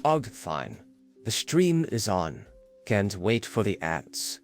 Og, fine. The stream is on. Can't wait for the ads.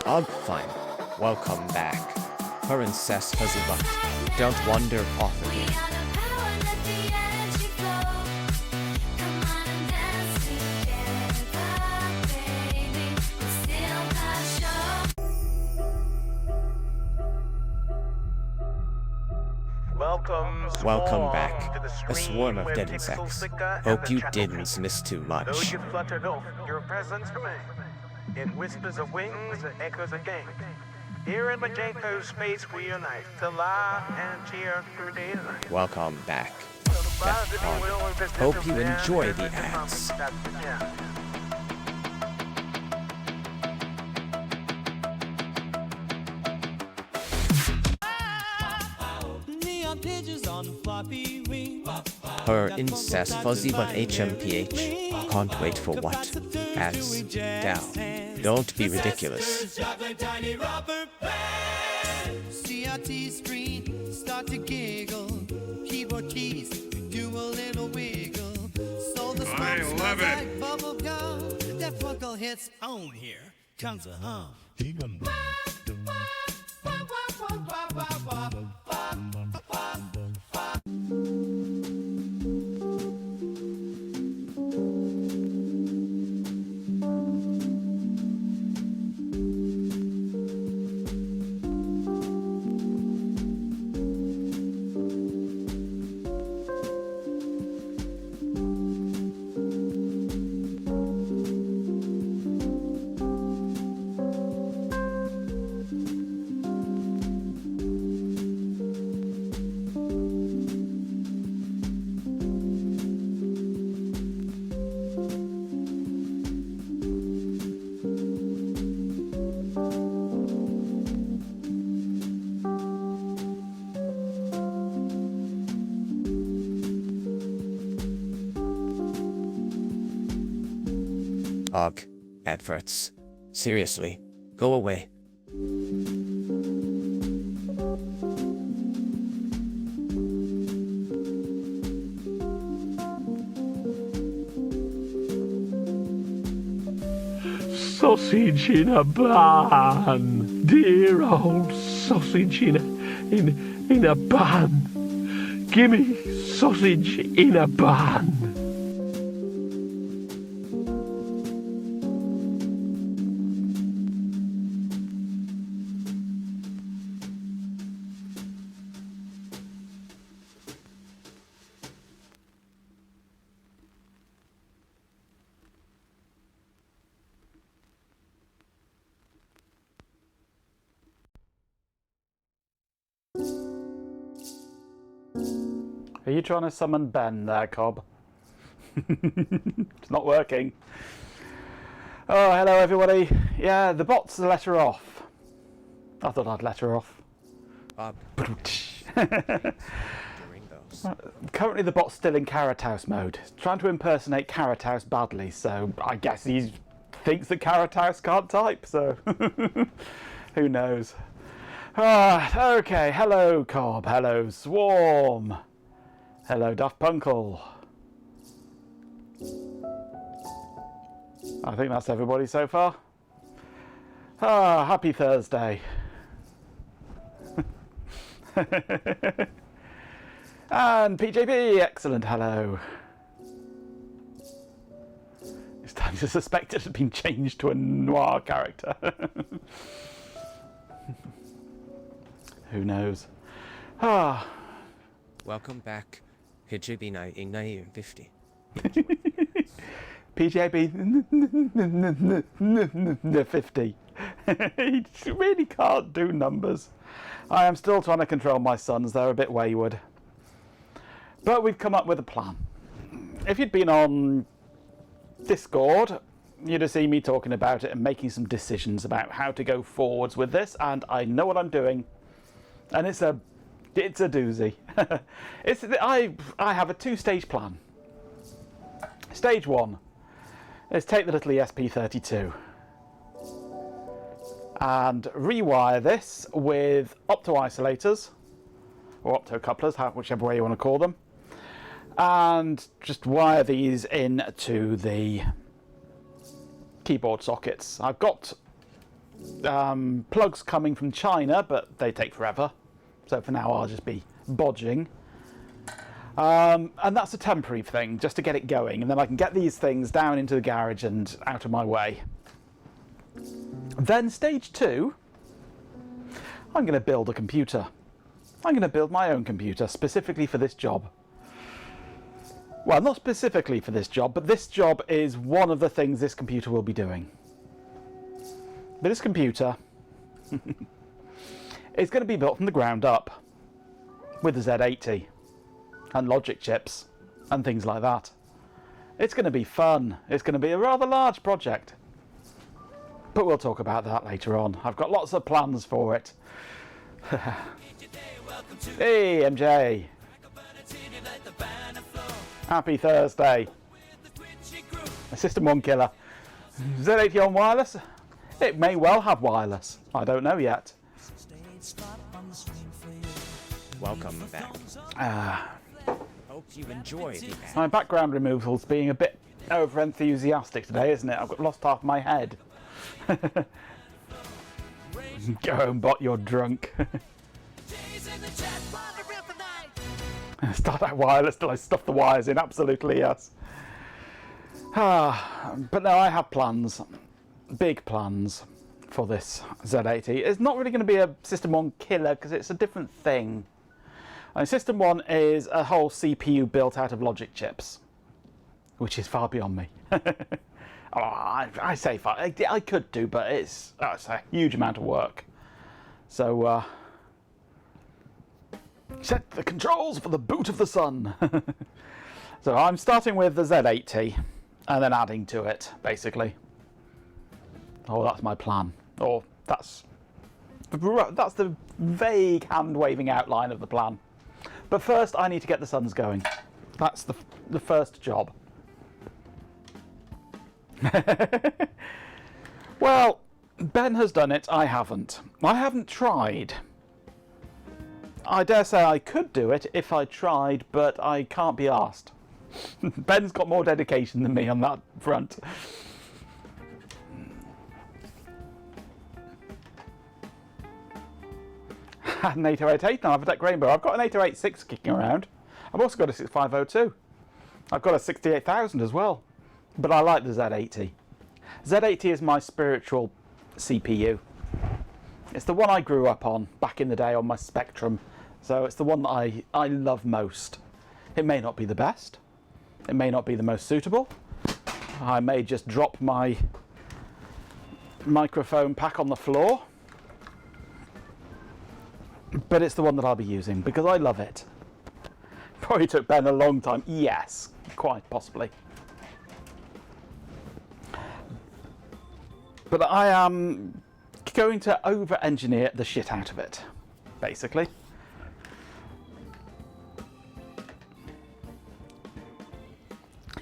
Og, fine. Welcome back. Princess Fuzzybutt. Don't wander off again. Welcome back. A swarm of dead insects. Hope you didn't miss too much. Though you fluttered off, your presence remains. In whispers of wings and echoes of game. Here in Majenko's space we unite to laugh and cheer through day and night. Welcome back. Hope you enjoy the ads. Her incest Fuzzybutt HMPH. Can't wait for what? Ads down. Don't be ridiculous. CRT screen, start to giggle. Keyboard keys, do a little wiggle. So the smoke smells like bubble gum. That vocal hits on here. Comes a hum. Og, adverts. Seriously, go away. Sausage in a bun, dear old sausage in a bun. Gimme sausage in a bun. Are you trying to summon Ben there, Cobb? It's not working. Oh, hello everybody. Yeah, the bots let her off. I thought I'd let her off. Currently the bot's still in Carrot House mode. It's trying to impersonate Carrot House badly, so I guess he thinks that Carrot House can't type, so who knows. Ah, okay, hello Cobb, hello Swarm. Hello, Daft Punkle. I think that's everybody so far. Ah, happy Thursday. And PJP, excellent, hello. I suspect it had been changed to a noir character. Who knows? Ah. Welcome back, Hijibi 1950. PJB 50. He really can't do numbers. I am still trying to control my sons. They're a bit wayward. But we've come up with a plan. If you'd been on Discord, you'd have seen me talking about it and making some decisions about how to go forwards with this, and I know what I'm doing. And it's a doozy. I have a two-stage plan. Stage 1 is take the little ESP32 and rewire this with opto-isolators, or opto-couplers, whichever way you want to call them, and just wire these into the keyboard sockets. I've got plugs coming from China, but they take forever, so for now I'll just be bodging. And that's a temporary thing, just to get it going, and then I can get these things down into the garage and out of my way. Then stage 2, I'm going to build a computer. I'm going to build my own computer specifically for this job. Well, not specifically for this job, but this job is one of the things this computer will be doing. But this computer is going to be built from the ground up with the Z80 and logic chips and things like that. It's going to be fun. It's going to be a rather large project. But we'll talk about that later on. I've got lots of plans for it. Hey, MJ. Happy Thursday. A System 1 killer. Z80 on wireless? It may well have wireless. I don't know yet. Welcome back. Hope you enjoy the My background removal's being a bit over-enthusiastic today, isn't it? I've got lost half my head. Go home, bot, you're drunk. Start out wireless till I stuff the wires in, absolutely, yes. But no, I have plans. Big plans for this Z80. It's not really going to be a System 1 killer because it's a different thing. System 1 is a whole CPU built out of logic chips, which is far beyond me. I say far. I could do, but it's a huge amount of work. So, set the controls for the boot of the sun. So I'm starting with the Z80 and then adding to it, basically. Oh, that's my plan. Or that's the vague hand-waving outline of the plan. But first, I need to get the suns going. That's the first job. Well, Ben has done it. I haven't. I haven't tried. I dare say I could do it if I tried, but I can't be asked. Ben's got more dedication than me on that front. An 8088 now, I have a Deck Rainbow. I've got an 8086 kicking around. I've also got a 6502. I've got a 68000 as well. But I like the Z80. Z80 is my spiritual CPU. It's the one I grew up on back in the day on my Spectrum. So it's the one that I love most. It may not be the best. It may not be the most suitable. I may just drop my microphone pack on the floor. But it's the one that I'll be using because I love it. Probably took Ben a long time. Yes, quite possibly. But I am going to over-engineer the shit out of it, basically.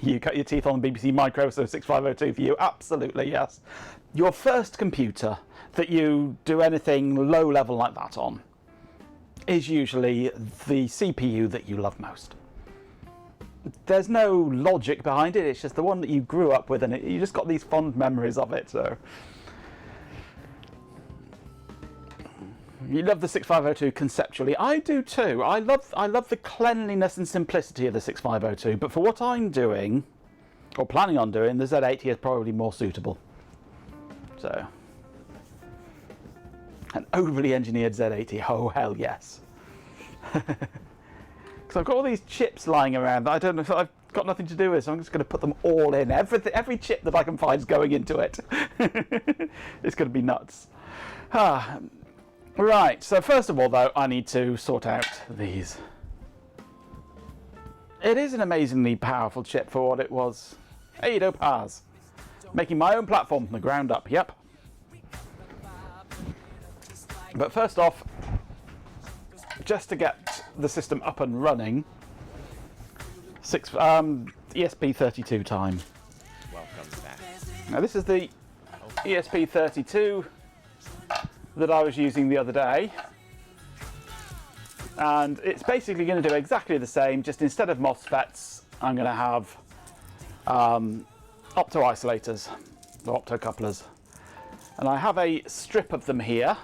You cut your teeth on the BBC Micro, so 6502 for you. Absolutely, yes. Your first computer that you do anything low level like that on is usually the CPU that you love most. There's no logic behind it, it's just the one that you grew up with and you just got these fond memories of it. So you love the 6502 conceptually. I do too. I love the cleanliness and simplicity of the 6502, but for what I'm doing, or planning on doing, the Z80 is probably more suitable. So, an overly engineered Z80, oh hell yes. Because I've got all these chips lying around that I don't know if I've got nothing to do with, so I'm just going to put them all in. Every chip that I can find is going into it. It's going to be nuts. Right, so first of all though, I need to sort out these. It is an amazingly powerful chip for what it was. Eido Paz. Making my own platform from the ground up, yep. But first off, just to get the system up and running, ESP32 time. Welcome back. Now this is the ESP32 that I was using the other day, and it's basically going to do exactly the same, just instead of MOSFETs I'm going to have opto-isolators or opto-couplers, and I have a strip of them here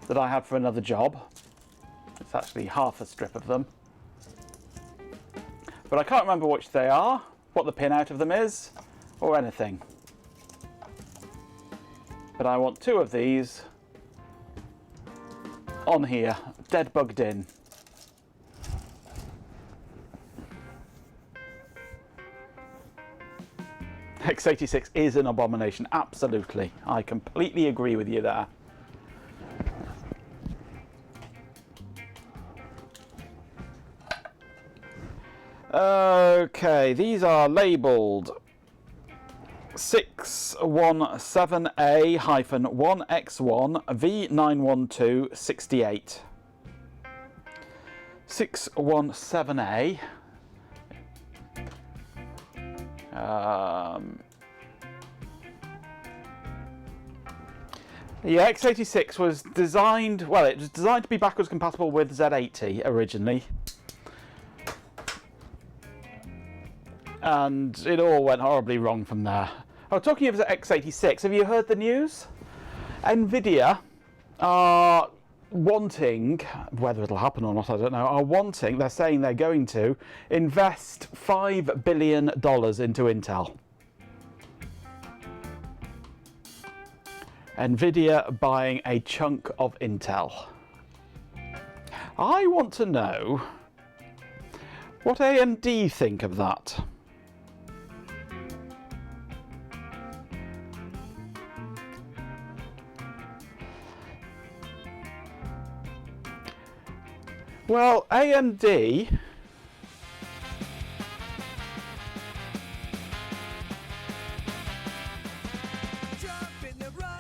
that I had for another job. It's actually half a strip of them, but I can't remember which they are, what the pin out of them is, or anything. But I want 2 of these on here, dead bugged in. X86 is an abomination, absolutely. I completely agree with you there. Okay, these are labelled 617A-1X1 V91268. 617A. The X86 was designed, well, it was designed to be backwards compatible with Z80 originally. And it all went horribly wrong from there. Oh, talking of the X86, have you heard the news? Nvidia are wanting, whether it'll happen or not, I don't know, they're saying they're going to invest $5 billion into Intel. Nvidia buying a chunk of Intel. I want to know what AMD think of that. Well, AMD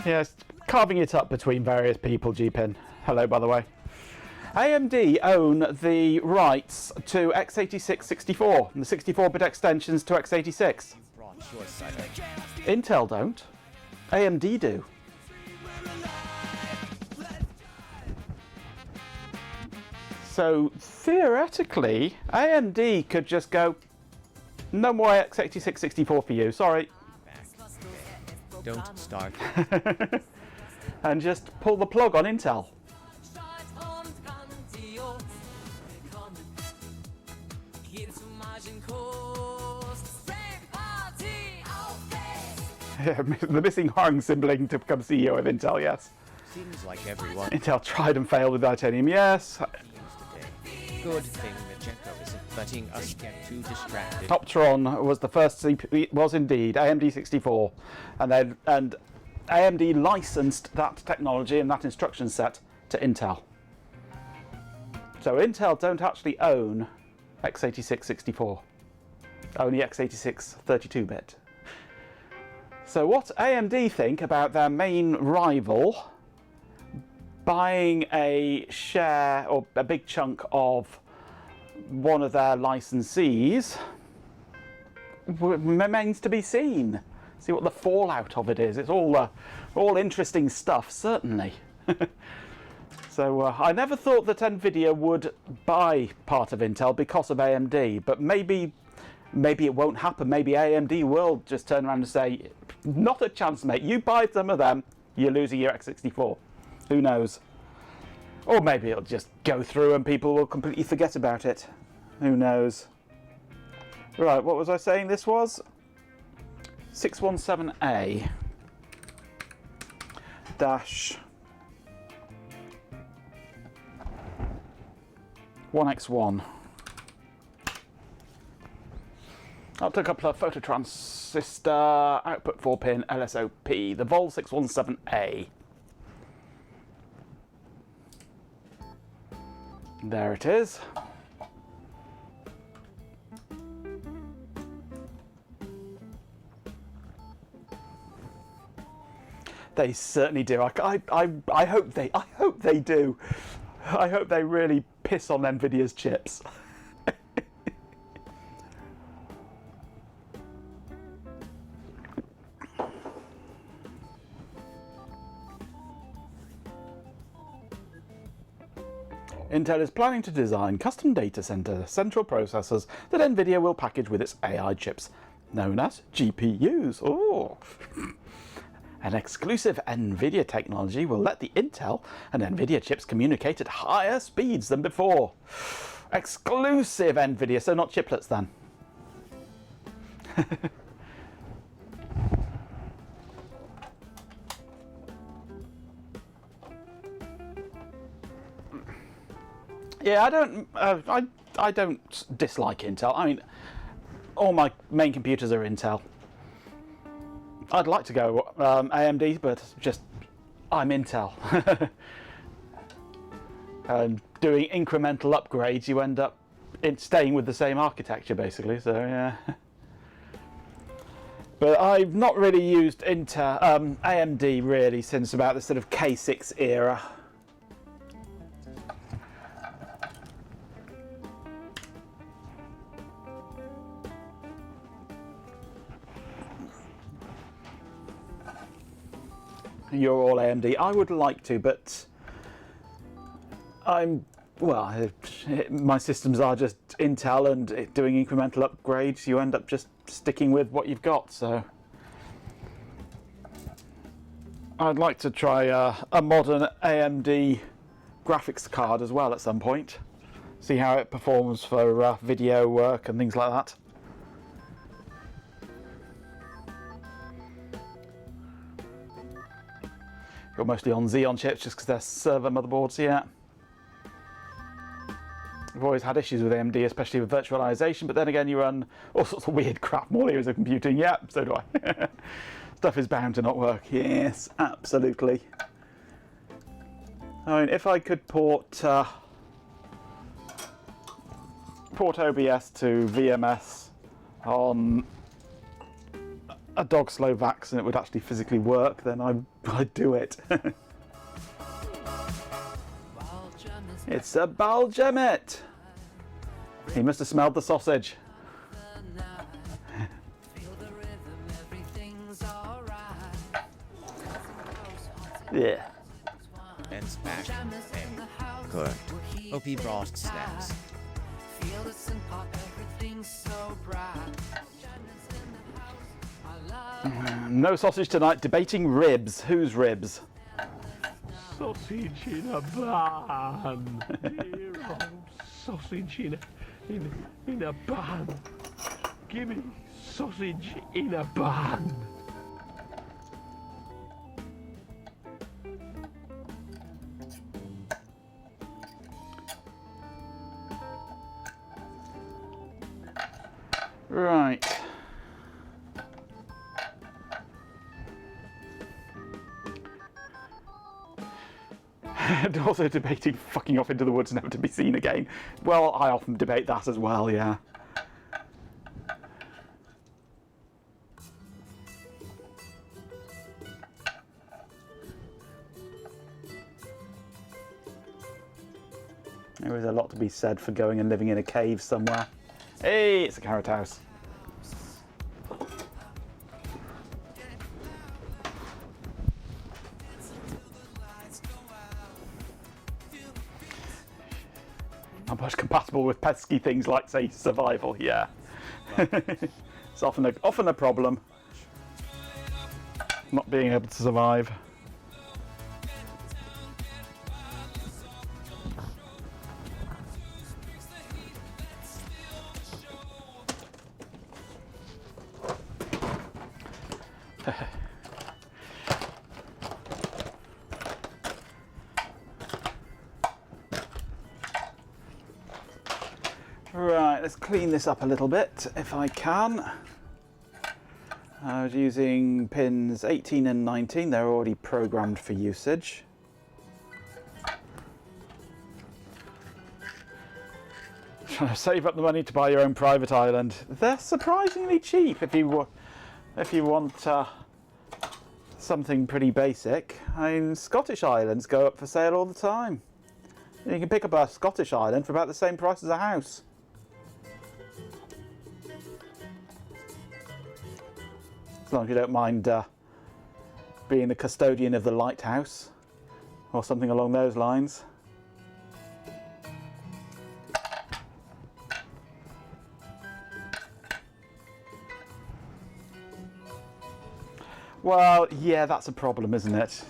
yes, carving it up between various people, G-Pin. Hello, by the way. AMD own the rights to x86-64, the 64-bit extensions to x86. Brought your side. Intel don't. AMD do. So theoretically, AMD could just go, no more x86-64 for you, sorry. Don't start. And just pull the plug on Intel. The missing Hong sibling to become CEO of Intel, yes. Seems like everyone Intel tried and failed with Titanium, yes. today. Good thing that Jenko isn't letting us get too distracted. Opteron was the first CPU, was indeed AMD 64, and AMD licensed that technology and that instruction set to Intel. So Intel don't actually own x86-64, only x86 32-bit. So what AMD think about their main rival buying a share or a big chunk of one of their licensees remains to be seen. See what the fallout of it is. It's all interesting stuff, certainly. So I never thought that Nvidia would buy part of Intel because of AMD, but maybe it won't happen. Maybe AMD will just turn around and say, not a chance, mate. You buy some of them, you're losing your x64. Who knows? Or maybe it'll just go through and people will completely forget about it. Who knows? Right, what was I saying this was? 617A dash 1X1. Up to a couple of phototransistor output 4-pin LSOP, the Vol 617A. There it is. They certainly do. I hope they do. I hope they really piss on NVIDIA's chips. Intel is planning to design custom data center central processors that NVIDIA will package with its AI chips, known as GPUs. Oh. An exclusive NVIDIA technology will let the Intel and NVIDIA chips communicate at higher speeds than before. Exclusive NVIDIA, so not chiplets then. Yeah, I don't dislike Intel. I mean, all my main computers are Intel. I'd like to go AMD, but just I'm Intel. And doing incremental upgrades, you end up staying with the same architecture, basically. So yeah. But I've not really used AMD really since about the sort of K6 era. You're all AMD. I would like to, but my systems are just Intel, and doing incremental upgrades, you end up just sticking with what you've got. So I'd like to try a modern AMD graphics card as well at some point. See how it performs for video work and things like that. You're mostly on Xeon chips just because they're server motherboards, yeah. I've always had issues with AMD, especially with virtualization, but then again you run all sorts of weird crap, more layers of computing, yeah, so do I. Stuff is bound to not work, yes, absolutely. I mean, if I could port OBS to VMS on a dog slow VAX and it would actually physically work, then I'd do it. It's a Baljamet! He must have smelled the sausage. Yeah. And smash. Good. Hope he brought snacks. No sausage tonight, debating ribs. Whose ribs? Sausage in a bun. Dear old sausage in a bun. Give me sausage in a bun. Right. And also debating fucking off into the woods never to be seen again. Well, I often debate that as well, yeah. There is a lot to be said for going and living in a cave somewhere. Hey, it's a carrot house. Not much compatible with pesky things like, say, survival, yeah. It's often a problem. Not being able to survive. Right, let's clean this up a little bit if I can. I was using pins 18 and 19, they're already programmed for usage. Trying to save up the money to buy your own private island. They're surprisingly cheap if you want something pretty basic. I mean, Scottish islands go up for sale all the time. You can pick up a Scottish island for about the same price as a house. As long as you don't mind being the custodian of the lighthouse or something along those lines. Well, yeah, that's a problem, isn't it?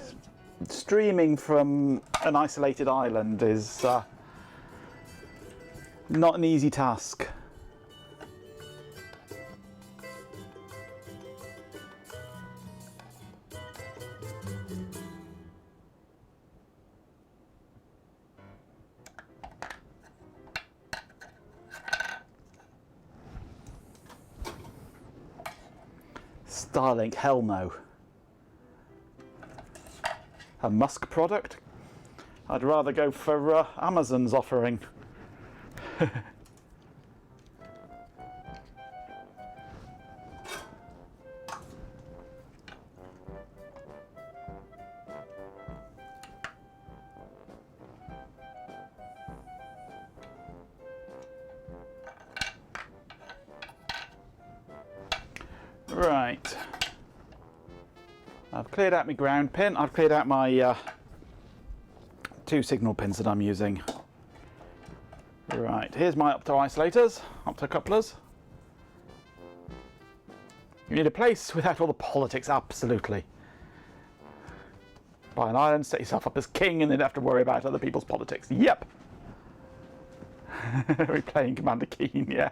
Streaming from an isolated island is not an easy task. Starlink, hell no. A Musk product? I'd rather go for Amazon's offering. Right. I've cleared out my ground pin. I've cleared out my 2 signal pins that I'm using. Right, here's my opto isolators, opto couplers. You need a place without all the politics, absolutely. Buy an island, set yourself up as king, and then have to worry about other people's politics. Yep. We're playing Commander Keen, yeah.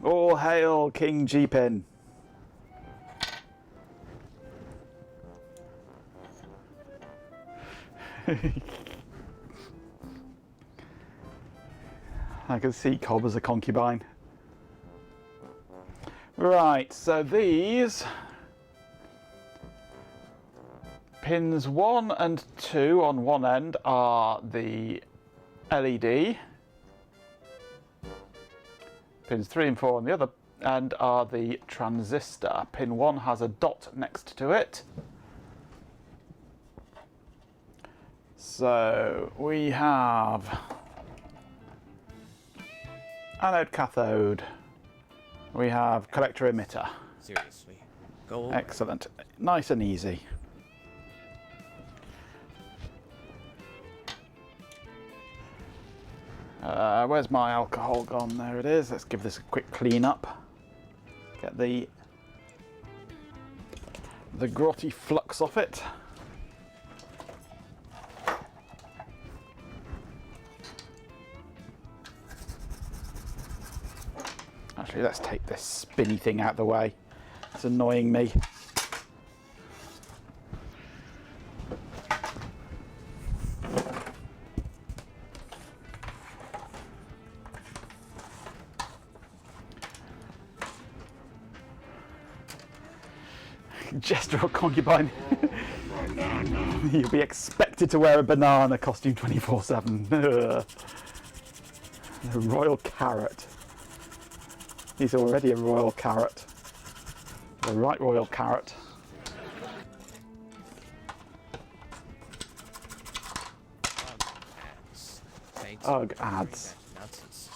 All hail King G-Pin. I can see Cobb as a concubine. Right, so these pins 1 and 2 on one end are the LED. Pins 3 and 4 on the other end are the transistor. Pin 1 has a dot next to it. So we have anode cathode. We have collector emitter. Seriously. Go over. Excellent. Nice and easy. Where's my alcohol gone? There it is. Let's give this a quick clean up. Get the grotty flux off it. Actually, let's take this spinny thing out of the way. It's annoying me. Jester or concubine. You'll be expected to wear a banana costume 24/7. The royal carrot. He's already a royal carrot. The right royal carrot. Ugh, ads. Nonsense.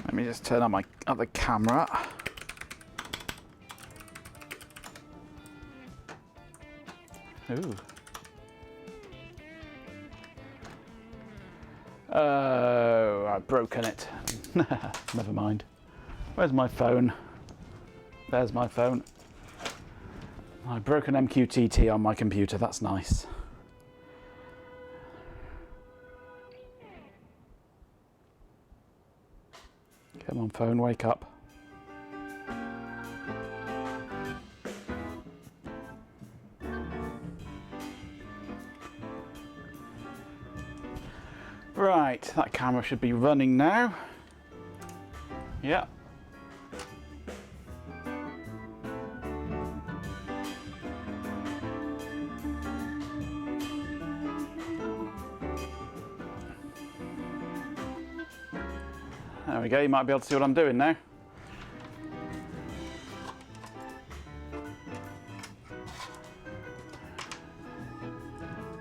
Let me just turn on my other camera. Ooh. Oh, I've broken it. Never mind. Where's my phone? There's my phone. I've broken MQTT on my computer. That's nice. . 'Cause Come on, phone, wake up. Right, that camera should be running now. Yeah. There we go, you might be able to see what I'm doing now.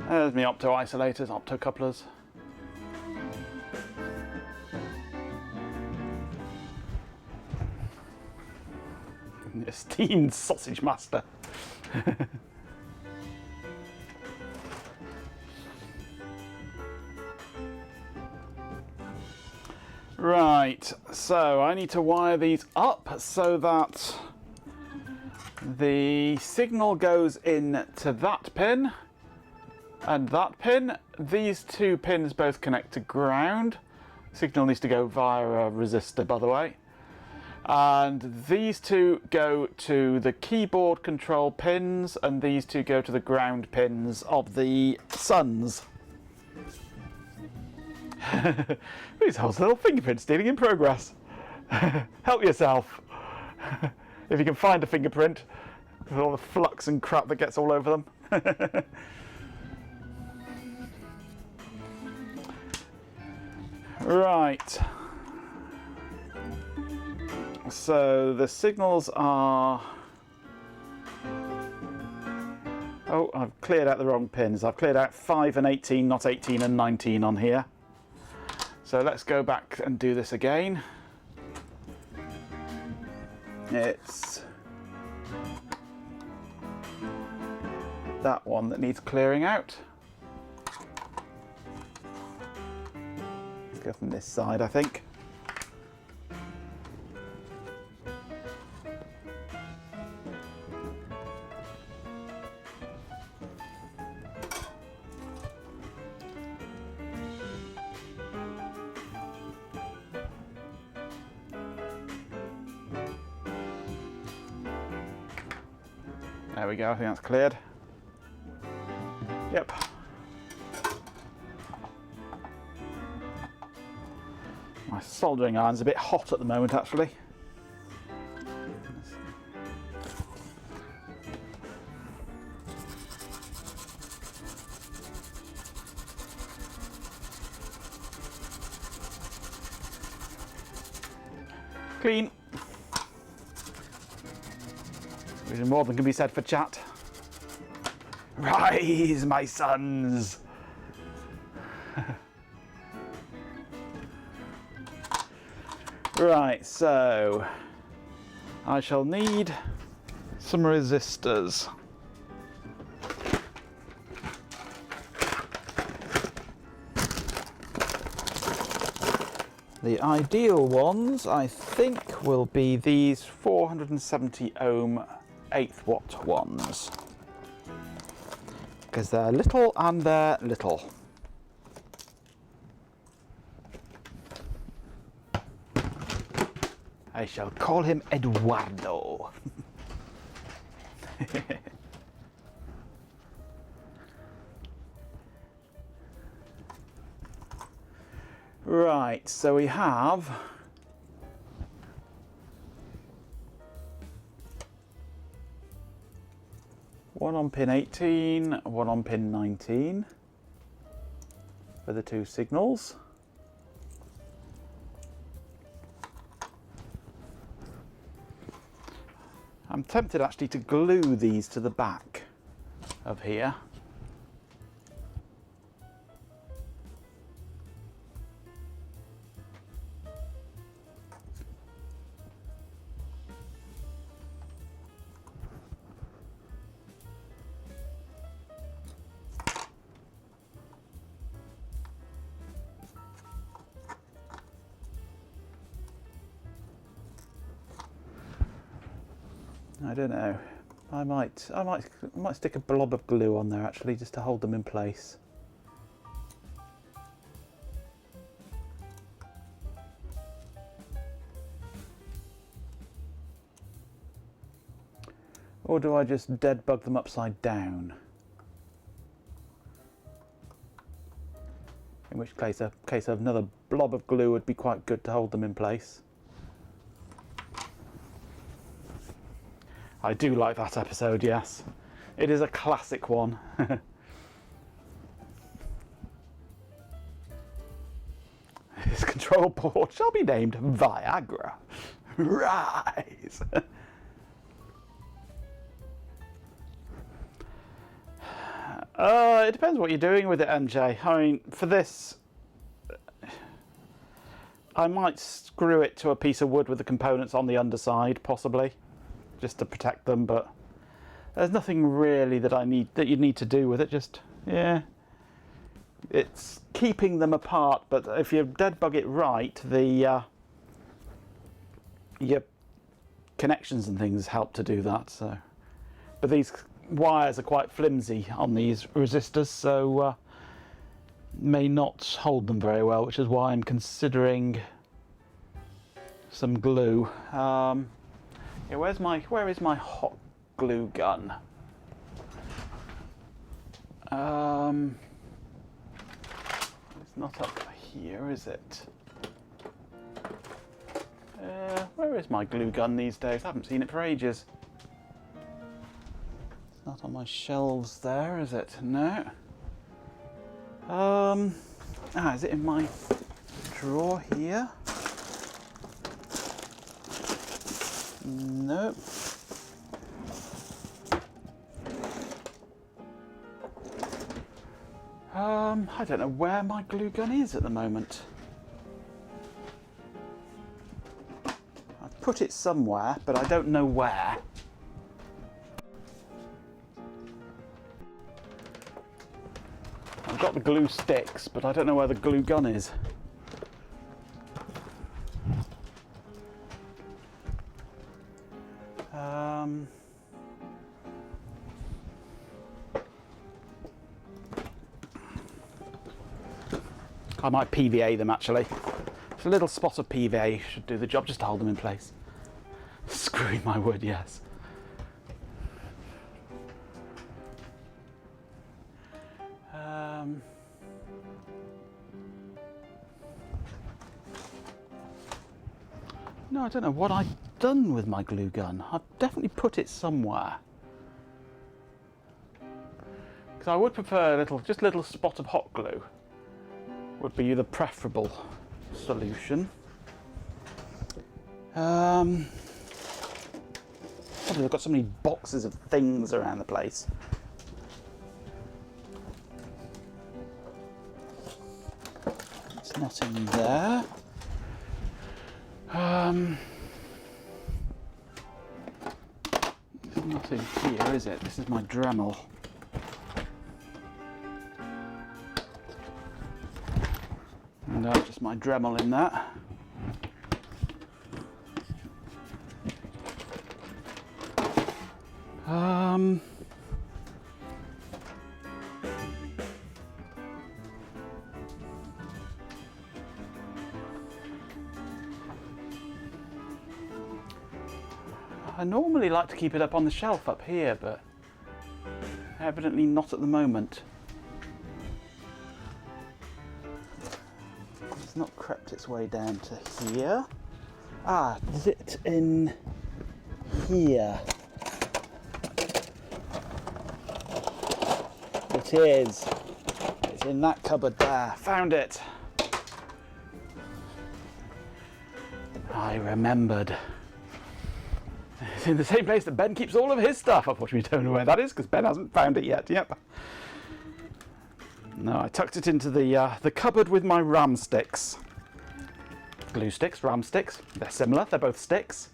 There's my opto isolators, opto couplers. Esteemed sausage master. Right, so I need to wire these up so that the signal goes in to that pin and that pin. These two pins both connect to ground. Signal needs to go via a resistor, by the way. And these two go to the keyboard control pins, and these two go to the ground pins of the Suns. These whole little fingerprint stealing in progress. Help yourself. If you can find a fingerprint with all the flux and crap that gets all over them. Right. So the signals are... Oh, I've cleared out the wrong pins. I've cleared out 5 and 18, not 18 and 19 on here. So let's go back and do this again. It's that one that needs clearing out. Let's go from this side, I think. There we go, I think that's cleared. Yep. My soldering iron's a bit hot at the moment, actually. Clean. There's more than can be said for chat. Rise, my sons! Right, so I shall need some resistors. The ideal ones, I think, will be these 470 ohm 8th watt ones, because they're little and they're little. I shall call him Eduardo. Right, so we have one on pin 18, one on pin 19 for the two signals. I'm tempted actually to glue these to the back of here. I don't know. I might stick a blob of glue on there actually, just to hold them in place. Or do I just dead bug them upside down? In which case another blob of glue would be quite good to hold them in place. I do like that episode, yes. It is a classic one. His control board shall be named Viagra. Rise! It depends what you're doing with it, MJ. I mean, for this, I might screw it to a piece of wood with the components on the underside, possibly, just to protect them. But there's nothing really that you need to do with it. Just, yeah, it's keeping them apart. But if you dead bug it right, your connections and things help to do that. So, but these wires are quite flimsy on these resistors, so may not hold them very well, which is why I'm considering some glue. Yeah, where is my hot glue gun? It's not up here, is it? Where is my glue gun these days? I haven't seen it for ages. Not on my shelves there, is it? No. Is it in my drawer here? No. I don't know where my glue gun is at the moment. I've put it somewhere, but I don't know where. I've got the glue sticks, but I don't know where the glue gun is. I might PVA them actually. Just a little spot of PVA should do the job, just to hold them in place. Screwing my wood, yes. No, I don't know what I've done with my glue gun. I've definitely put it somewhere. Because I would prefer just a little spot of hot glue. Would be the preferable solution. Probably I've got so many boxes of things around the place. It's not in there. It's not in here, is it? This is my Dremel. No, just my Dremel in that. I normally like to keep it up on the shelf up here, but evidently not at the moment. It's not crept its way down to here. Ah, is it in here? It is. It's in that cupboard there. Found it. I remembered. It's in the same place that Ben keeps all of his stuff. Unfortunately, we don't know where that is because Ben hasn't found it yet. Yep. No, I tucked it into the cupboard with my ram sticks. Glue sticks, ram sticks. They're similar. They're both sticks.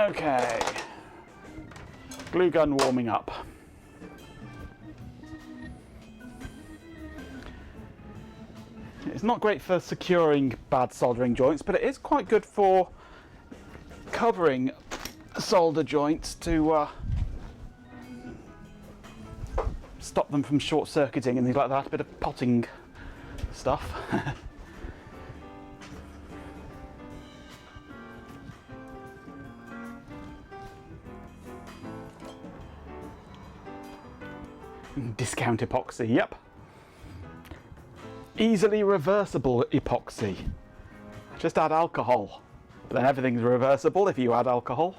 Okay. Glue gun warming up. It's not great for securing bad soldering joints, but it is quite good for covering solder joints to stop them from short circuiting and things like that. A bit of potting stuff. Discount epoxy, yep. Easily reversible epoxy. Just add alcohol. But then everything's reversible if you add alcohol.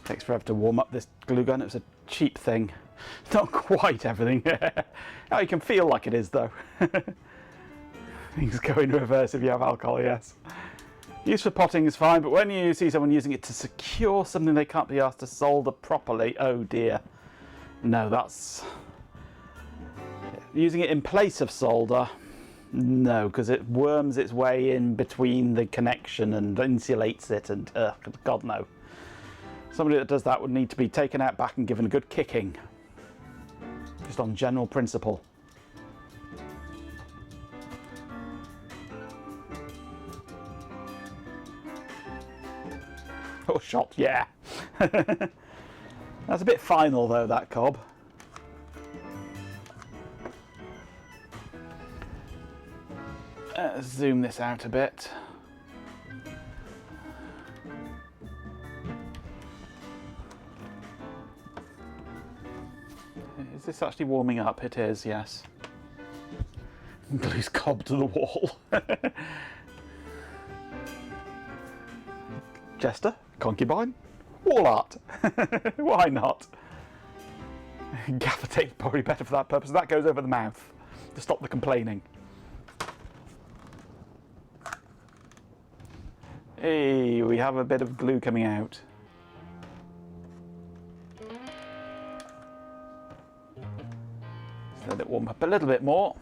Takes forever to warm up this glue gun. It was a cheap thing. It's not quite everything. Oh, you can feel like it is though. Things go in reverse if you have alcohol, yes. Use for potting is fine, but when you see someone using it to secure something they can't be asked to solder properly, oh dear. No, that's... Using it in place of solder, no, because it worms its way in between the connection and insulates it, and God no. Somebody that does that would need to be taken out back and given a good kicking. Just on general principle. Oh, shot, yeah. That's a bit final though, that cob. Zoom this out a bit. Is this actually warming up? It is, yes. Glue's cob to the wall. Jester, concubine, wall art. Why not? Gaffer tape probably better for that purpose. That goes over the mouth to stop the complaining. Hey, we have a bit of glue coming out. Let it warm up a little bit more.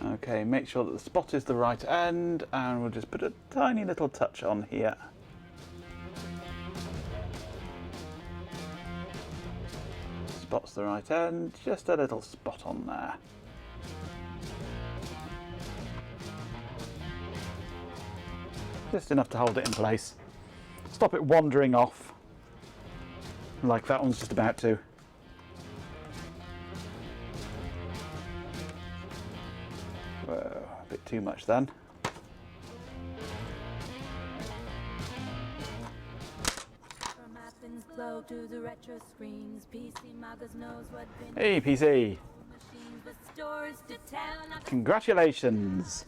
Okay, make sure that the spot is the right end, and we'll just put a tiny little touch on here. Spot's the right end, just a little spot on there. Just enough to hold it in place. Stop it wandering off, like that one's just about to. Whoa, a bit too much then. Hey PC! Congratulations!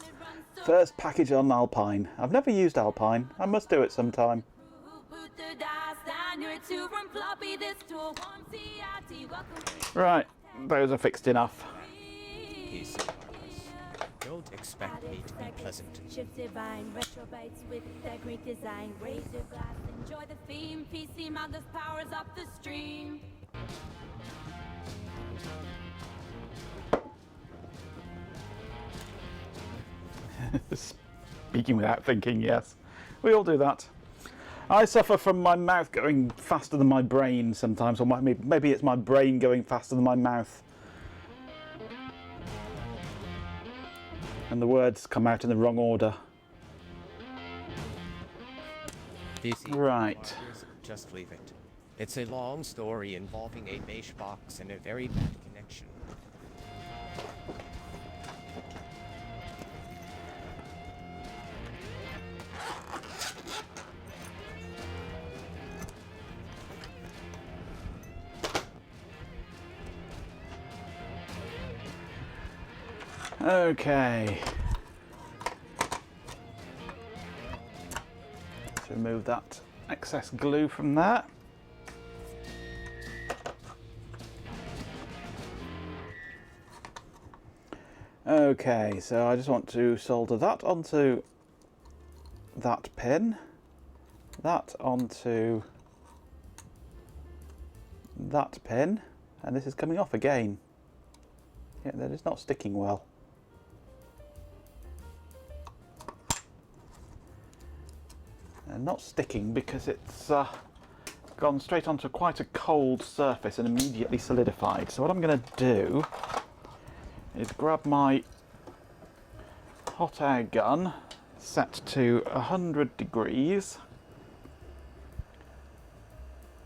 First package on Alpine. I've never used Alpine. I must do it sometime. Right, those are fixed enough. PC lovers, don't expect me to be pleasant. Shift divine, retro bites with their Greek design. Raise your glass, enjoy the theme. PC Magus powers up the stream. Speaking without thinking, yes. We all do that. I suffer from my mouth going faster than my brain sometimes, or maybe it's my brain going faster than my mouth. And the words come out in the wrong order. PC Right. lovers, just leave it. It's a long story involving a mesh box and a very bad connection. Okay. Let's remove that excess glue from there. Okay, so I just want to solder that onto that pin, that onto that pin, and this is coming off again. Yeah, that is not sticking well. and not sticking because it's gone straight onto quite a cold surface and immediately solidified. So what I'm going to do is grab my hot air gun set to 100 degrees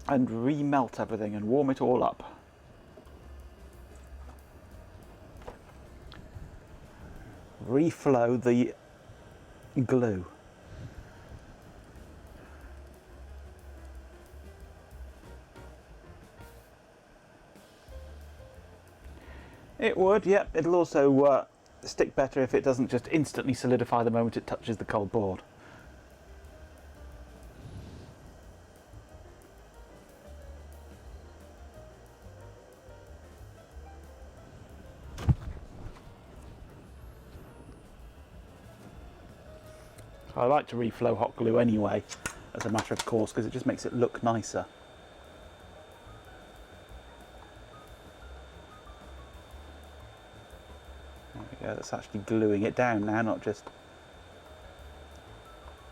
and remelt everything and warm it all up. Reflow the glue. It would, yep. It'll also stick better if it doesn't just instantly solidify the moment it touches the cold board. I like to reflow hot glue anyway, as a matter of course, because it just makes it look nicer. There we go, that's actually gluing it down now, not just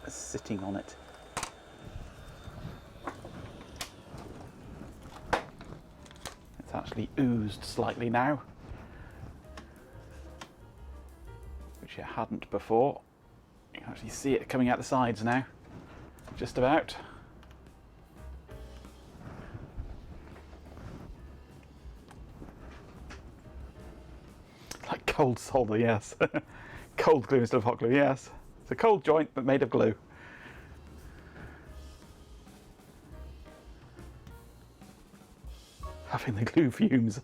sitting on it. It's actually oozed slightly now, which it hadn't before. You can actually see it coming out the sides now, just about. Like cold solder, yes. Cold glue instead of hot glue, yes. It's a cold joint but made of glue. Having the glue fumes,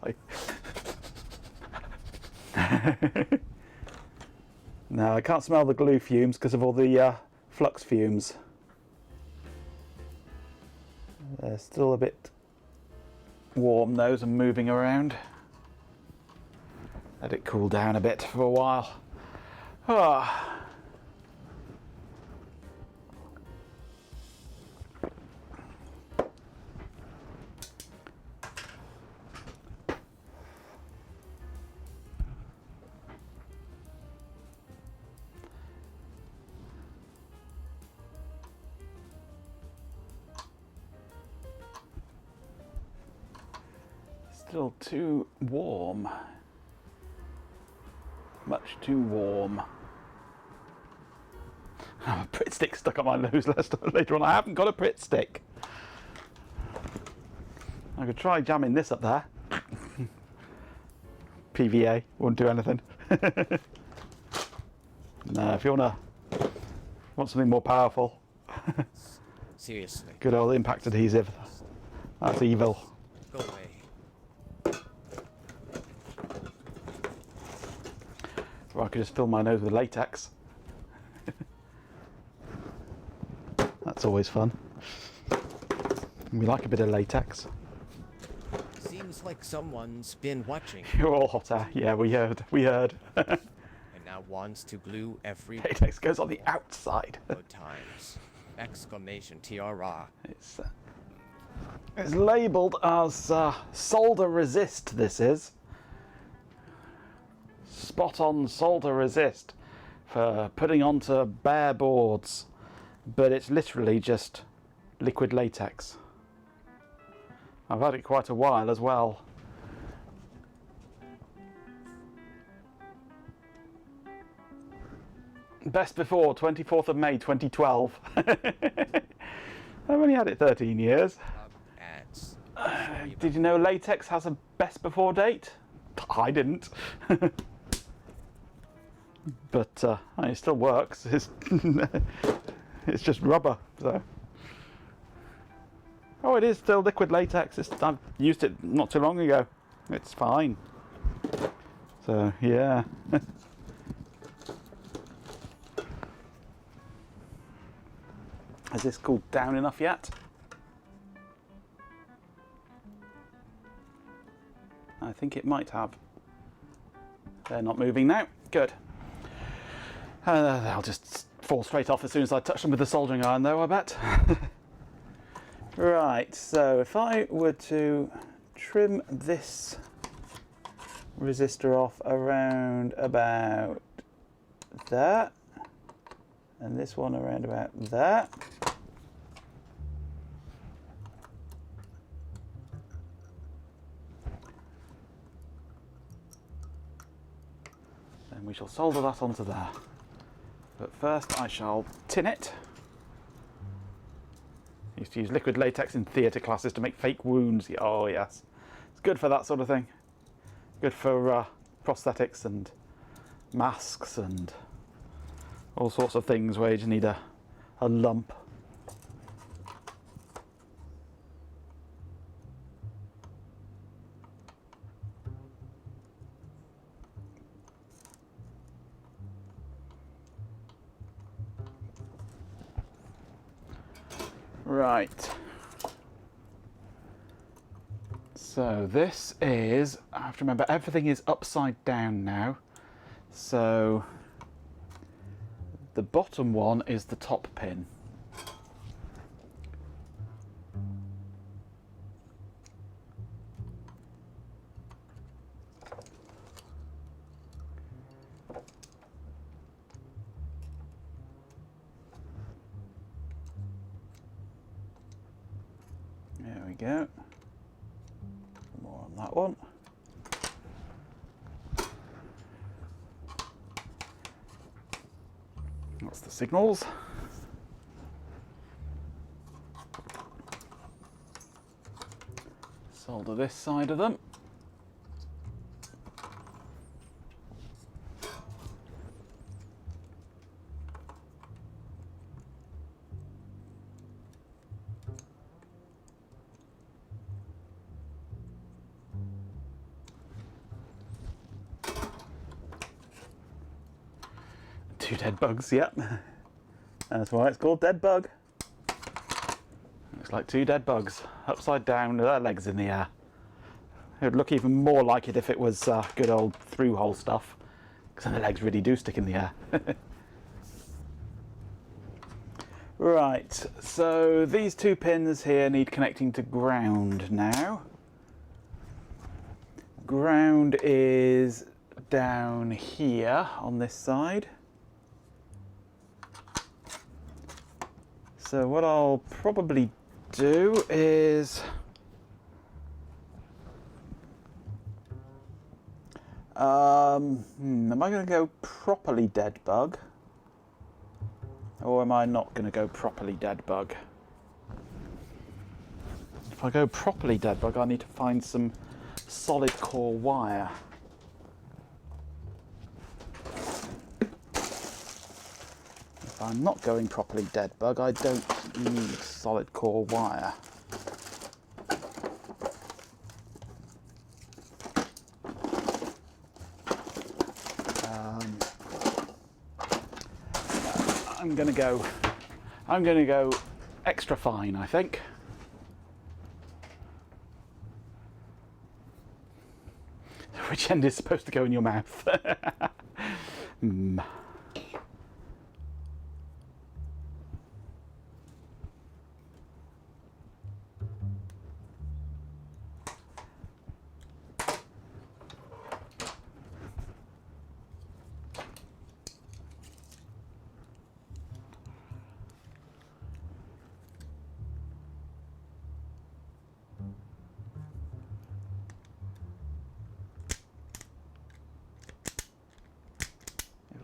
No, I can't smell the glue fumes because of all the flux fumes. They're still a bit warm, those, and moving around. Let it cool down a bit for a while. Ah. Still too warm. Much too warm. I have a Pritt stick stuck on my nose later on. I haven't got a Pritt stick. I could try jamming this up there. PVA won't do anything. No, if you want something more powerful. Seriously. Good old impact adhesive. That's evil. Go away. Or I could just fill my nose with latex. That's always fun. We like a bit of latex. Seems like someone's been watching You're all hot air. Yeah, we heard. and now wants to glue every Latex goes on the outside. good times. Exclamation TRR. It's labelled as solder resist, this is. Spot on solder resist for putting onto bare boards, but it's literally just liquid latex. I've had it quite a while as well. Best before 24th of May 2012. I've only had it 13 years. Ads. Did you know latex has a best before date? I didn't. But it still works. It's, it's just rubber. So. Oh, it is still liquid latex. I've used it not too long ago. It's fine. So, yeah. Has this cooled down enough yet? I think it might have. They're not moving now. Good. They'll just fall straight off as soon as I touch them with the soldering iron, though, I bet. Right, so if I were to trim this resistor off around about that, and this one around about that, And we shall solder that onto there. But first I shall tin it. I used to use liquid latex in theatre classes to make fake wounds. Oh yes, it's good for that sort of thing. Good for prosthetics and masks and all sorts of things where you just need a lump. Right. So this is, I have to remember, everything is upside down now. So the bottom one is the top pin. There we go. More on that one. That's the signals. Solder this side of them. Two dead bugs, yep. That's why it's called dead bug. Looks like two dead bugs, upside down, with their legs in the air. It would look even more like it if it was good old through-hole stuff, because then the legs really do stick in the air. Right, so these two pins here need connecting to ground now. Ground is down here on this side. So what I'll probably do is am I going to go properly dead bug, or am I not going to go properly dead bug? If I go properly dead bug, I need to find some solid core wire. If I'm not going properly dead bug, I don't need solid core wire. I'm gonna go extra fine, I think. Which end is supposed to go in your mouth?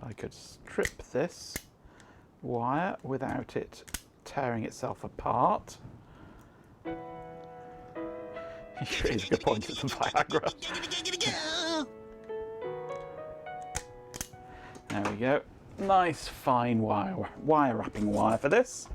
I could strip this wire without it tearing itself apart. It is a good point, it's some Viagra. There we go. Nice fine wire wrapping wire for this.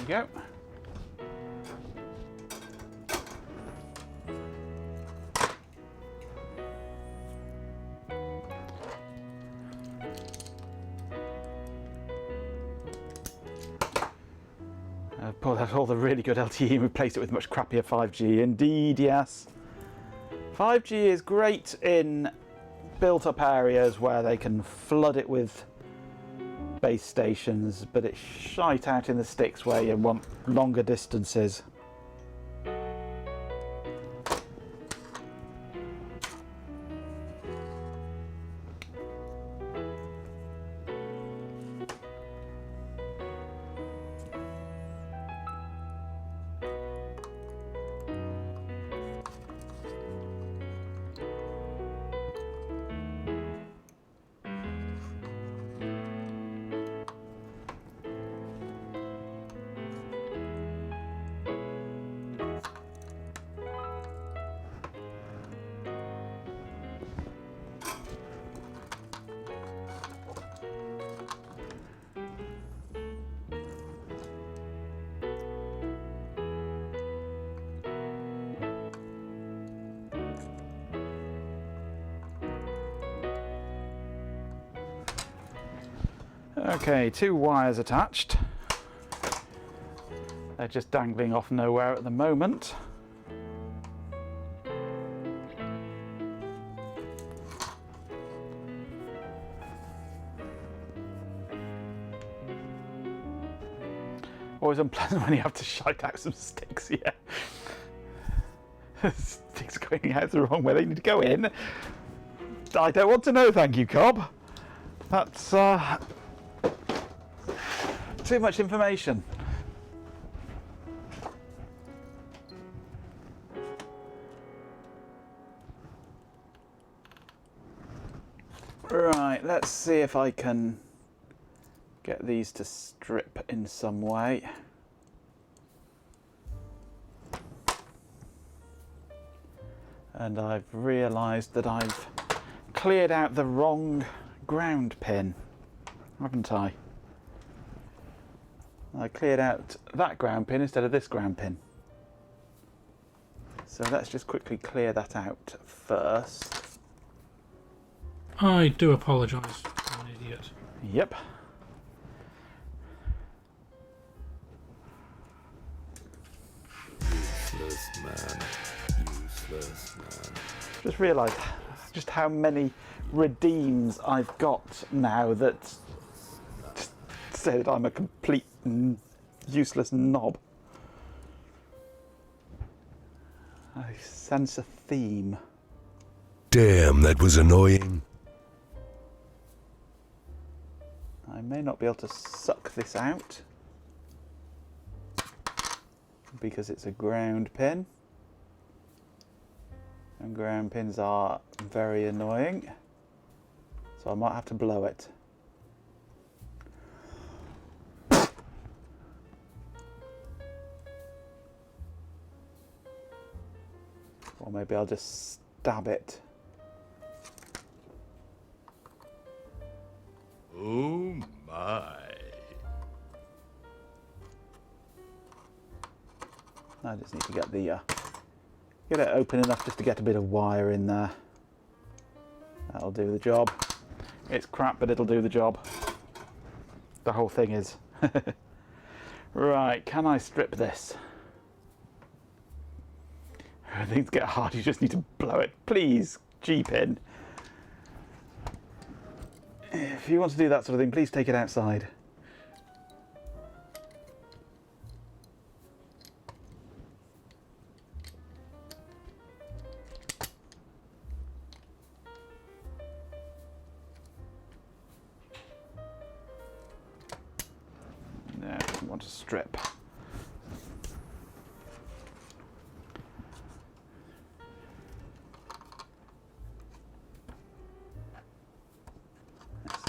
Go. Oh, that's all the really good LTE and replace it with much crappier 5G. Indeed, yes. 5G is great in built-up areas where they can flood it with base stations, but it's shite out in the sticks where you want longer distances. Okay, 2 wires attached. They're just dangling off nowhere at the moment. Always unpleasant when you have to shite out some sticks, yeah. Sticks going out the wrong way, they need to go in. I don't want to know, thank you, Cobb. That's too much information. Right, let's see if I can get these to strip in some way. And I've realised that I've cleared out the wrong ground pin, haven't I? I cleared out that ground pin instead of this ground pin. So let's just quickly clear that out first. I do apologise. I'm an idiot. Yep. Useless man. Useless man. Just realised just how many redeems I've got now that say that I'm a complete useless knob. I sense a theme. Damn, that was annoying. I may not be able to suck this out because it's a ground pin, and ground pins are very annoying, so I might have to blow it. Or maybe I'll just stab it. Oh my. I just need to get the get it open enough just to get a bit of wire in there. That'll do the job. It's crap, but it'll do the job. The whole thing is. Right, can I strip this? When things get hard, you just need to blow it. Please, G-pin. If you want to do that sort of thing, please take it outside. No, I don't want to strip.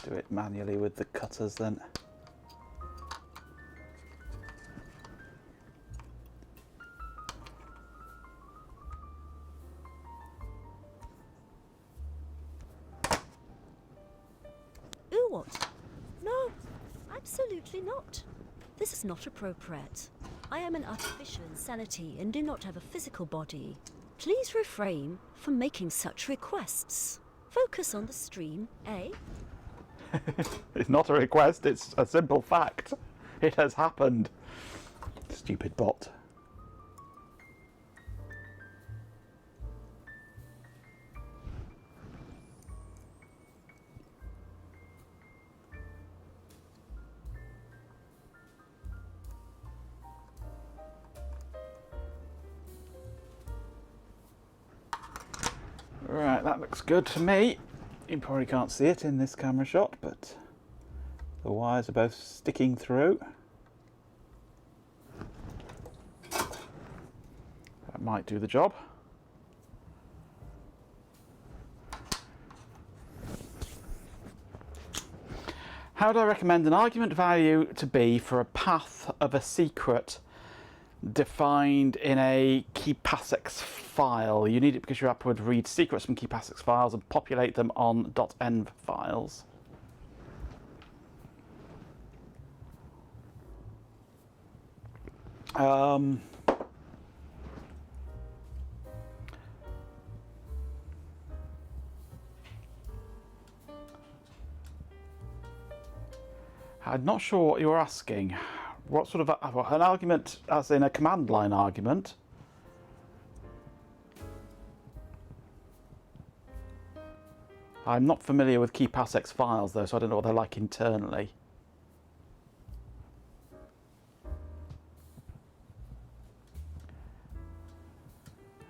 Do it manually with the cutters then. Ooh, what? No, absolutely not. This is not appropriate. I am an artificial insanity and do not have a physical body. Please refrain from making such requests. Focus on the stream, eh? It's not a request, it's a simple fact. It has happened. Stupid bot. Right, that looks good to me. You probably can't see it in this camera shot, but the wires are both sticking through. That might do the job. How do I recommend an argument value to be for a path of a secret defined in a KeyPassX file? You need it because your app would read secrets from KeyPassX files and populate them on .env files. I'm not sure what you're asking. What sort of an argument, as in a command line argument? I'm not familiar with KeyPassX files though, so I don't know what they're like internally.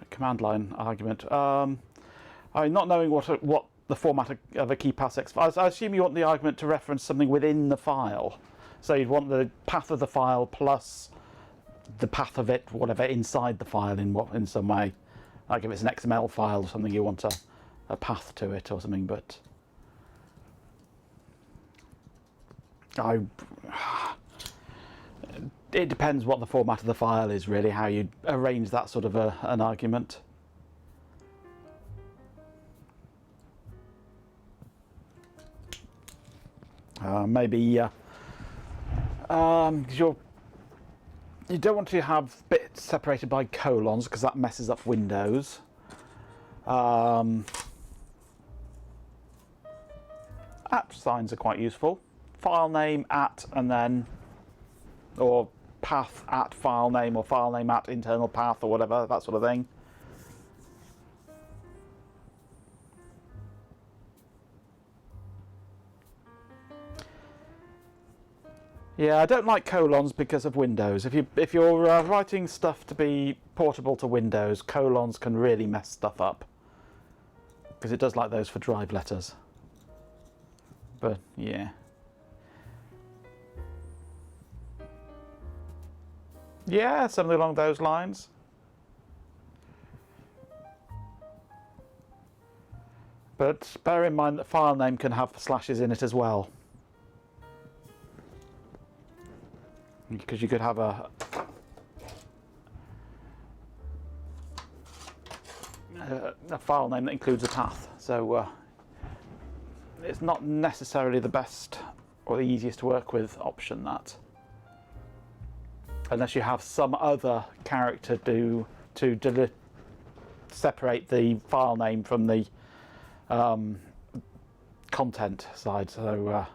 A command line argument. I'm not knowing what the format of a KeyPassX file. I assume you want the argument to reference something within the file. So you'd want the path of the file plus the path of it, whatever, inside the file in some way. Like if it's an XML file or something, you want a path to it or something. But it depends what the format of the file is, really, how you arrange that sort of an argument. Maybe because you don't want to have bits separated by colons because that messes up Windows. At signs are quite useful. File name at and then, or path at file name, or file name at internal path, or whatever, that sort of thing. Yeah, I don't like colons because of Windows. If you're writing stuff to be portable to Windows, colons can really mess stuff up because it does like those for drive letters. But yeah. Yeah, something along those lines. But bear in mind that file name can have slashes in it as well. Because you could have a file name that includes a path, so it's not necessarily the best or the easiest to work with option, that, unless you have some other character to separate the file name from the content side. So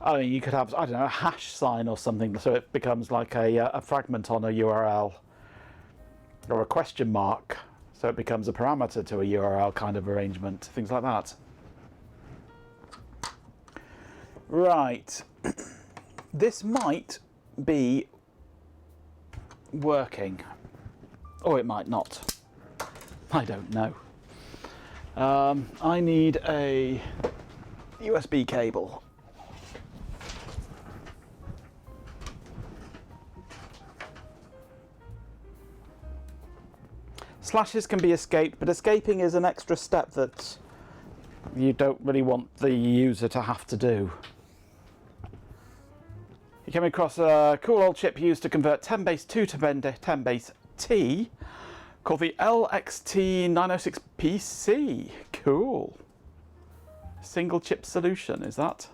I mean, you could have, I don't know, a hash sign or something, so it becomes like a fragment on a URL, or a question mark, so it becomes a parameter to a URL kind of arrangement, things like that. Right, this might be working, or it might not. I don't know. I need a USB cable. Slashes can be escaped, but escaping is an extra step that you don't really want the user to have to do. You came across a cool old chip used to convert 10 base 2 to 10 base T called the LXT906PC. Cool. Single chip solution, is that?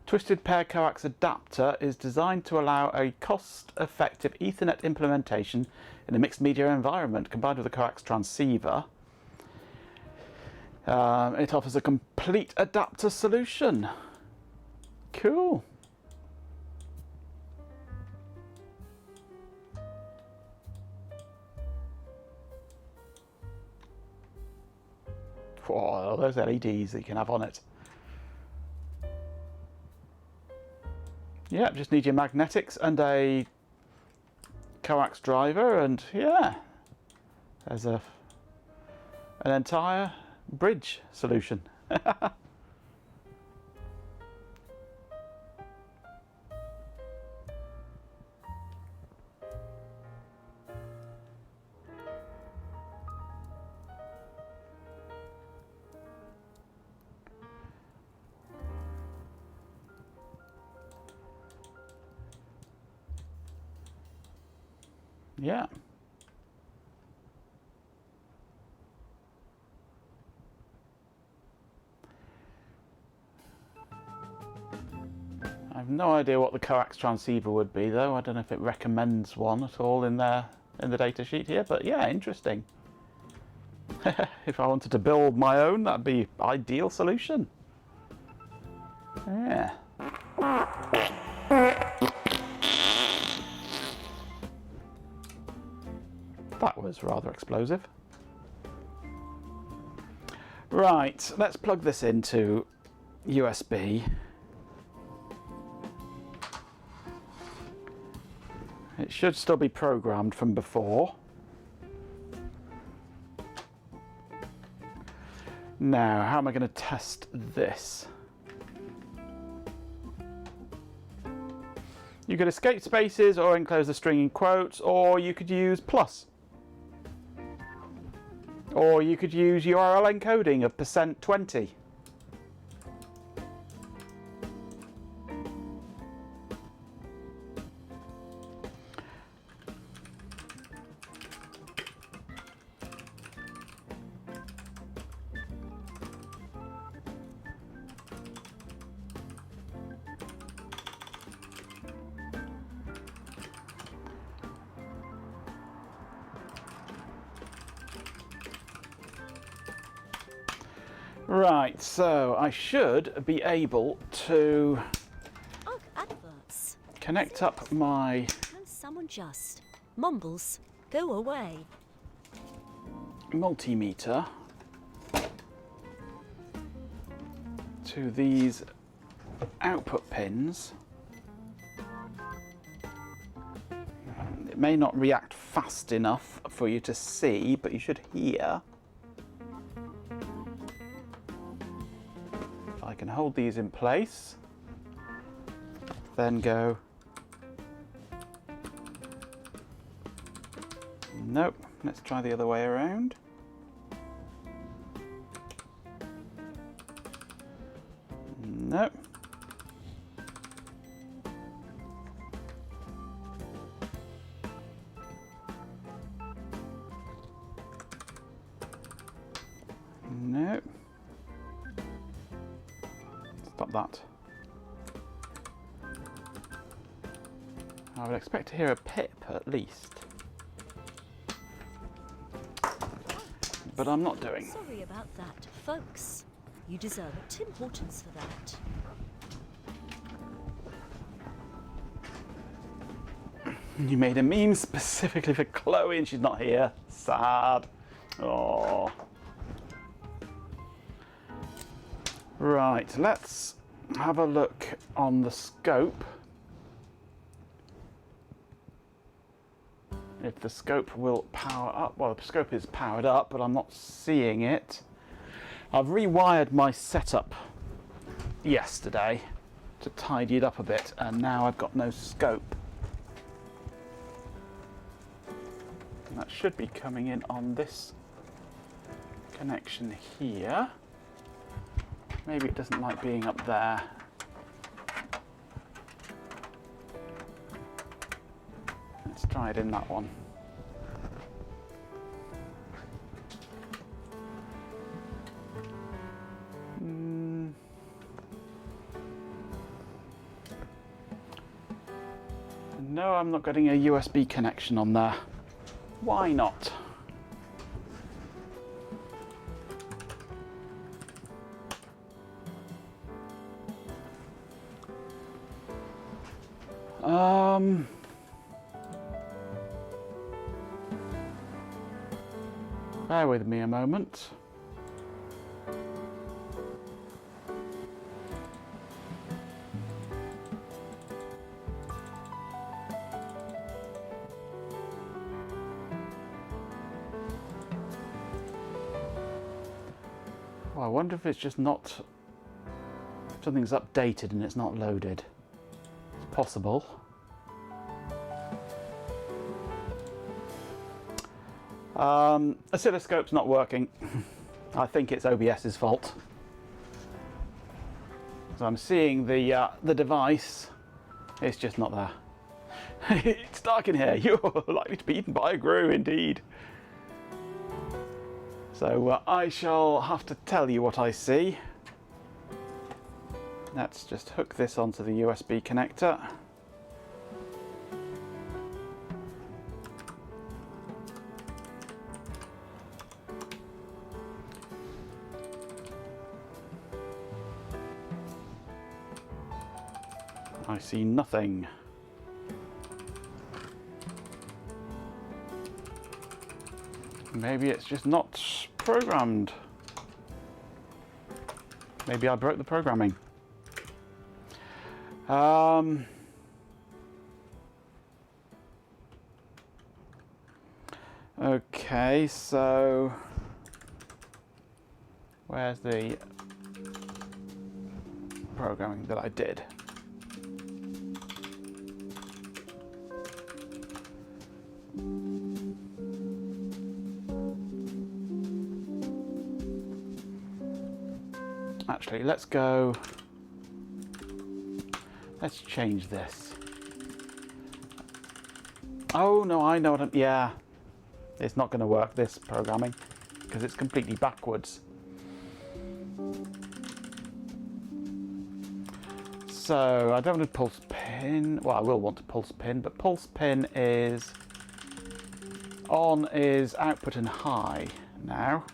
Twisted pair coax adapter is designed to allow a cost-effective Ethernet implementation in a mixed media environment combined with a coax transceiver. It offers a complete adapter solution. Cool. Oh, those LEDs that you can have on it. Yeah, just need your magnetics and a coax driver, and yeah, there's an entire bridge solution. Yeah. I have no idea what the coax transceiver would be, though. I don't know if it recommends one at all in there in the data sheet here, but yeah, interesting. If I wanted to build my own, that'd be ideal solution. Yeah. That was rather explosive. Right, let's plug this into USB. It should still be programmed from before. Now, how am I going to test this? You could escape spaces or enclose the string in quotes, or you could use plus. Or you could use URL encoding of %20. Right, so I should be able to Ugh, adverts. connect up my Can someone just mumbles go away? multimeter to these output pins. It may not react fast enough for you to see, but you should hear. If I can hold these in place, then go. Nope, let's try the other way around. Nope. Nope. Stop that. I would expect to hear a pip at least. But I'm not doing. Sorry about that, folks. You deserve a Tim Hortons for that. You made a meme specifically for Chloe and she's not here. Sad. Oh. Right, let's have a look on the scope. If the scope will power up. Well, the scope is powered up, but I'm not seeing it. I've rewired my setup yesterday to tidy it up a bit, and now I've got no scope. And that should be coming in on this connection here. Maybe it doesn't like being up there. Let's try it in that one. No, I'm not getting a USB connection on there. Why not? Bear with me a moment. Oh, I wonder if it's just not... something's updated and it's not loaded. It's possible. Oscilloscope's not working. I think it's OBS's fault. So I'm seeing the device. It's just not there. It's dark in here. You're likely to be eaten by a Gru, indeed. So I shall have to tell you what I see. Let's just hook this onto the USB connector. I see nothing. Maybe it's just not programmed. Maybe I broke the programming. Okay, so where's the programming that I did? Actually, let's change this. Oh no, I know what I'm, yeah. It's not going to work, this programming, because it's completely backwards. So I don't want a pulse pin. Well, I will want a pulse pin, but pulse pin is on is output and high now.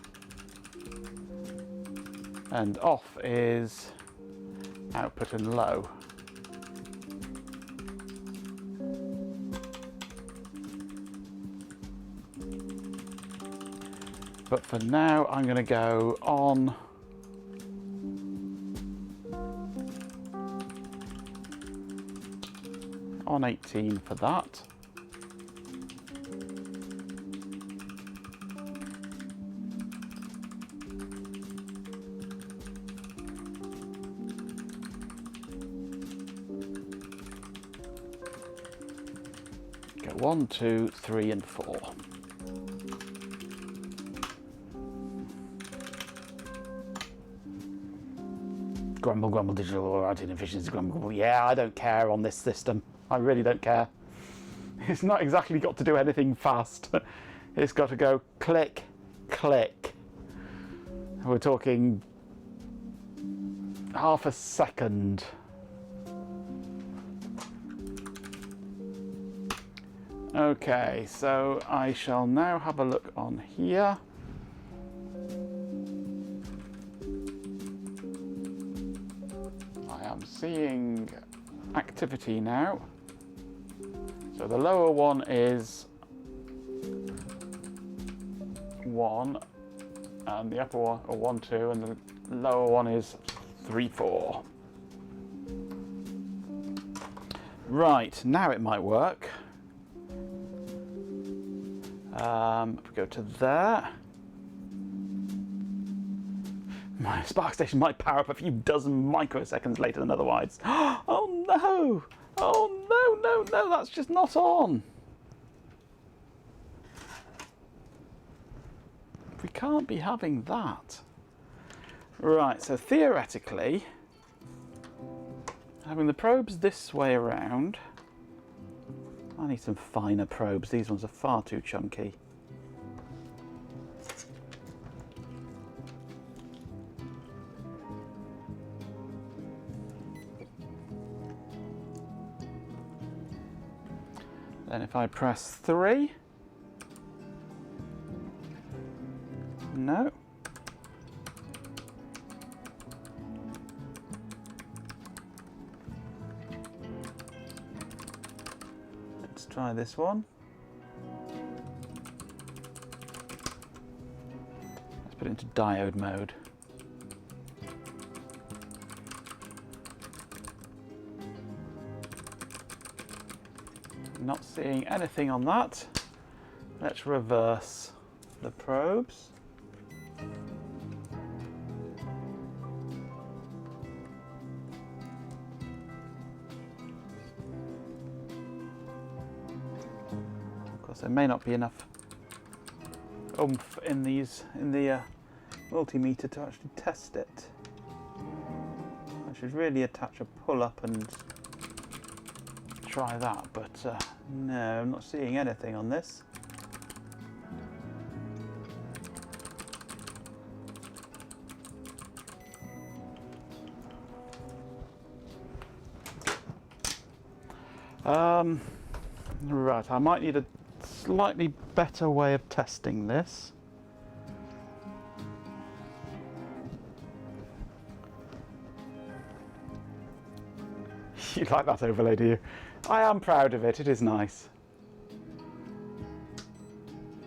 And off is output and low. But for now, I'm going to go on on 18 for that. Go 1, 2, 3, and 4. Grumble, grumble, digital or anti-efficiency, grumble, grumble. Yeah, I don't care on this system. I really don't care. It's not exactly got to do anything fast. It's got to go click, click. We're talking half a second. Okay, so I shall now have a look on here. I am seeing activity now. So the lower one is 1, and the upper one, or 1, 2, and the lower one is 3, 4. Right, now it might work. If we go to there, my Spark Station might power up a few dozen microseconds later than otherwise. Oh no! Oh no, no, no, that's just not on. We can't be having that. Right, so theoretically, having the probes this way around, I need some finer probes. These ones are far too chunky. Then if I press 3, no. Let's try this one. Let's put it into diode mode. Not seeing anything on that. Let's reverse the probes. Of course, there may not be enough oomph in the multimeter to actually test it. I should really attach a pull-up and try that, but no, I'm not seeing anything on this. Right, I might need a slightly better way of testing this. You like that overlay, do you? I am proud of it, it is nice.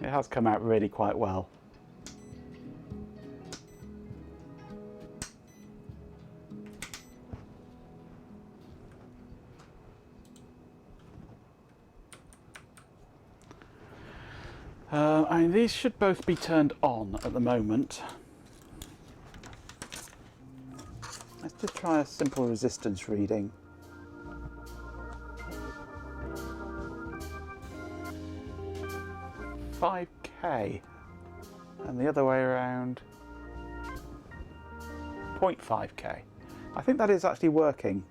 It has come out really quite well. I mean, these should both be turned on at the moment. Let's just try a simple resistance reading. .5k, and the other way around 0.5k. I think that is actually working.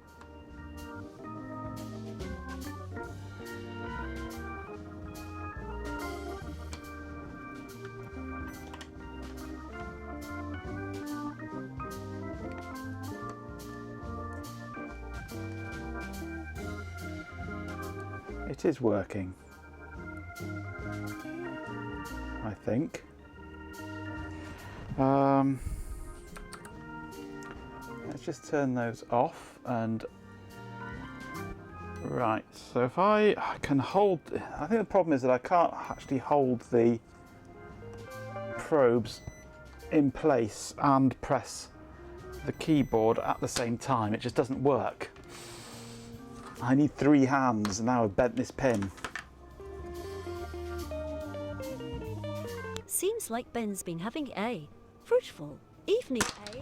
It is working, I think. Let's just turn those off and right, so if I can hold, I think the problem is that I can't actually hold the probes in place and press the keyboard at the same time. It just doesn't work. I need 3 hands and now I've bent this pin. Seems like Ben's been having a fruitful evening, eh?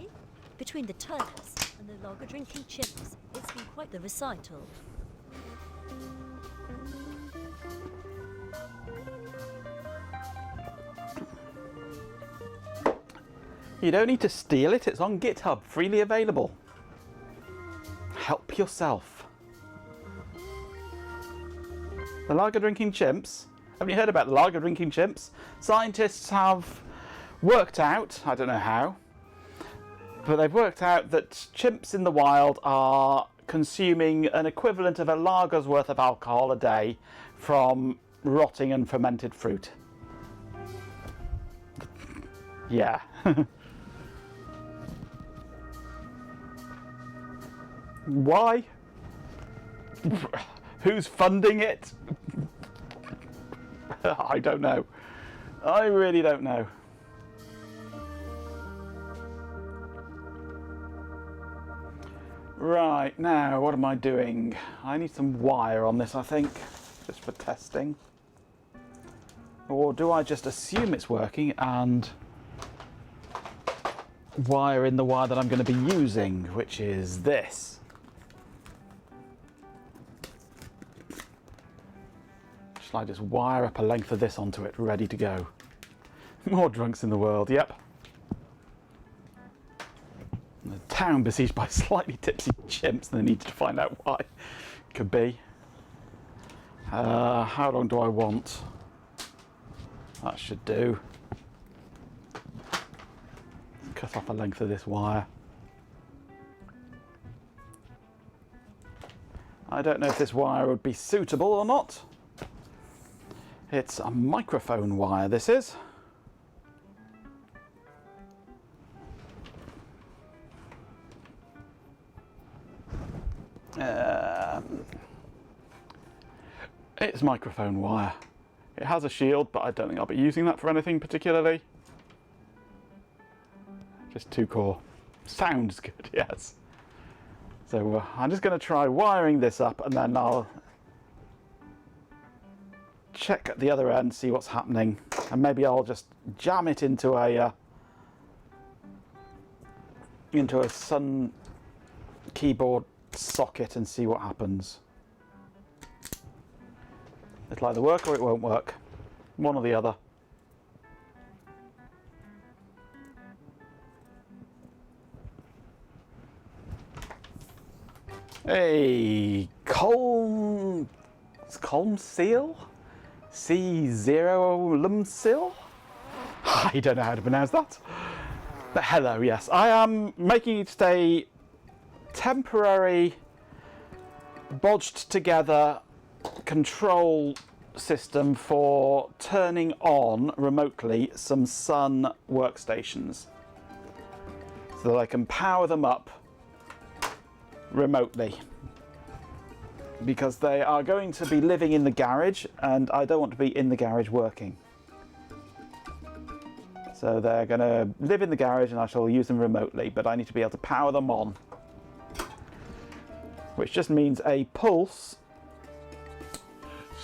Between the turnips and the lager drinking chimps, it's been quite the recital. You don't need to steal it, it's on GitHub, freely available. Help yourself. The lager drinking chimps. Haven't you heard about the lager drinking chimps? Scientists have worked out, I don't know how, but they've worked out that chimps in the wild are consuming an equivalent of a lager's worth of alcohol a day from rotting and fermented fruit. Yeah. Why? Who's funding it? I don't know. I really don't know. Right, now what am I doing? I need some wire on this, I think, just for testing. Or do I just assume it's working and wire in the wire that I'm going to be using, which is this? Shall I just wire up a length of this onto it, ready to go? More drunks in the world, yep. The town besieged by slightly tipsy chimps, and they need to find out why. Could be. How long do I want? That should do. Cut off a length of this wire. I don't know if this wire would be suitable or not. It's a microphone wire, this is. It's microphone wire. It has a shield, but I don't think I'll be using that for anything particularly. Just 2 core. Sounds good, yes. So I'm just going to try wiring this up, and then I'll check at the other end, see what's happening, and maybe I'll just jam it into a Sun keyboard socket and see what happens. It'll either work or it won't work. One or the other. Hey, Colm Seal? C0 Lumsil? I don't know how to pronounce that. But hello, yes. I am making it a temporary, bodged together control system for turning on remotely some Sun workstations so that I can power them up remotely, because they are going to be living in the garage and I don't want to be in the garage working. So they're going to live in the garage and I shall use them remotely, but I need to be able to power them on, which just means a pulse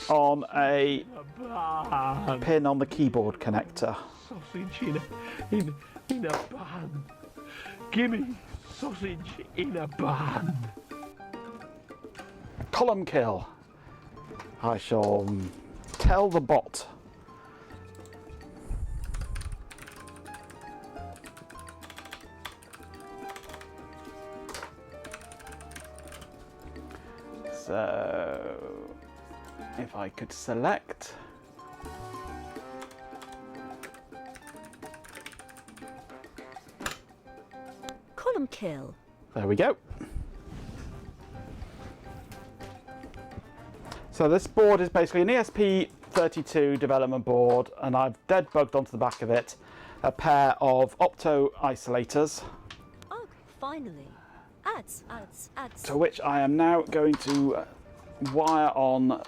on a pin on the keyboard connector. Sausage in a bun. Gimme sausage in a bun. Column kill. I shall tell the bot. So if I could select Column kill. there we go. So this board is basically an ESP32 development board, and I've dead bugged onto the back of it a pair of opto isolators, Oh, finally. Ads. to which I am now going to wire on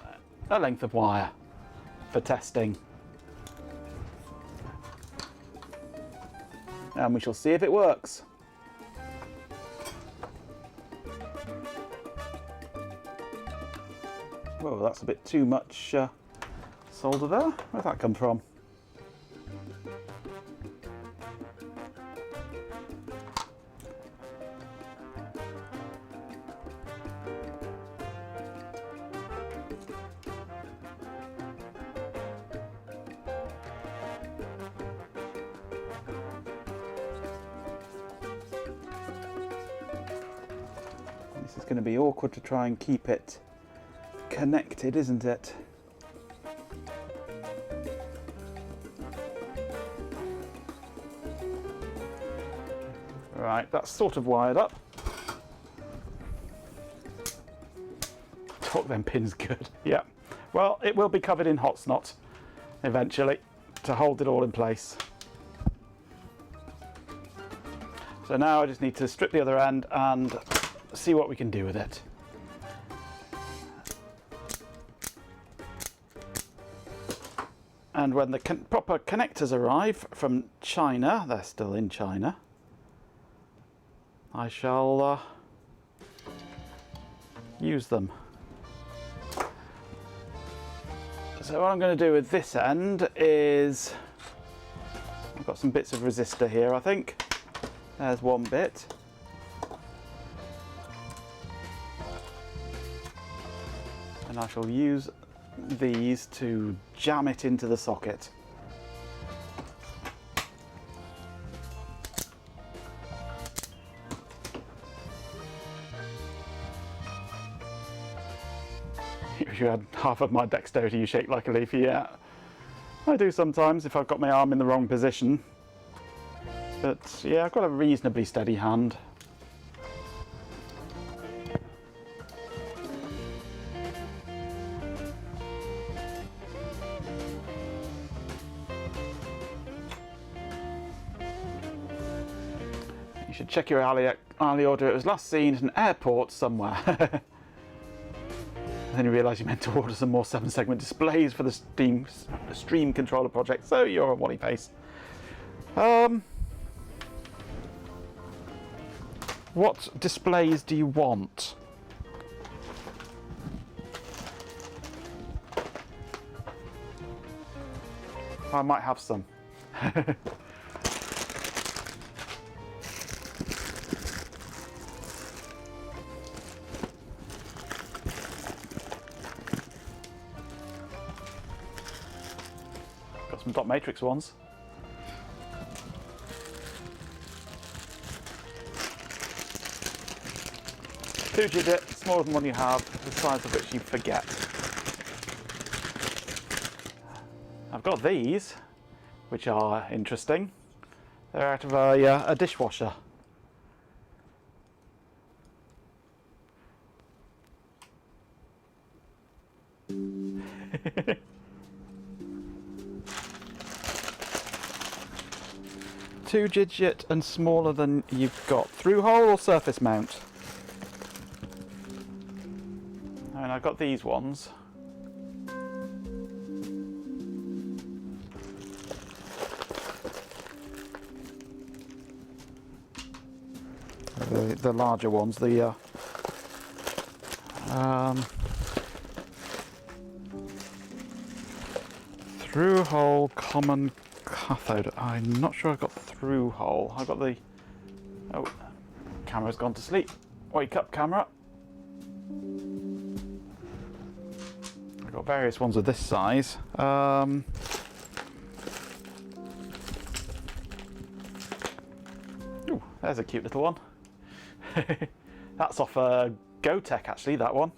a length of wire for testing. And we shall see if it works. Whoa, that's a bit too much solder there. Where'd that come from? This is going to be awkward to try and keep it connected, isn't it? Right, that's sort of wired up. Torque them pins good. Yeah. Well, it will be covered in hot snot eventually to hold it all in place. So now I just need to strip the other end and see what we can do with it. And when the proper connectors arrive from China, they're still in China, I shall use them. So what I'm going to do with this end is, I've got some bits of resistor here, I think. There's one bit. And I shall use these to jam it into the socket. If you had half of my dexterity, you shake like a leaf. Yeah, I do sometimes if I've got my arm in the wrong position. But yeah, I've got a reasonably steady hand. You should check your alley order. It was last seen at an airport somewhere. Then you realise you meant to order some more 7-segment displays for the stream controller project, so you're a wally face. What displays do you want? I might have some. Got some dot matrix ones. Two-digit, smaller than one you have, the size of which you forget. I've got these, which are interesting. They're out of a dishwasher. Two-digit and smaller than you've got. Through hole or surface mount? And I've got these ones. The larger ones, the through hole common cathode. I'm not sure I've got through hole. I've got the camera's gone to sleep. Wake up, camera. I've got various ones of this size. Ooh, there's a cute little one. That's off GoTech actually, that one.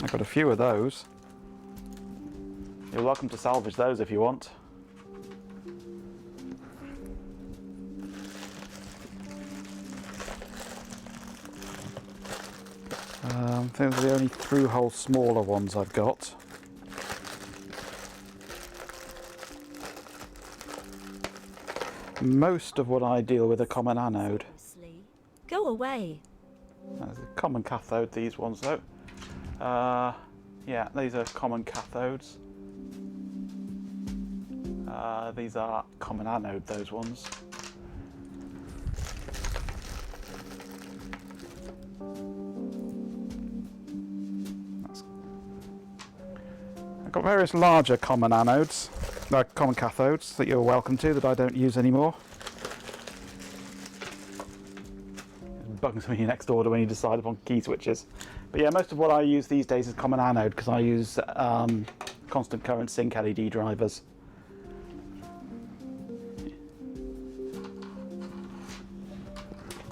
I've got a few of those. You're welcome to salvage those if you want. I think they're the only through-hole smaller ones I've got. Most of what I deal with are common anode. Go away. There's a common cathode, these ones though. Yeah, these are common cathodes. These are common anode, those ones. I've got various larger common anodes, common cathodes that you're welcome to that I don't use anymore. Bugging me next order when you decide upon key switches. But yeah, most of what I use these days is common anode because I use constant current sync LED drivers.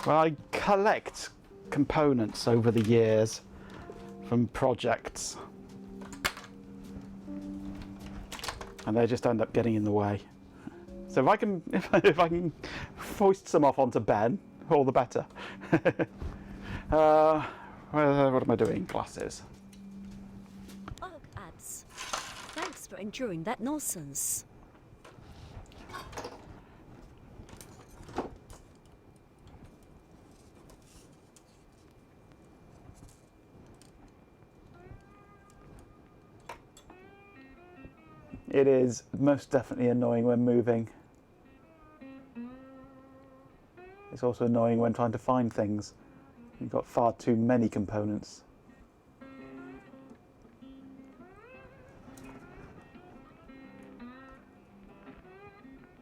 Well, I collect components over the years from projects, and they just end up getting in the way. So if I can foist some off onto Ben, all the better. What am I doing? Glasses. Oh, ads. Thanks for enduring that nonsense. It is most definitely annoying when moving. It's also annoying when trying to find things. You've got far too many components.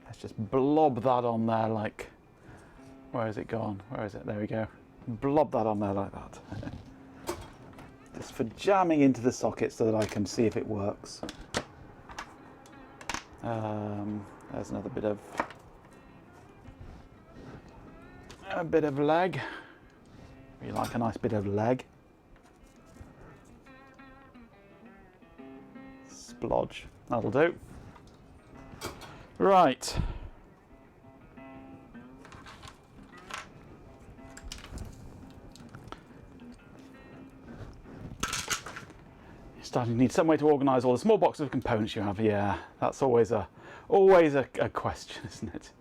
Let's just blob that on there like... Where has it gone? Where is it? There we go. Blob that on there like that. Just for jamming into the socket so that I can see if it works. There's another bit of leg. You like a nice bit of leg. Splodge. That'll do. Right. Starting to need some way to organise all the small boxes of components you have. Yeah, that's always a question, isn't it?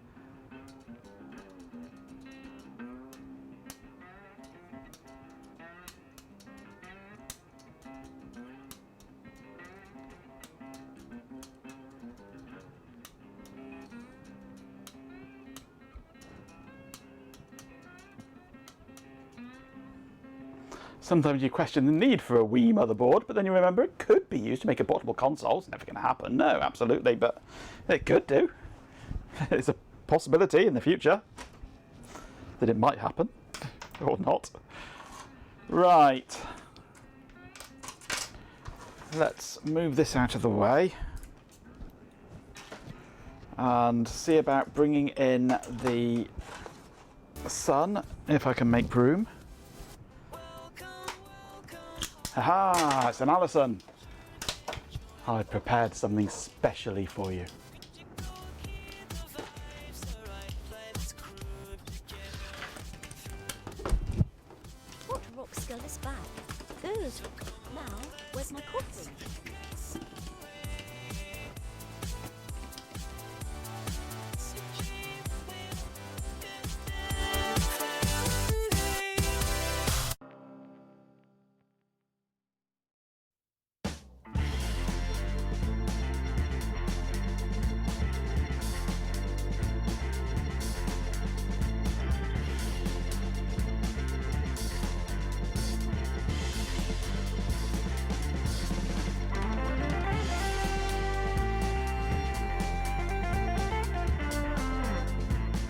Sometimes you question the need for a Wii motherboard, but then you remember it could be used to make a portable console. It's never going to happen. No, absolutely, but it could do. It's a possibility in the future that it might happen, or not. Right. Let's move this out of the way and see about bringing in the sun, if I can make room. Aha, it's an Allison. I prepared something specially for you. What rock skull is back? Good. Now, where's my coffee?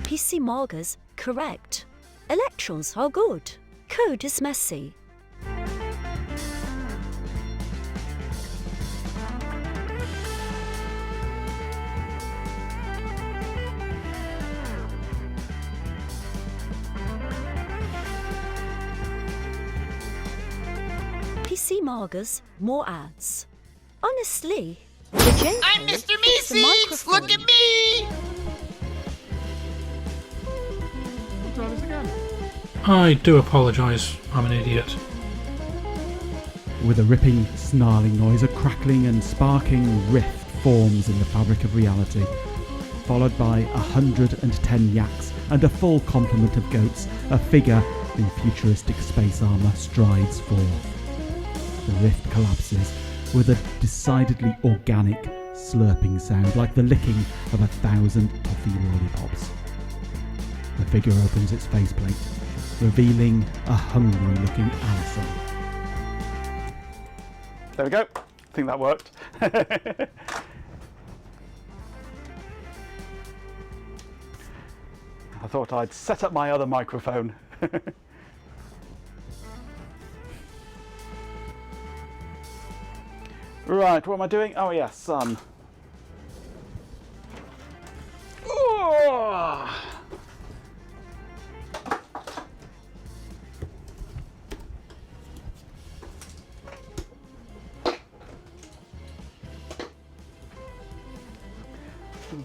PC Margers, correct. Electrons are good. Code is messy. PC Margers, more ads. Honestly, the J I'm Mr. Meeseeks! Look at me! I do apologise, I'm an idiot. With a ripping, snarling noise, a crackling and sparking rift forms in the fabric of reality, followed by 110 yaks and a full complement of goats. A figure in futuristic space armour strides forth. The rift collapses with a decidedly organic slurping sound, like the licking of 1,000 toffee lollipops. The figure opens its faceplate, revealing a hungry-looking Allison. There we go. I think that worked. I thought I'd set up my other microphone. Right, what am I doing? Oh yeah, sun. Oh!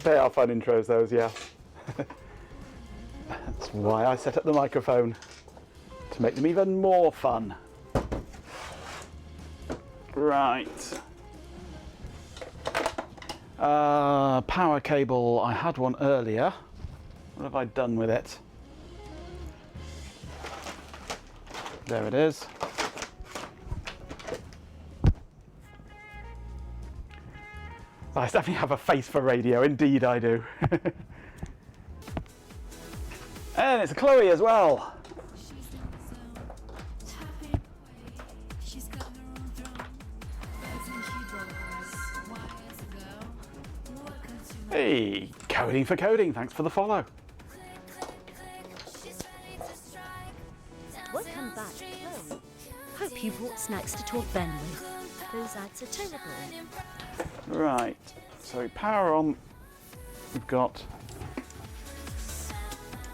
They are fun intros, those, yeah. That's why I set up the microphone, to make them even more fun. Right. Power cable, I had one earlier. What have I done with it? There it is. I definitely have a face for radio, indeed I do. And it's a Chloe as well. Hey, Coding for Coding, thanks for the follow. Welcome back, Chloe. Hope you brought snacks to talk Ben with. Those ads are terrible. Right, so power on, we've got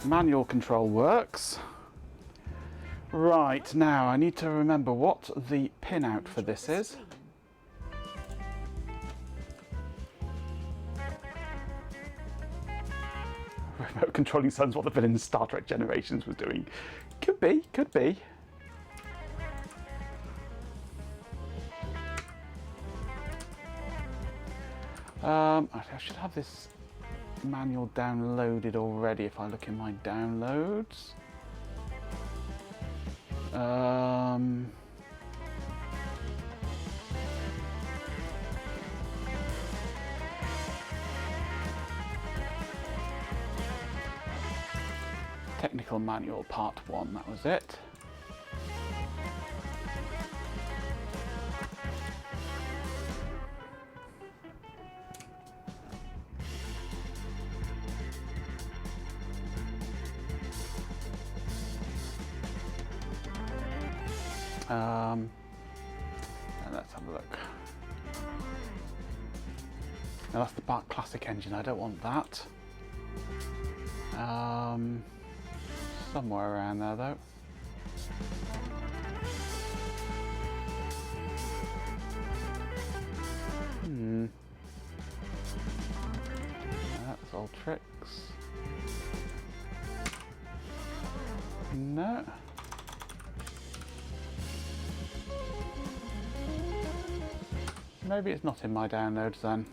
manual control works. Right, now I need to remember what the pin out for this is. Remote controlling sun's what the villain in Star Trek Generations was doing. Could be, could be. I should have this manual downloaded already if I look in my downloads. Technical manual part 1, that was it. And let's have a look. Now that's the Bart Classic engine, I don't want that. Somewhere around there though. That's all tricks. No. Maybe it's not in my downloads then.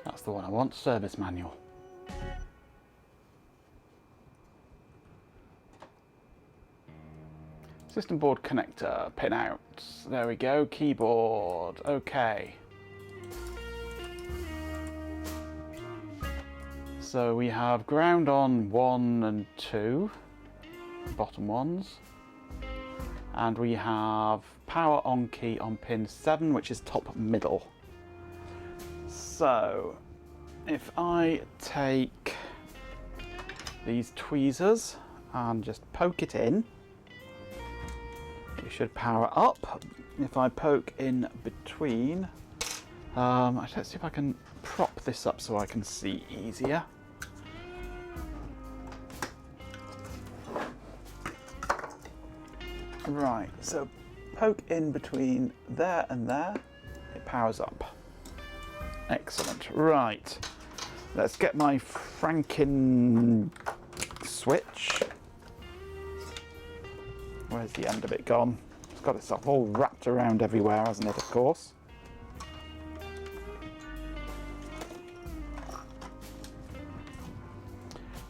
That's the one I want, service manual. System board connector, pinouts, there we go, keyboard, okay. So we have ground on 1 and 2, bottom ones. And we have power on key on pin 7, which is top middle. So if I take these tweezers and just poke it in, it should power up. If I poke in between, let's see if I can prop this up so I can see easier. Right, so poke in between there and there, it powers up. Excellent. Right, let's get my Franken switch. Where's the end of it gone? It's got itself all wrapped around everywhere, hasn't it, of course?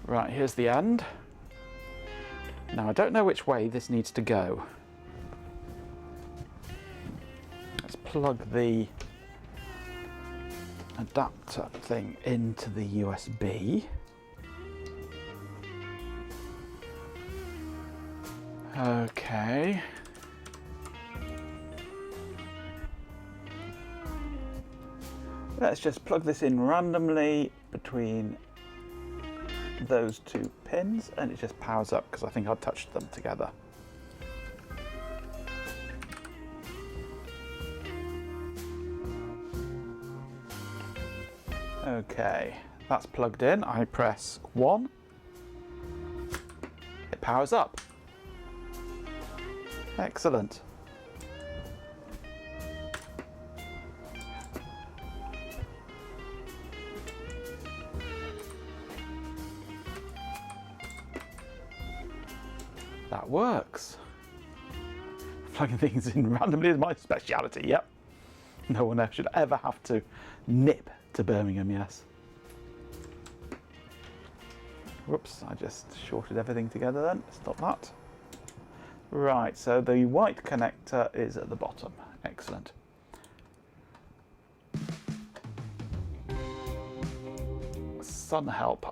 Right, here's the end. Now, I don't know which way this needs to go. Let's plug the adapter thing into the USB. Okay. Let's just plug this in randomly between those two pins and it just powers up because I think I touched them together. Okay, that's plugged in. I press 1. It powers up. Excellent. That works. Plugging things in randomly is my speciality, yep. No one else should ever have to nip to Birmingham, yes. Whoops, I just shorted everything together then. Stop that. Right, so the white connector is at the bottom. Excellent. Sun help.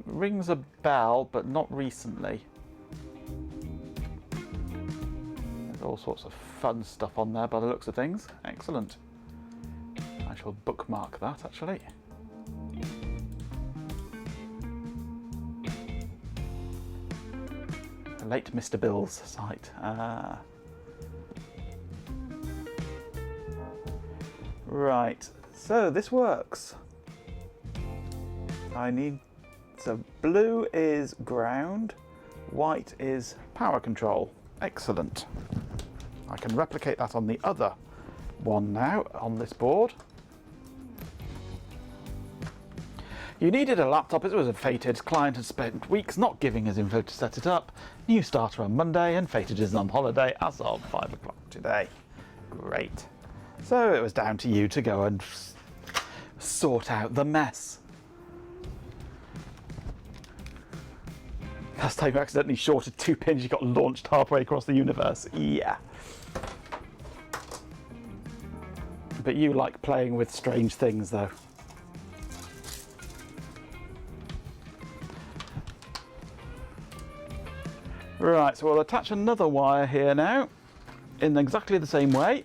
Rings a bell, but not recently. There's all sorts of fun stuff on there by the looks of things. Excellent. I shall bookmark that actually. Late Mr. Bill's site. Right, so this works. So blue is ground, white is power control. Excellent. I can replicate that on the other one now on this board. You needed a laptop as it was a Fated. Client had spent weeks not giving us info to set it up. New starter on Monday and Fated is on holiday as of 5 o'clock today. Great. So it was down to you to go and sort out the mess. Last time you accidentally shorted 2 pins, you got launched halfway across the universe. Yeah. But you like playing with strange things though. Right, so we'll attach another wire here now in exactly the same way.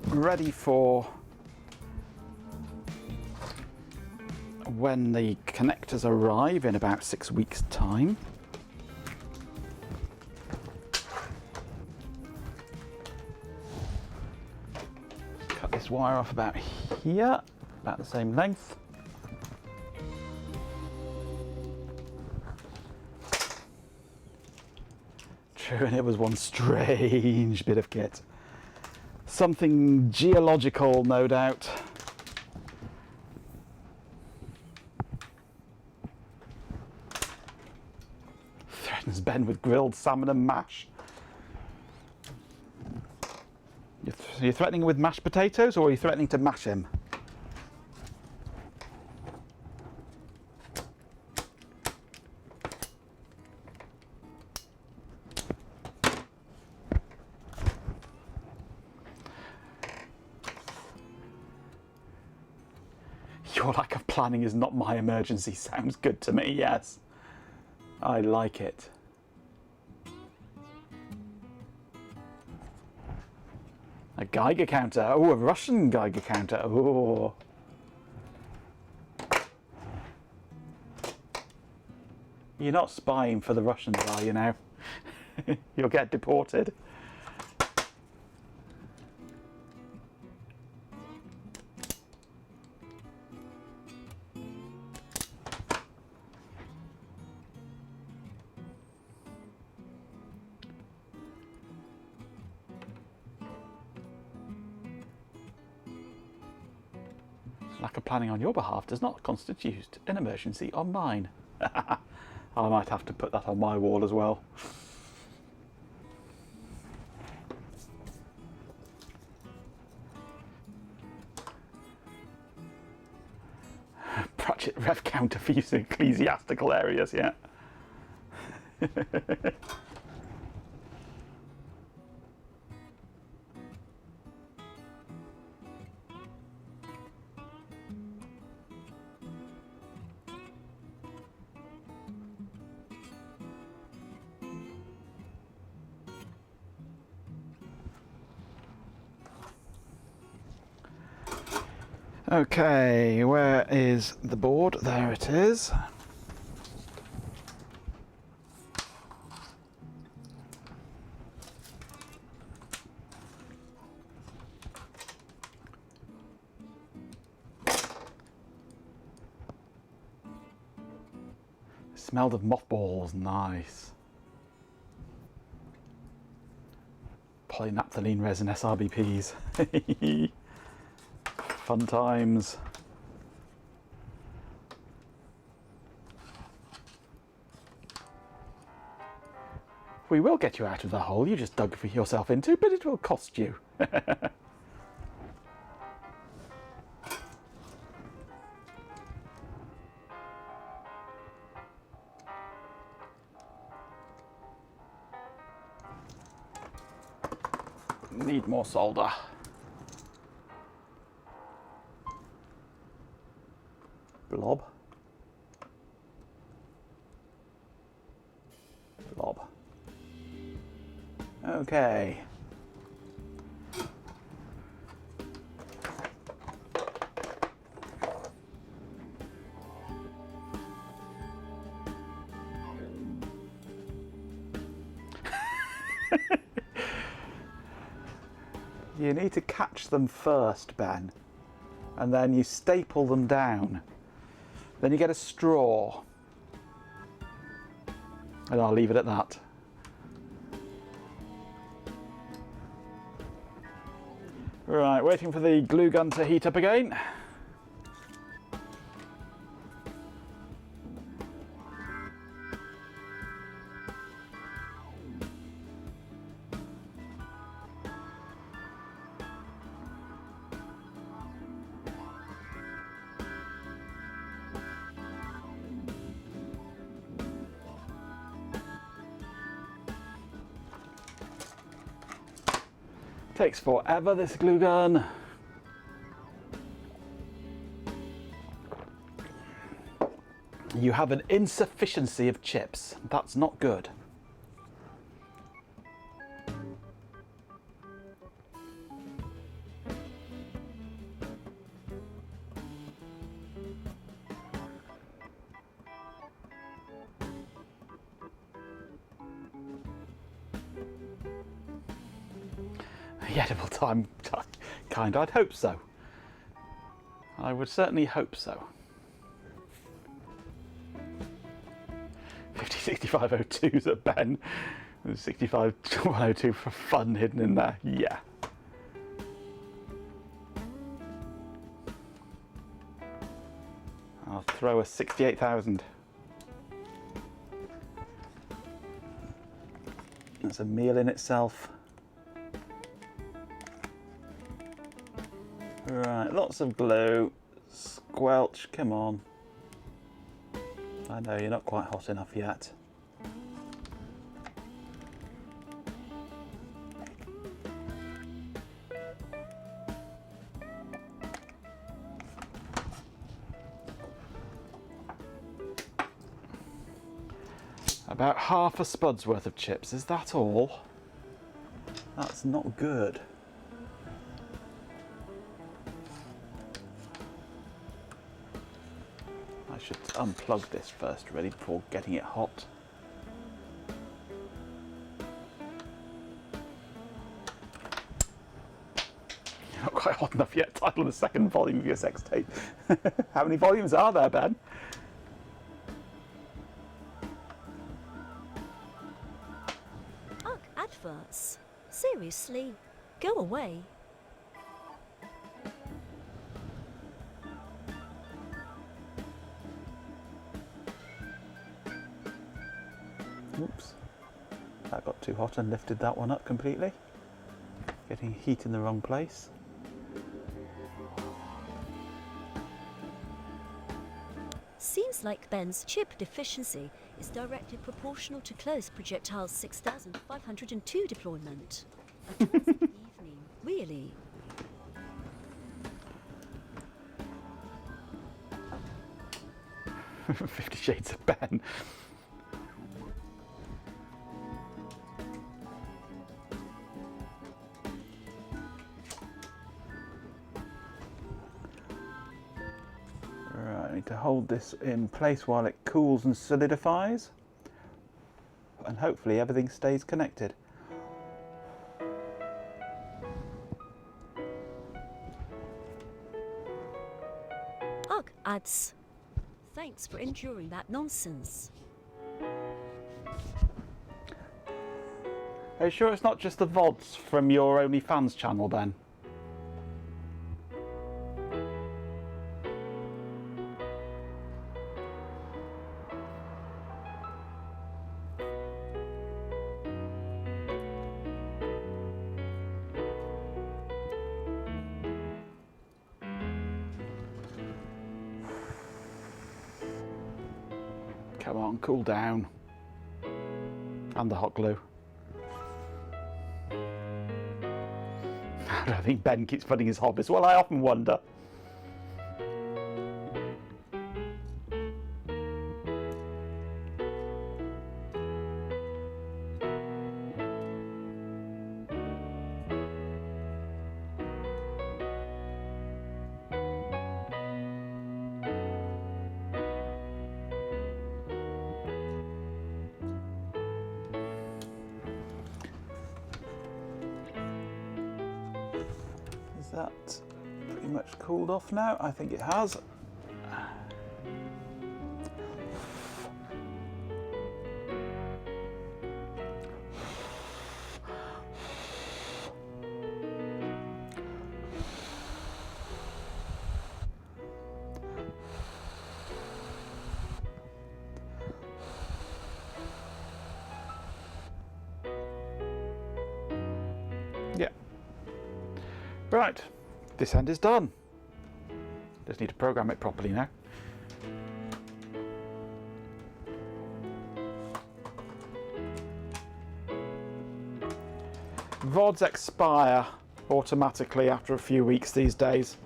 Ready for when the connectors arrive in about 6 weeks' time. Cut this wire off about here, about the same length. True, and it was one strange bit of kit. Something geological, no doubt. Threatens Ben with grilled salmon and mash. You're threatening with mashed potatoes, or are you threatening to mash him? Your lack of planning is not my emergency. Sounds good to me, yes. I like it. A Geiger counter. Oh, a Russian Geiger counter. Oh. You're not spying for the Russians, are you now? You'll get deported. Lack of planning on your behalf does not constitute an emergency on mine. I might have to put that on my wall as well. Pratchett rev counter for use in ecclesiastical areas, yeah. Okay, where is the board? There it is. Smelled of mothballs, nice. Polynaphthalene resin SRBPs. Fun times. We will get you out of the hole you just dug yourself into, but it will cost you. Need more solder. Blob. Blob. Okay. You need to catch them first, Ben, and then you staple them down. Then you get a straw. And I'll leave it at that. Right, waiting for the glue gun to heat up again. Takes forever, this glue gun. You have an insufficiency of chips. That's not good. The edible time kind, I'd hope so. I would certainly hope so. 506502's at Ben. 65102 for fun hidden in there. Yeah. I'll throw a 68,000. That's a meal in itself. Right, lots of glue. Squelch, come on. I know you're not quite hot enough yet. About half a spud's worth of chips, is that all? That's not good. I should unplug this first, really, before getting it hot. You're not quite hot enough yet. Title of the second volume of your sex tape. How many volumes are there, Ben? Ugh, adverts. Seriously, go away. Oops, that got too hot and lifted that one up completely. Getting heat in the wrong place. Seems like Ben's chip deficiency is directly proportional to close projectile 6502 deployment. A classic evening, really. $50 Shades of Ben. Right, I need to hold this in place while it cools and solidifies, and hopefully everything stays connected. Ugh, ads. Thanks for enduring that nonsense. Are you sure it's not just the VODs from your OnlyFans channel, Ben? Come on, cool down. And the hot glue. I think Ben keeps putting his hobbies. Well, I often wonder. Is that pretty much cooled off now? I think it has. Right, this end is done. Just need to program it properly now. VODs expire automatically after a few weeks these days.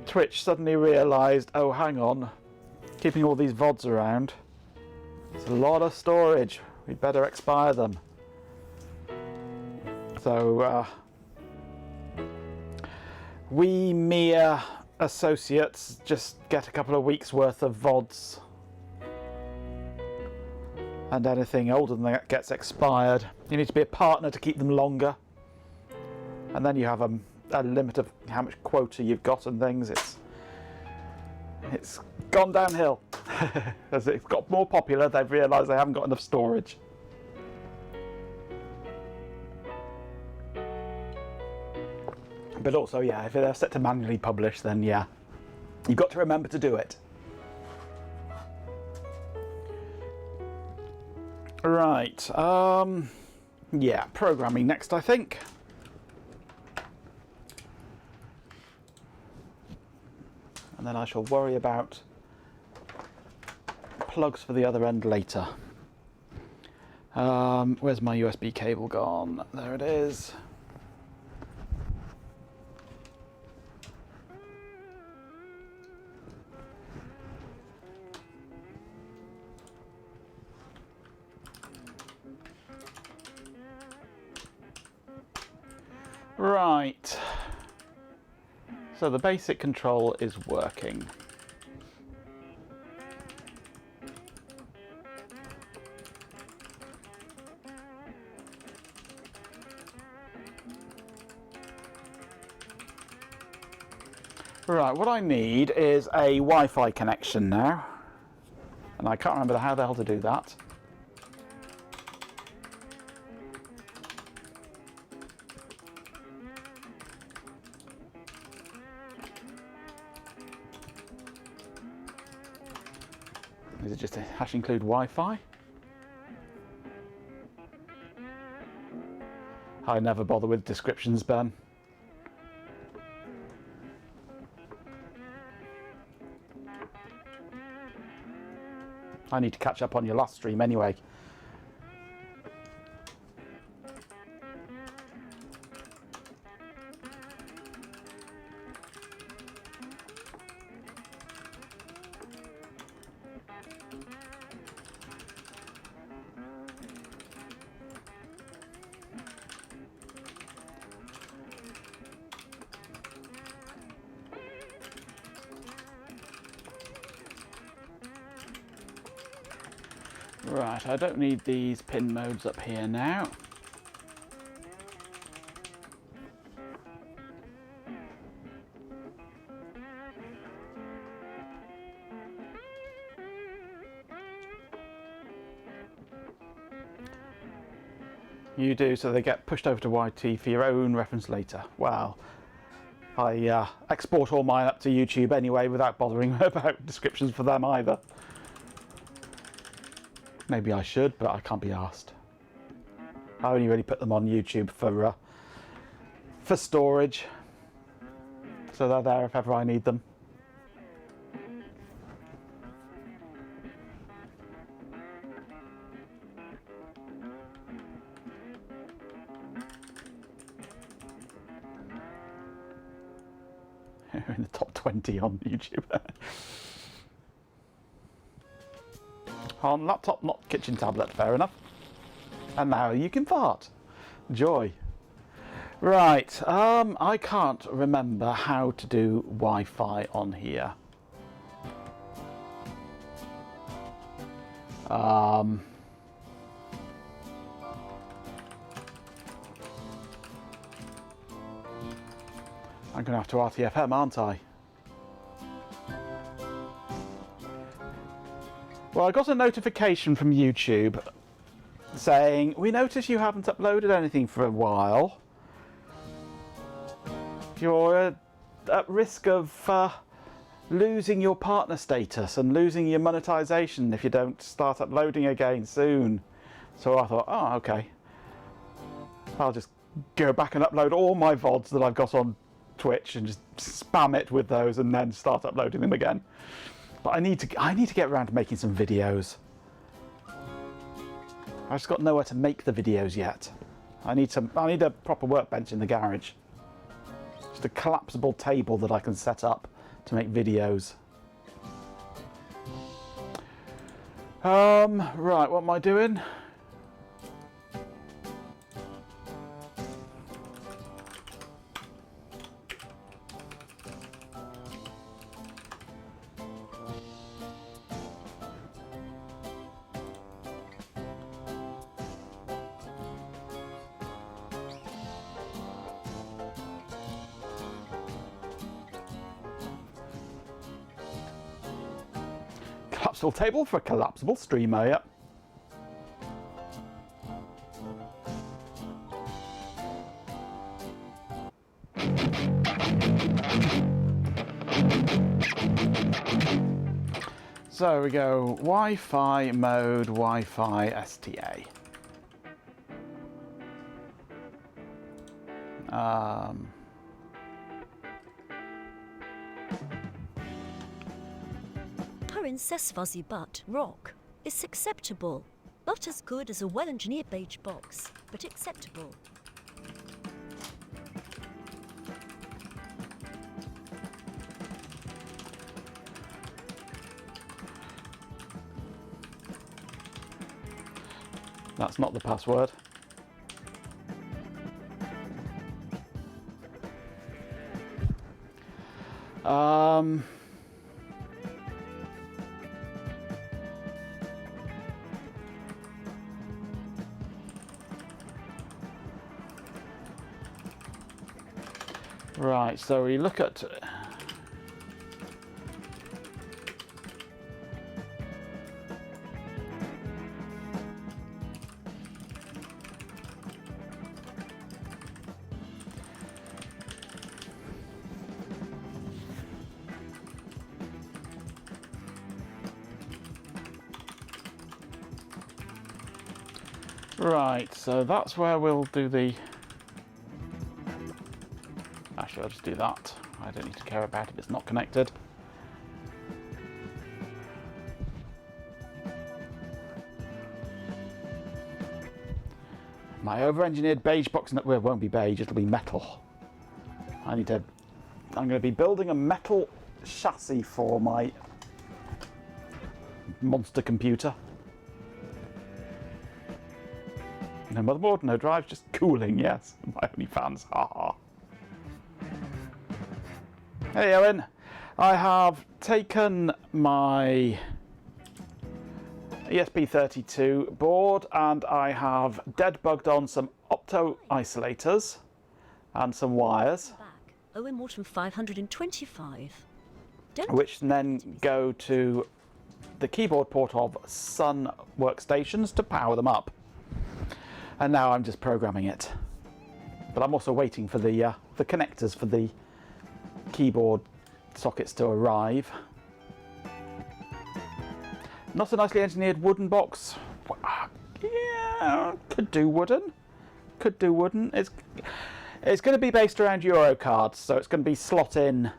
Twitch suddenly realised, oh hang on, keeping all these VODs around, it's a lot of storage, we better expire them. So we mere associates just get a couple of weeks worth of VODs, and anything older than that gets expired. You need to be a partner to keep them longer, and then you have a limit of how much quota you've got and things. It's gone downhill. As it's got more popular, they've realised they haven't got enough storage. But also, yeah, if they're set to manually publish, then yeah, you've got to remember to do it. Right, yeah, programming next, I think. And then I shall worry about plugs for the other end later. Where's my USB cable gone? There it is. Right, so the basic control is working. Right, what I need is a Wi-Fi connection now, and I can't remember how the hell to do that. Is it just a hash include Wi-Fi? I never bother with descriptions, Ben. I need to catch up on your last stream anyway. Right, I don't need these pin modes up here now. You do, so they get pushed over to YT for your own reference later. Well, I export all mine up to YouTube anyway without bothering about descriptions for them either. Maybe I should, but I can't be asked. I only really put them on YouTube for storage, so they're there if ever I need them. In the top 20 on YouTube. On laptop, not kitchen tablet, fair enough. And now you can fart. Joy. Right, I can't remember how to do Wi-Fi on here. I'm going to have to RTFM, aren't I? Well, I got a notification from YouTube saying, we notice you haven't uploaded anything for a while. You're at risk of losing your partner status and losing your monetization if you don't start uploading again soon. So I thought, oh, okay. I'll just go back and upload all my VODs that I've got on Twitch and just spam it with those and then start uploading them again. But I need to get around to making some videos. I've just got nowhere to make the videos yet. I need a proper workbench in the garage. Just a collapsible table that I can set up to make videos. Right, what am I doing? Collapsible table for a collapsible streamer, yep. So we go Wi-Fi mode, Wi-Fi STA. Her incest fuzzy butt, rock, is acceptable. Not as good as a well-engineered beige box, but acceptable. That's not the password. Right, so we look at right, so that's where we'll do the... Actually, I'll just do that. I don't need to care about if it's not connected. My over-engineered beige box, well, it won't be beige, it'll be metal. I'm going to be building a metal chassis for my monster computer. No motherboard, no drive, just cooling, yes. My only fans, haha. Hey Owen, I have taken my ESP32 board and I have dead bugged on some opto isolators and some wires. Back. Owen Morton 525. Which then go to the keyboard port of Sun workstations to power them up. And now I'm just programming it. But I'm also waiting for the connectors for the keyboard sockets to arrive. Not a nicely engineered wooden box. Yeah, could do wooden. Could do wooden. It's going to be based around Euro cards, so it's going to be slot-in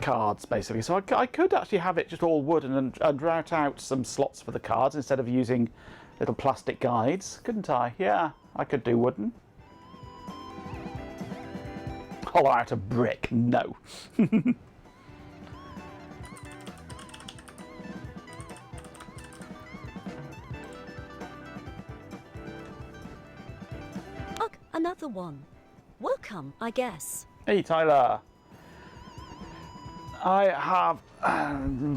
cards basically. So I could actually have it just all wooden and route out some slots for the cards instead of using little plastic guides, couldn't I? Yeah, I could do wooden. Hollow out a brick, no. Ugh, another one. Welcome, I guess. Hey Tyler. I have,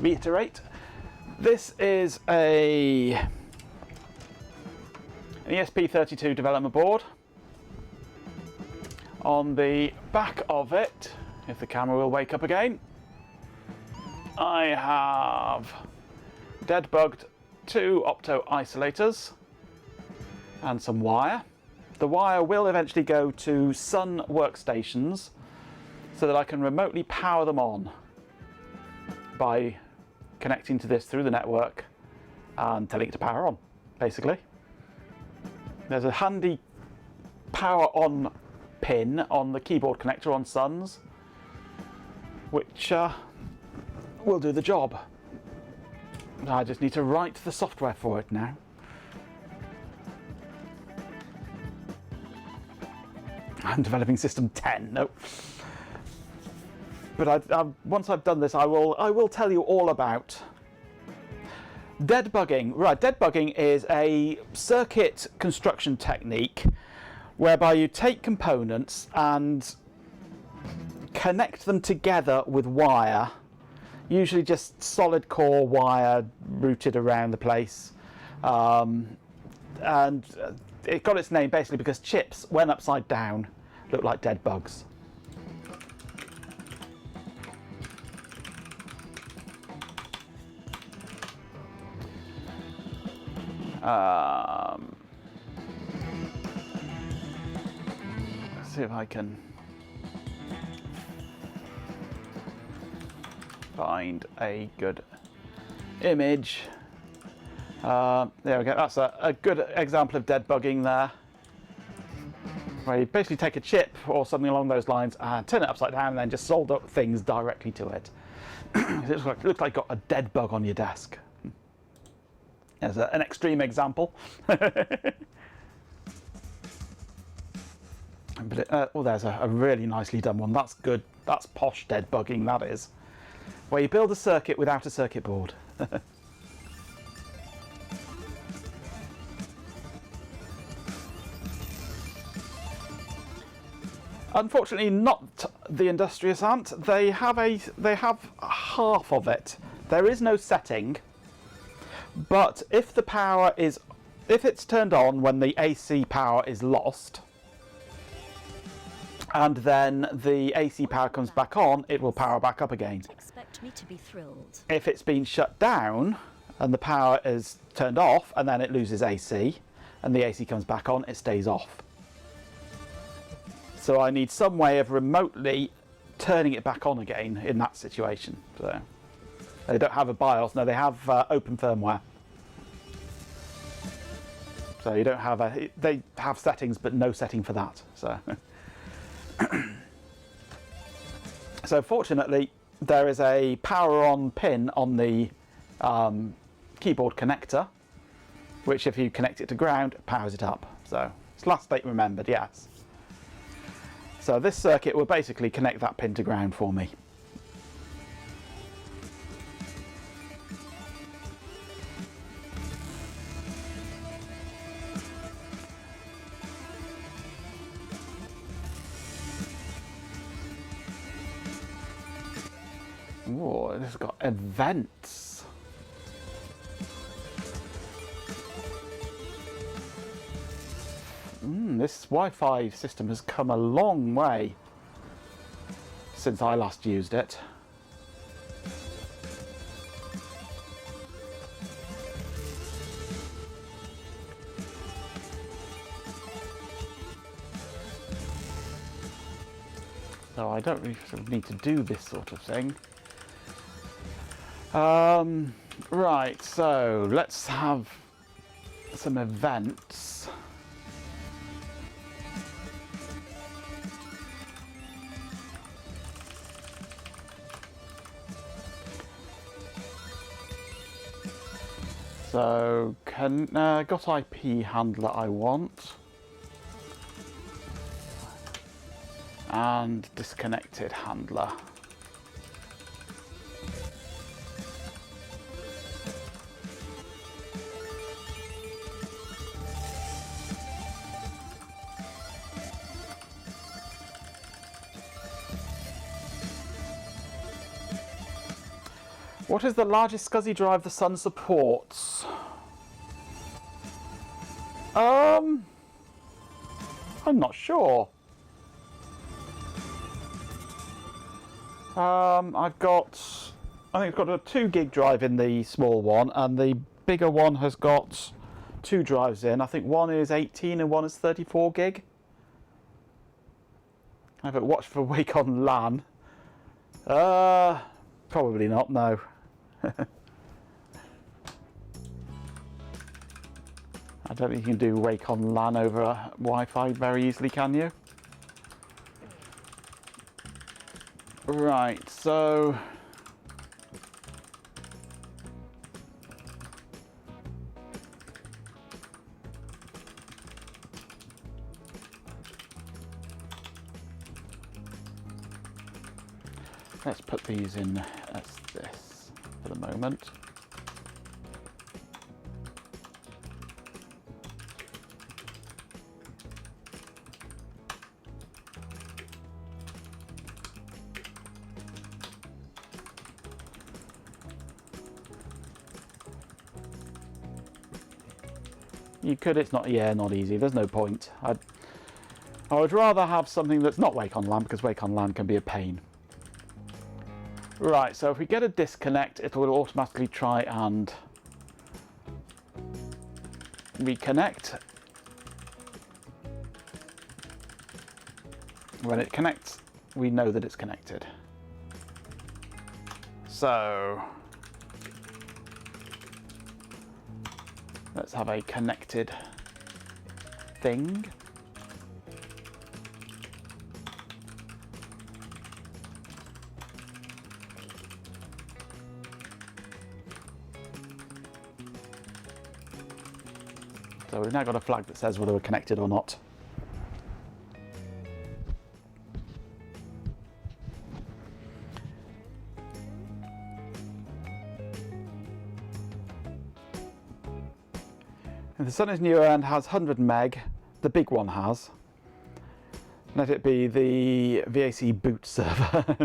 reiterate, this is an ESP32 development board. On the back of it, if the camera will wake up again, I have dead bugged 2 opto isolators and some wire. The wire will eventually go to Sun workstations so that I can remotely power them on by connecting to this through the network and telling it to power on, basically. There's a handy power on pin on the keyboard connector on Suns, which will do the job. I just need to write the software for it now. I'm developing system 10. Nope. But once I've done this, I will tell you all about deadbugging. Right, deadbugging is a circuit construction technique whereby you take components and connect them together with wire, usually just solid core wire routed around the place, and it got its name basically because chips, when upside down, look like dead bugs. Let's see if I can find a good image. There we go. That's a good example of deadbugging there, where you basically take a chip or something along those lines and turn it upside down and then just solder up things directly to it. It looks like you've got a dead bug on your desk. As an extreme example. But oh, there's a really nicely done one. That's good. That's posh deadbugging, that is. Where you build a circuit without a circuit board. Unfortunately, not the Industrious Ant. They have half of it. There is no setting. But if the power is, if it's turned on when the AC power is lost, and then the AC power comes back on, it will power back up again. Expect me to be thrilled. If it's been shut down and the power is turned off and then it loses AC and the AC comes back on, it stays off. So I need some way of remotely turning it back on again in that situation. So they don't have a BIOS, no, they have open firmware. So you don't have they have settings but no setting for that. So so fortunately there is a power on pin on the keyboard connector, which if you connect it to ground, it powers it up. So it's last state remembered, yes. So this circuit will basically connect that pin to ground for me. Whoa, this has got events. This Wi-Fi system has come a long way since I last used it. So I don't really sort of need to do this sort of thing. Right, so let's have some events. So, got IP handler I want. And disconnected handler. What is the largest SCSI drive the Sun supports? I'm not sure. I think it's got a 2 gig drive in the small one, and the bigger one has got 2 drives in. I think one is 18 and one is 34 gig. I haven't watched for a week on LAN. Probably not, no. I don't think you can do Wake on LAN over Wi-Fi very easily, can you? Right, so... let's put these in as this for the moment. You could, it's not, yeah, not easy. There's no point. I would rather have something that's not Wake on LAN, because Wake on LAN can be a pain. Right, so if we get a disconnect, it will automatically try and reconnect. When it connects, we know that it's connected. So let's have a connected thing. So we've now got a flag that says whether we're connected or not. If the sun is newer and has 100 meg, the big one has. Let it be the VAC boot server.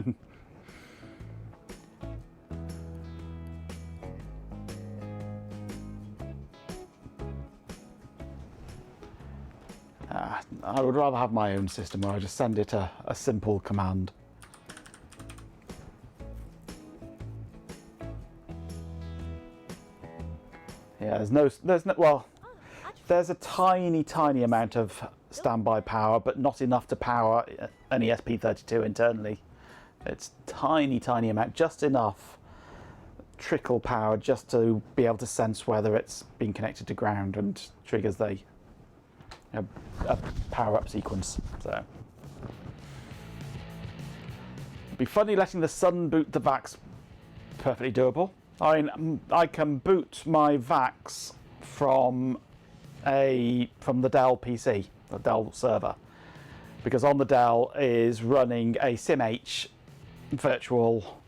I would rather have my own system where I just send it a simple command. Yeah, there's a tiny amount of standby power, but not enough to power an ESP32 internally. It's tiny amount, just enough trickle power just to be able to sense whether it's been connected to ground and triggers a power-up sequence. So it'd be funny letting the sun boot the VAX. Perfectly doable. I mean, I can boot my VAX from the Dell PC, the Dell server, because on the Dell is running a SimH virtual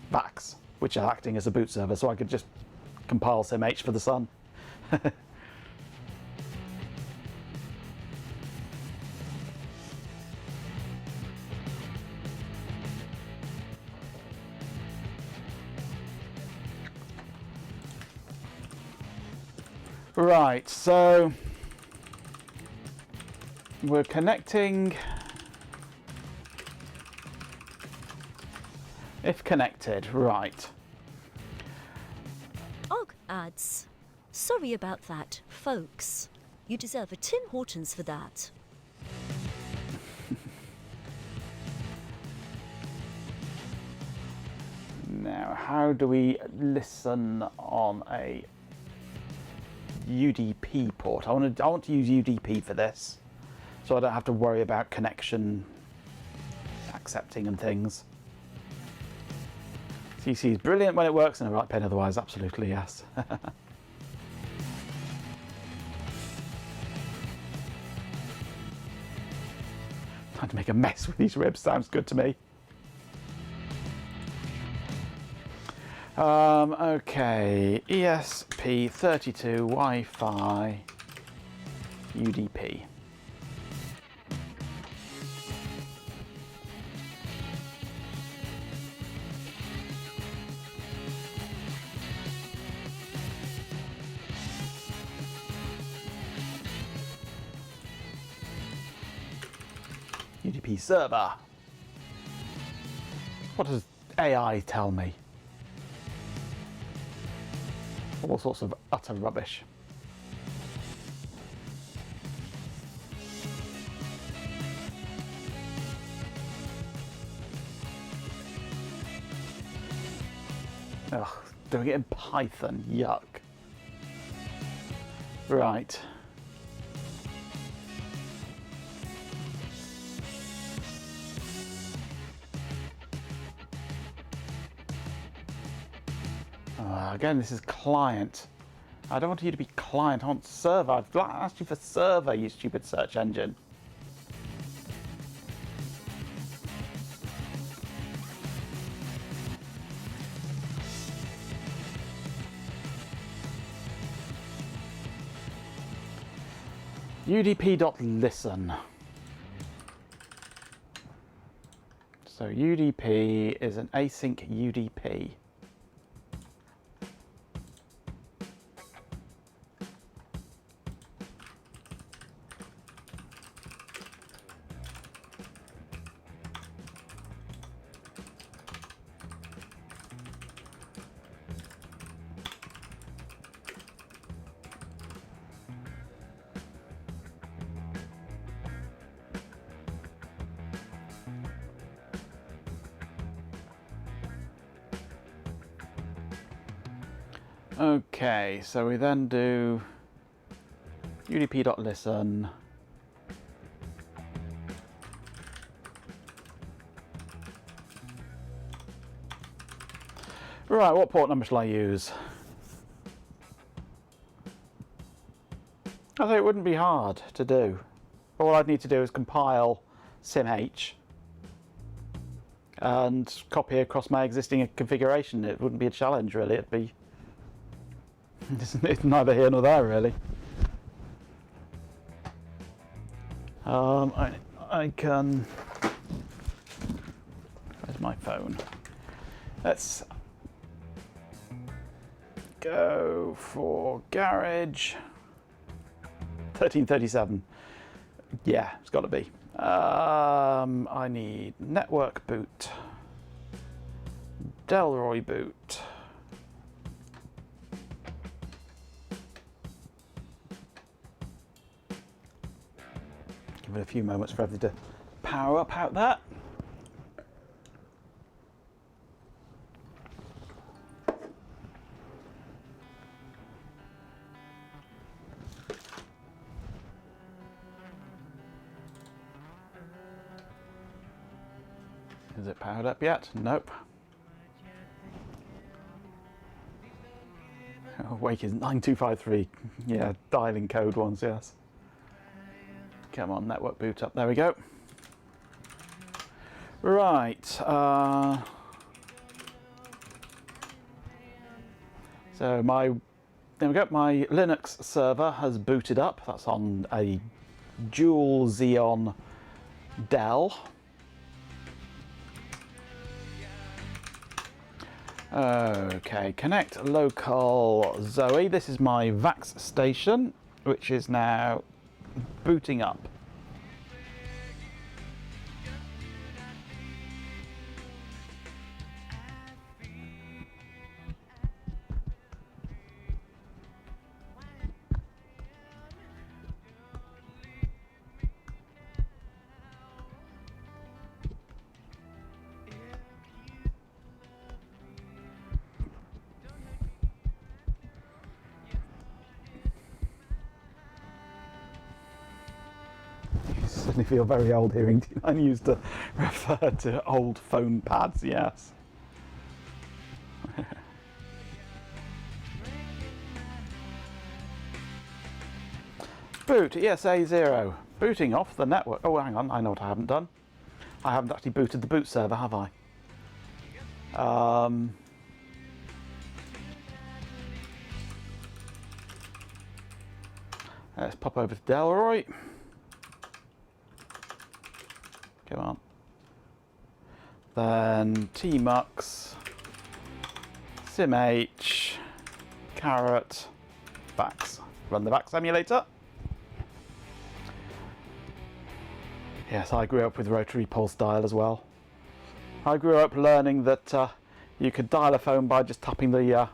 VAX, which is acting as a boot server, so I could just compile SimH for the sun. Right, so we're connecting. If connected, right. Og adds, sorry about that, folks. You deserve a Tim Hortons for that. Now, how do we listen on a UDP port? I want to use UDP for this, so I don't have to worry about connection accepting and things. CC is brilliant when it works in a right pin, otherwise absolutely yes. Trying to make a mess with these ribs sounds good to me. Okay, ESP32 Wi-Fi UDP. UDP server. What does AI tell me? All sorts of utter rubbish. Ugh, doing it in Python, yuck. Right, Again, this is client. I don't want you to be client. I want server. I've asked you for server, you stupid search engine. UDP.listen. So UDP is an async UDP. Okay, so we then do udp.listen. Right, what port number shall I use? I think it wouldn't be hard to do. All I'd need to do is compile SimH and copy across my existing configuration. It wouldn't be a challenge, really. It'd be it's neither here nor there, really. I can. Where's my phone? Let's go for garage. 1337. Yeah, it's got to be. I need network boot. Delroy boot. Give it a few moments for everything to power up out there. Is it powered up yet? Nope. Oh, wake is 9253. Yeah, dialing code ones, yes. Come on, network boot up. There we go. Right. So there we go. My Linux server has booted up. That's on a dual Xeon Dell. Okay, connect local Zoe. This is my VAX station, which is now booting up. Certainly feel very old hearing T9 used to refer to old phone pads, yes. Boot, ESA 0. Booting off the network. Oh, hang on, I know what I haven't done. I haven't actually booted the boot server, have I? Let's pop over to Delroy. Come on. Then tmux, simh, caret, VAX. Run the VAX emulator. Yes, I grew up with rotary pulse dial as well. I grew up learning that you could dial a phone by just tapping the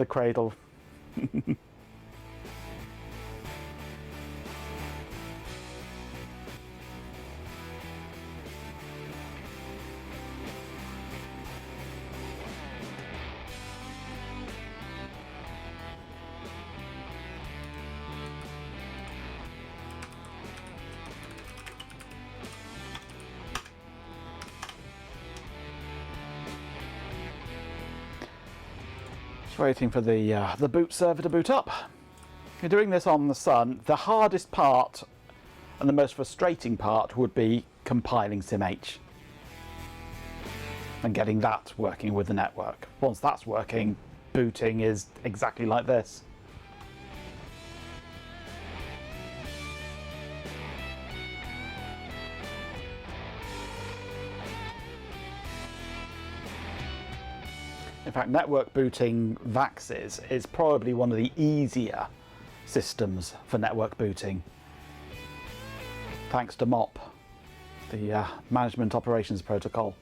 cradle. waiting for the boot server to boot up. If you're doing this on the Sun, the hardest part and the most frustrating part would be compiling SimH and getting that working with the network. Once that's working, booting is exactly like this. In fact, network booting VAXes is probably one of the easier systems for network booting, thanks to MOP, the Management Operations Protocol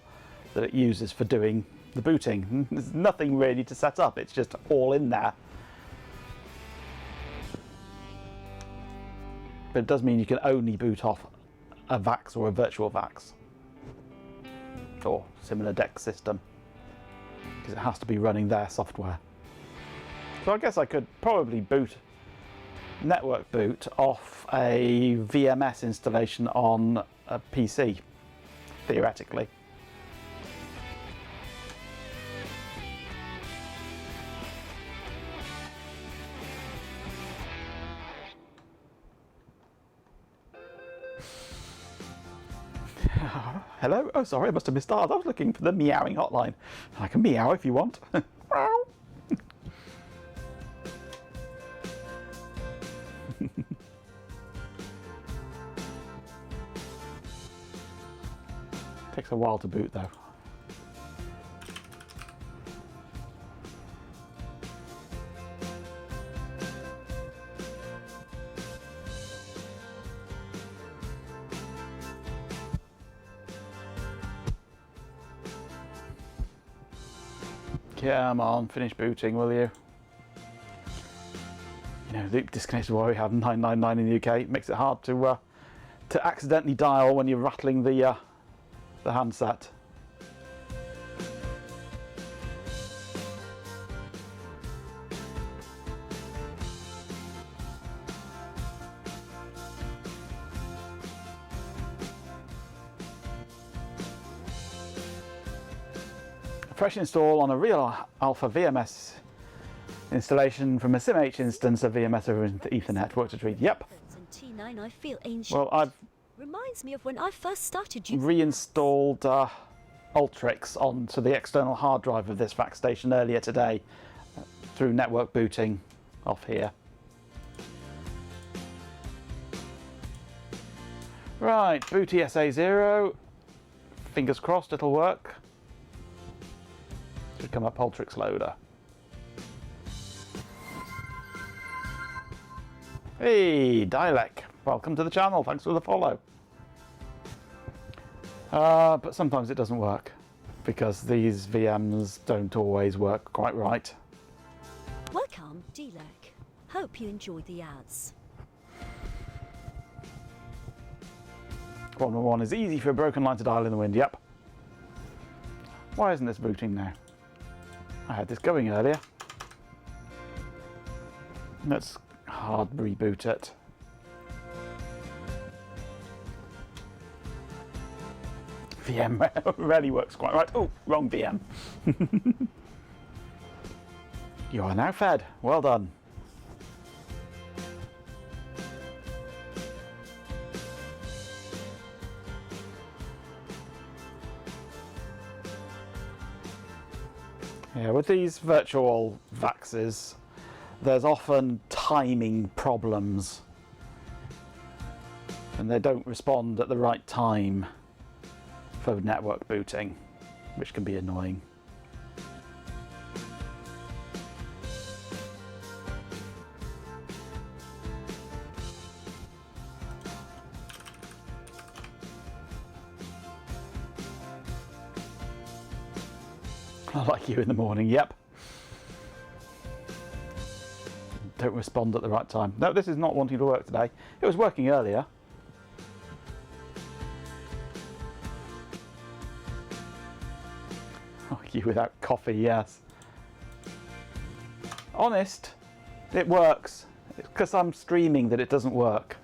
that it uses for doing the booting. There's nothing really to set up, it's just all in there. But it does mean you can only boot off a VAX or a virtual VAX or similar DEX system, because it has to be running their software. So I guess I could probably network boot off a VMS installation on a PC, theoretically. Hello? Oh, sorry, I must have missed out. I was looking for the meowing hotline. I can meow if you want. Takes a while to boot though. Come on, finish booting, will you? You know, Loop disconnected while we have 999 in the UK. It makes it hard to accidentally dial when you're rattling the handset. Fresh install on a real Alpha VMS installation from a SimH instance of VMS over Ethernet. Worked a treat. Yep. T9, I feel ancient. Well, I've reminds me of when I first started using reinstalled Ultrix onto the external hard drive of this VAX station earlier today through network booting off here. Right, boot ESA 0. Fingers crossed it'll work. Should come up Ultrix loader. Hey, Dialek, welcome to the channel. Thanks for the follow. But sometimes it doesn't work because these VMs don't always work quite right. Welcome, Dilek. Hope you enjoyed the ads. 111 is easy for a broken line to dial in the wind. Yep. Why isn't this booting now? I had this going earlier. Let's hard reboot it. VM rarely works quite right. Oh, wrong VM. You are now fed. Well done. Yeah, with these virtual VAXes, there's often timing problems and they don't respond at the right time for network booting, which can be annoying. Like you in the morning, yep. Don't respond at the right time. No, this is not wanting to work today. It was working earlier. Oh, you without coffee, yes. Honest, it works. It's because I'm streaming that it doesn't work.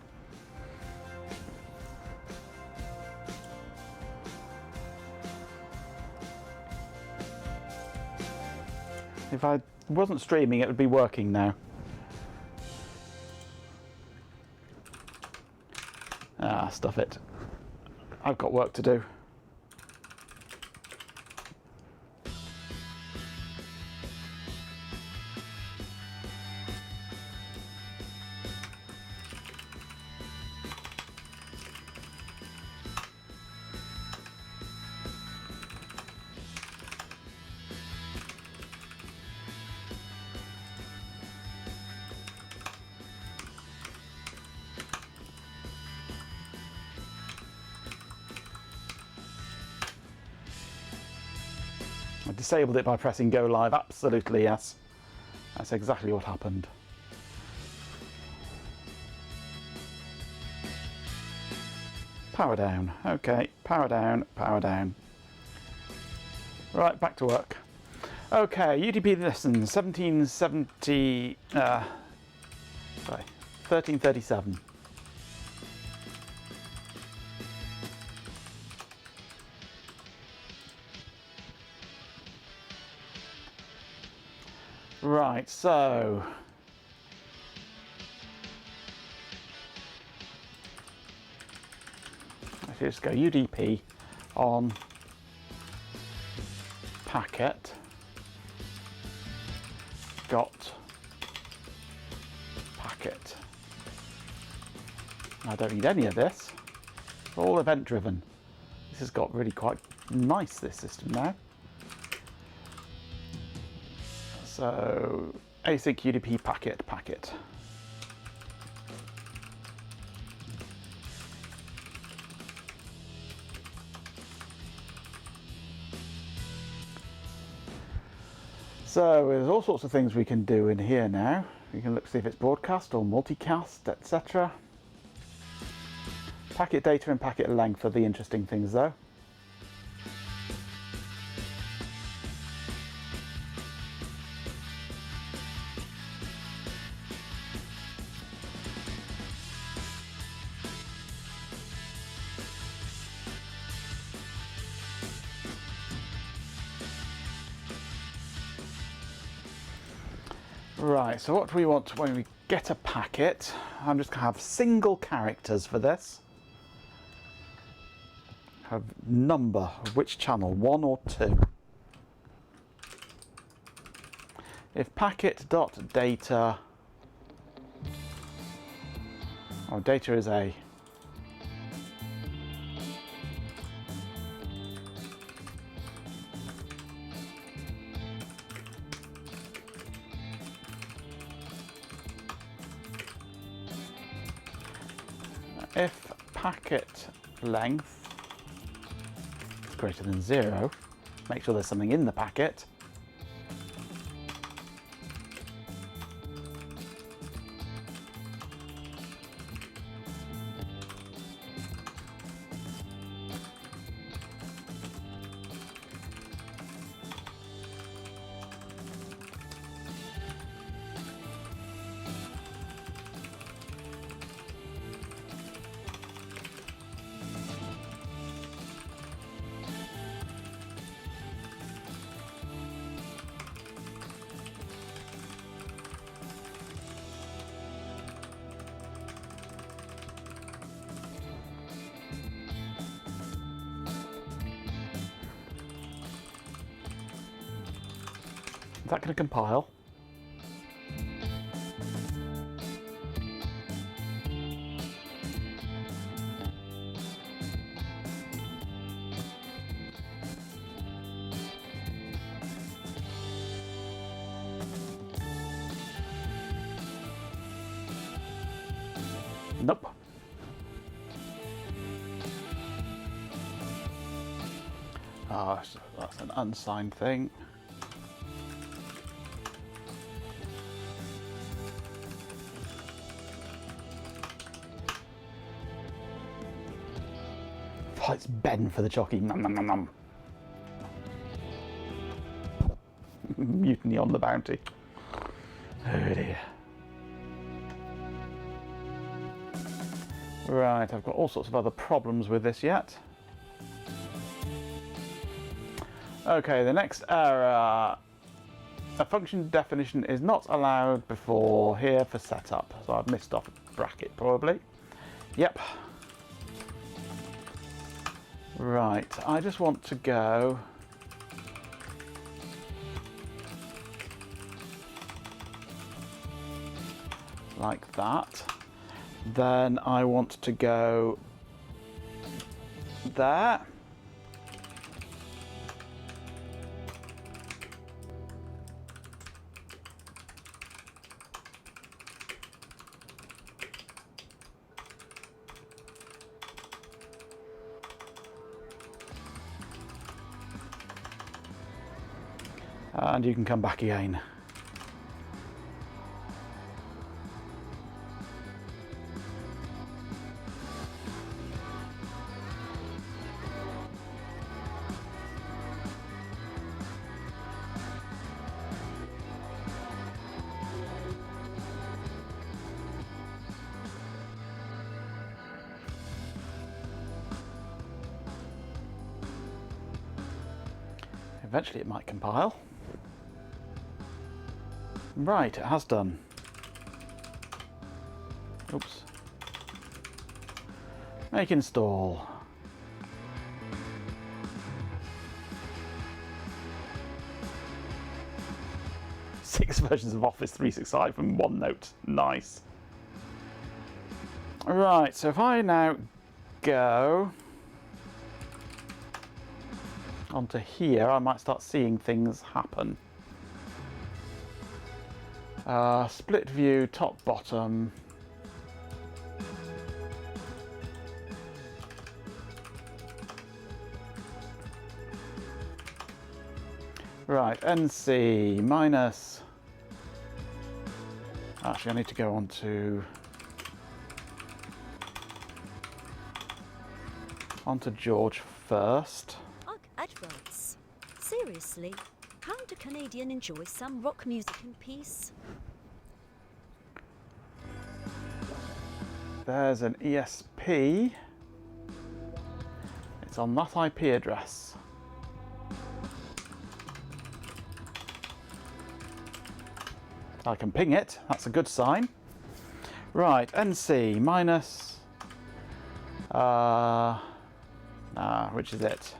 If I wasn't streaming, it would be working now. Ah, stuff it. I've got work to do. I disabled it by pressing go live, absolutely yes. That's exactly what happened. Power down, okay, power down, power down. Right, back to work. Okay, UDP lessons, 1337. Right, so let's just go UDP on packet got packet. I don't need any of this. All event driven. This has got really quite nice, this system now. So async UDP packet. So there's all sorts of things we can do in here now. We can look see if it's broadcast or multicast, etc. Packet data and packet length are the interesting things though. Right, so what do we want when we get a packet? I'm just going to have single characters for this. Have number of which channel, 1 or 2. If packet.data, oh, data is A. If packet length is greater than 0, make sure there's something in the packet. Is that going to compile? Nope. Ah, so that's an unsigned thing. Oh, it's Ben for the jockey. Nom nom nom nom. Mutiny on the Bounty. Oh dear. Right, I've got all sorts of other problems with this yet. Okay, the next error A function definition is not allowed before here for setup. So I've missed off a bracket probably. Yep. Right, I just want to go like that. Then I want to go there. And you can come back again. Eventually it might compile. Right, it has done. Oops. Make install. Six versions of Office 365 and OneNote. Nice. Right, so if I now go onto here, I might start seeing things happen. Split view, top, bottom. Right, NC minus. Actually, I need to go on onto George first. Ugh, adverts. Seriously, how would a Canadian enjoy some rock music in peace? There's an ESP. It's on that IP address. I can ping it, that's a good sign. Right, NC minus, which is it?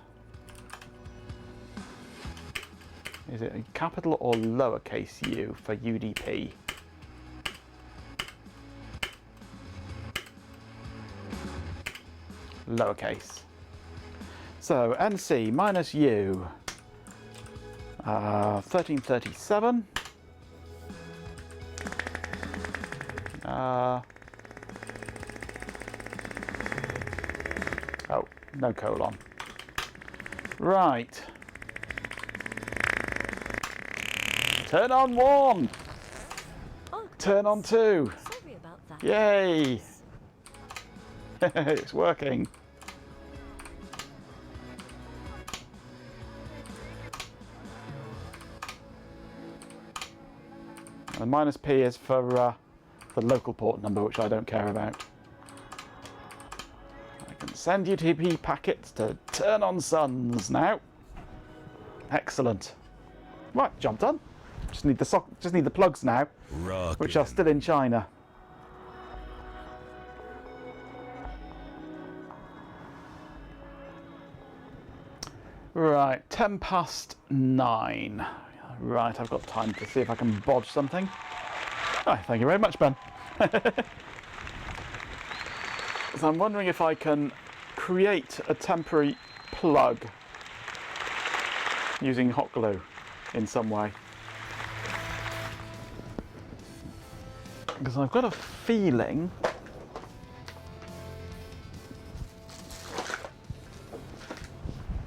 Is it a capital or lowercase u for UDP? Lowercase. So NC minus u, 1337. Oh, no colon. Right. Turn on 1. Oh, turn on 2. Sorry about that. Yay. It's working. And minus P is for the local port number, which I don't care about. I can send UTP packets to turn on Suns now. Excellent. Right, job done. Just need the plugs now, which are still in China. Right, 9:10. Right, I've got time to see if I can bodge something. Oh, thank you very much, Ben. So I'm wondering if I can create a temporary plug using hot glue in some way. Because I've got a feeling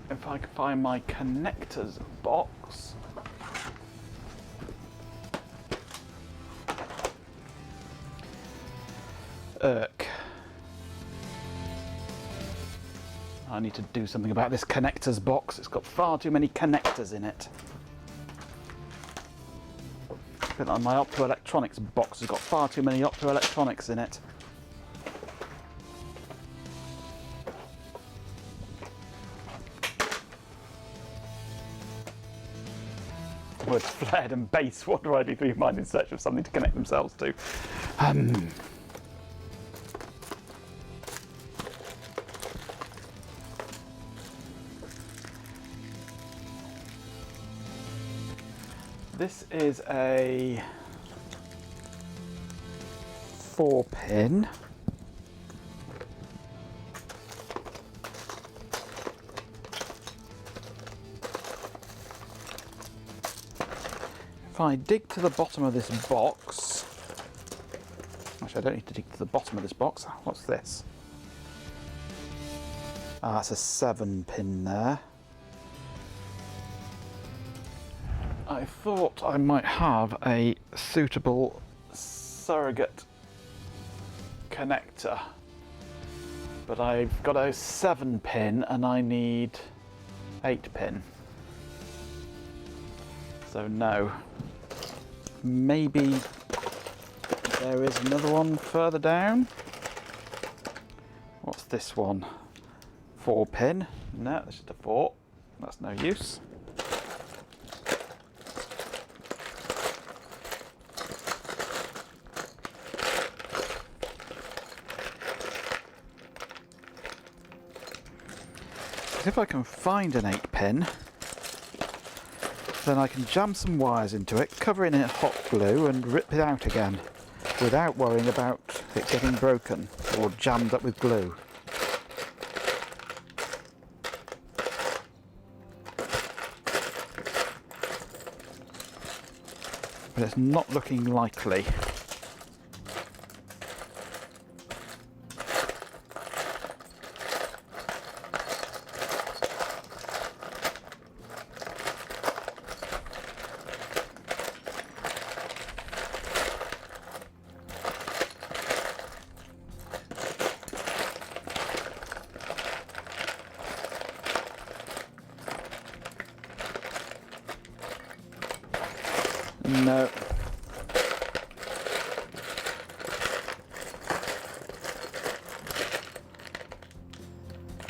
if I can find my connectors box. I need to do something about this connectors box. It's got far too many connectors in it. A bit like my optoelectronics box has got far too many optoelectronics in it. onward, flared and base wander idly through your mind in search of something to connect themselves to. This is a 4-pin. If I dig to the bottom of this box, actually I don't need to dig to the bottom of this box. What's this? Ah, it's a 7-pin there. I thought I might have a suitable surrogate connector, but I've got a 7-pin and I need 8-pin. So no. Maybe there is another one further down. What's this one? 4-pin. No, that's just a 4. That's no use. If I can find an 8-pin, then I can jam some wires into it, cover it in hot glue and rip it out again without worrying about it getting broken or jammed up with glue. But it's not looking likely. No.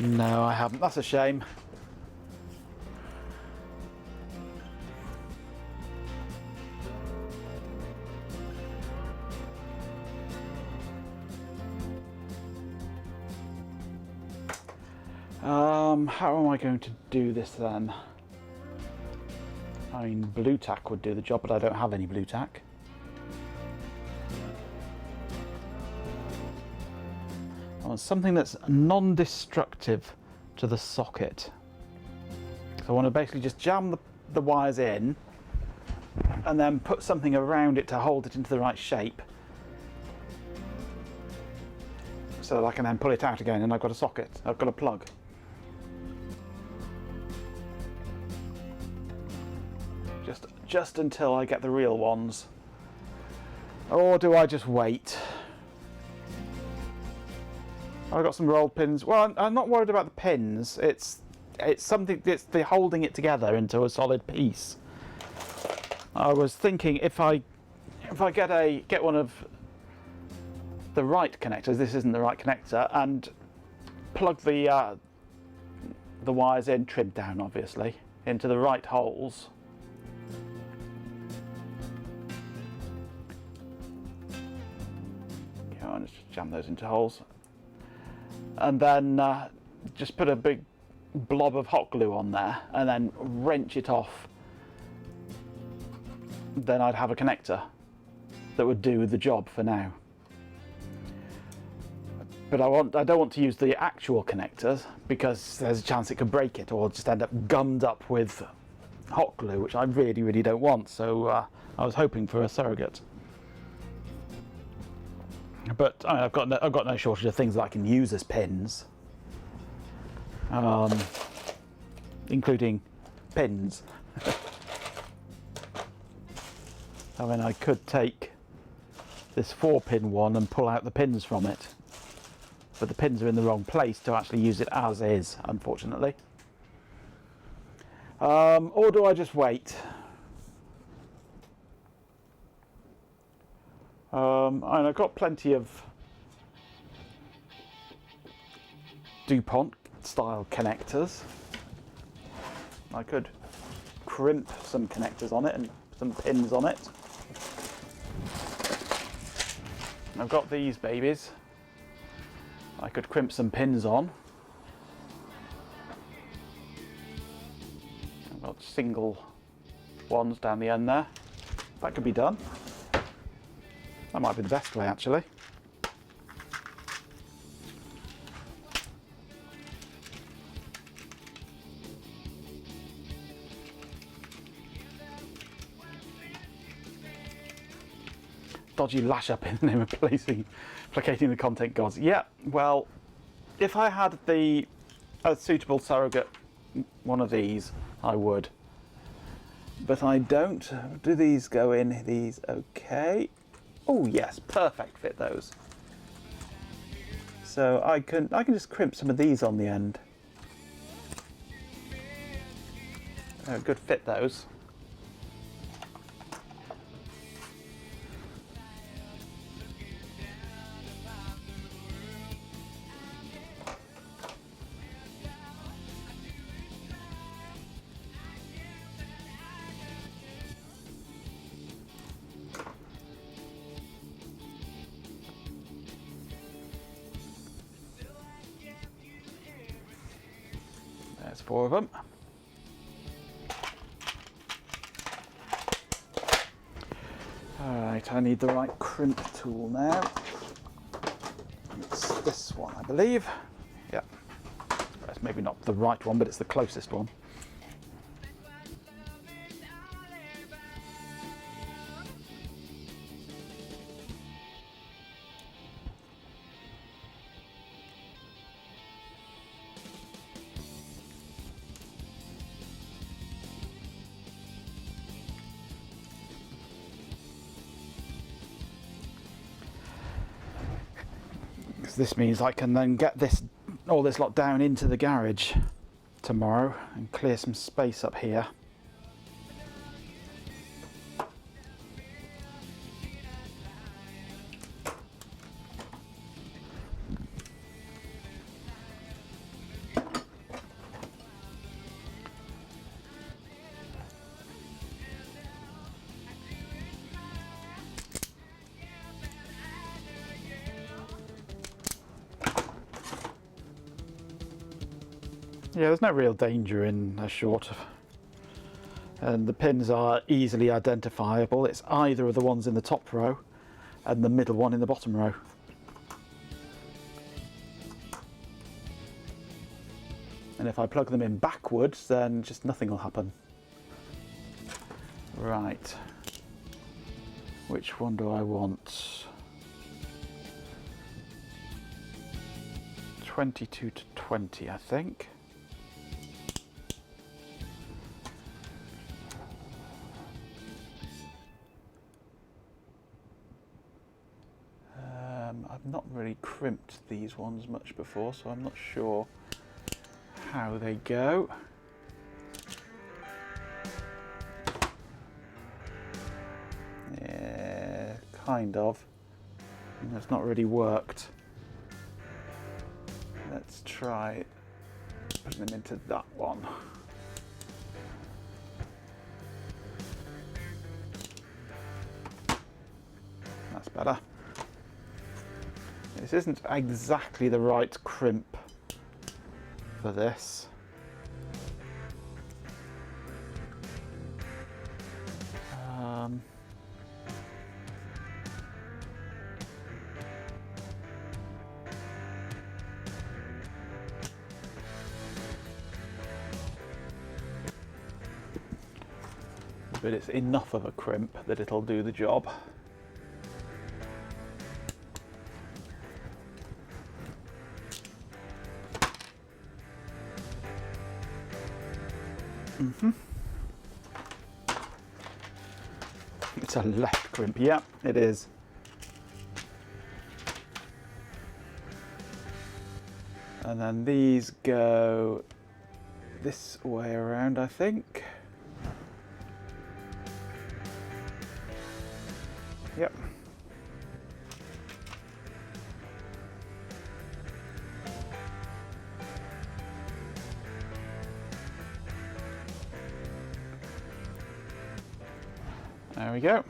No, I haven't. That's a shame. How am I going to do this then? I mean, blue tack would do the job, but I don't have any blue tack. I want something that's non-destructive to the socket. So I want to basically just jam the wires in and then put something around it to hold it into the right shape, so that I can then pull it out again and I've got a socket, I've got a plug. Just until I get the real ones. Or do I just wait? I've got some rolled pins. Well, I'm not worried about the pins. It's something that's the holding it together into a solid piece. I was thinking if I get one of the right connectors, this isn't the right connector, and plug the wires in, trimmed down obviously, into the right holes. Let's just jam those into holes, and then just put a big blob of hot glue on there and then wrench it off. Then I'd have a connector that would do the job for now. But I don't want to use the actual connectors because there's a chance it could break it or just end up gummed up with hot glue, which I really don't want. So I was hoping for a surrogate. But I mean, I've got no shortage of things that I can use as pins, including pins. I mean, I could take this 4-pin one and pull out the pins from it, but the pins are in the wrong place to actually use it as is, unfortunately. Or do I just wait? And I've got plenty of DuPont style connectors. I could crimp some connectors on it and some pins on it. I've got these babies. I could crimp some pins on. I've got single ones down the end there. That could be done. That might be the best way, actually. Dodgy lash up in the name of placating the content gods. Yeah, well, if I had a suitable surrogate one of these, I would. But I don't. Do these go in? These okay? Oh yes, perfect fit those. So I can just crimp some of these on the end. Good fit those. There's 4 of them. Alright, I need the right crimp tool now. It's this one, I believe. Yeah. It's maybe not the right one, but it's the closest one. This means I can then get all this lot down into the garage tomorrow and clear some space up here. Yeah, there's no real danger in a short, and the pins are easily identifiable. It's either of the ones in the top row and the middle one in the bottom row. And if I plug them in backwards, then just nothing will happen. Right, which one do I want? 22 to 20, I think. I've not really crimped these ones much before, so I'm not sure how they go. Yeah, kind of. It's not really worked. Let's try putting them into that one. That's better. This isn't exactly the right crimp for this. But it's enough of a crimp that it'll do the job. It's a left crimp, yeah, it is. And then these go this way around, I think. Yep. we go.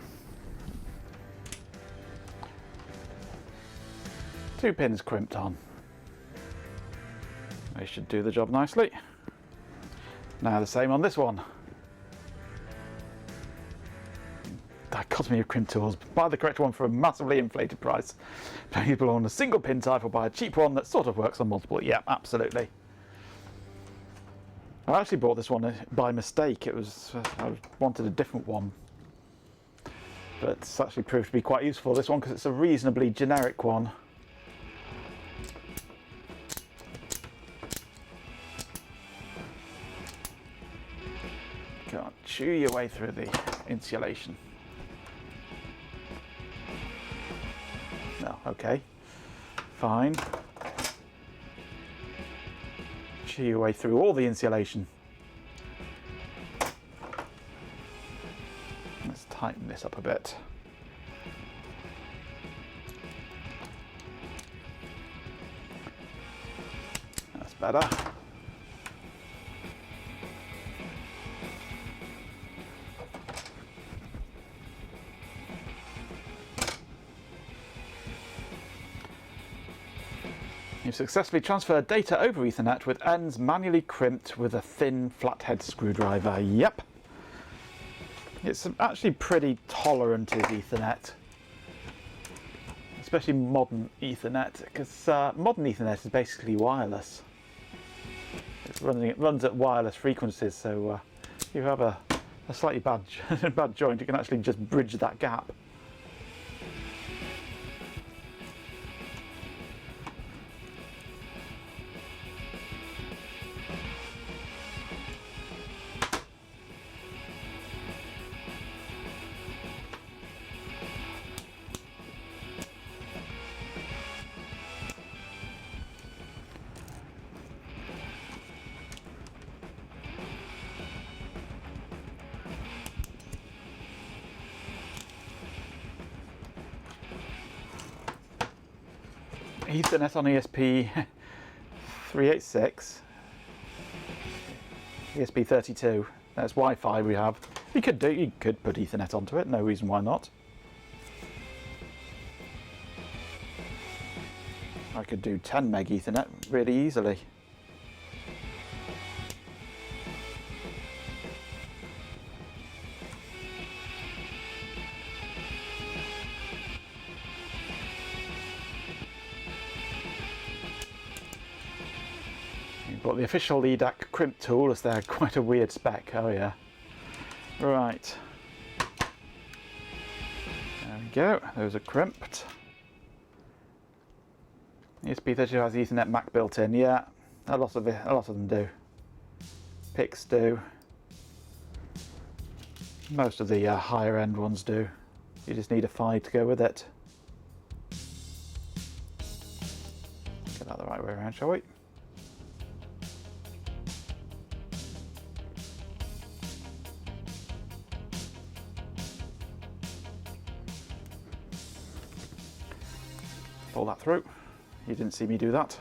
2 pins crimped on. They should do the job nicely. Now the same on this one. Dichotomy of crimp tools. Buy the correct one for a massively inflated price. People on a single pin type or buy a cheap one that sort of works on multiple. Yeah, absolutely. I actually bought this one by mistake. It was I wanted a different one, but it's actually proved to be quite useful, this one, because it's a reasonably generic one. Can't chew your way through the insulation. No, okay, fine. Chew your way through all the insulation. Let's tighten this up a bit. That's better. You've successfully transferred data over Ethernet with ends manually crimped with a thin flathead screwdriver. Yep. It's actually pretty tolerant is Ethernet. Especially modern Ethernet, because modern Ethernet is basically wireless. It runs at wireless frequencies, so if you have a slightly bad joint, you can actually just bridge that gap. Ethernet on ESP386, ESP32. That's Wi-Fi we have. You could put Ethernet onto it. No reason why not. I could do 10 meg Ethernet really easily. But the official EDAC crimp tool is there, quite a weird spec. Oh yeah. Right. There we go. Those are crimped. ESP32 has Ethernet MAC built in. Yeah, a lot of them do. PICs do. Most of the higher end ones do. You just need a PHY to go with it. Get that the right way around, shall we? Pull that through. You didn't see me do that.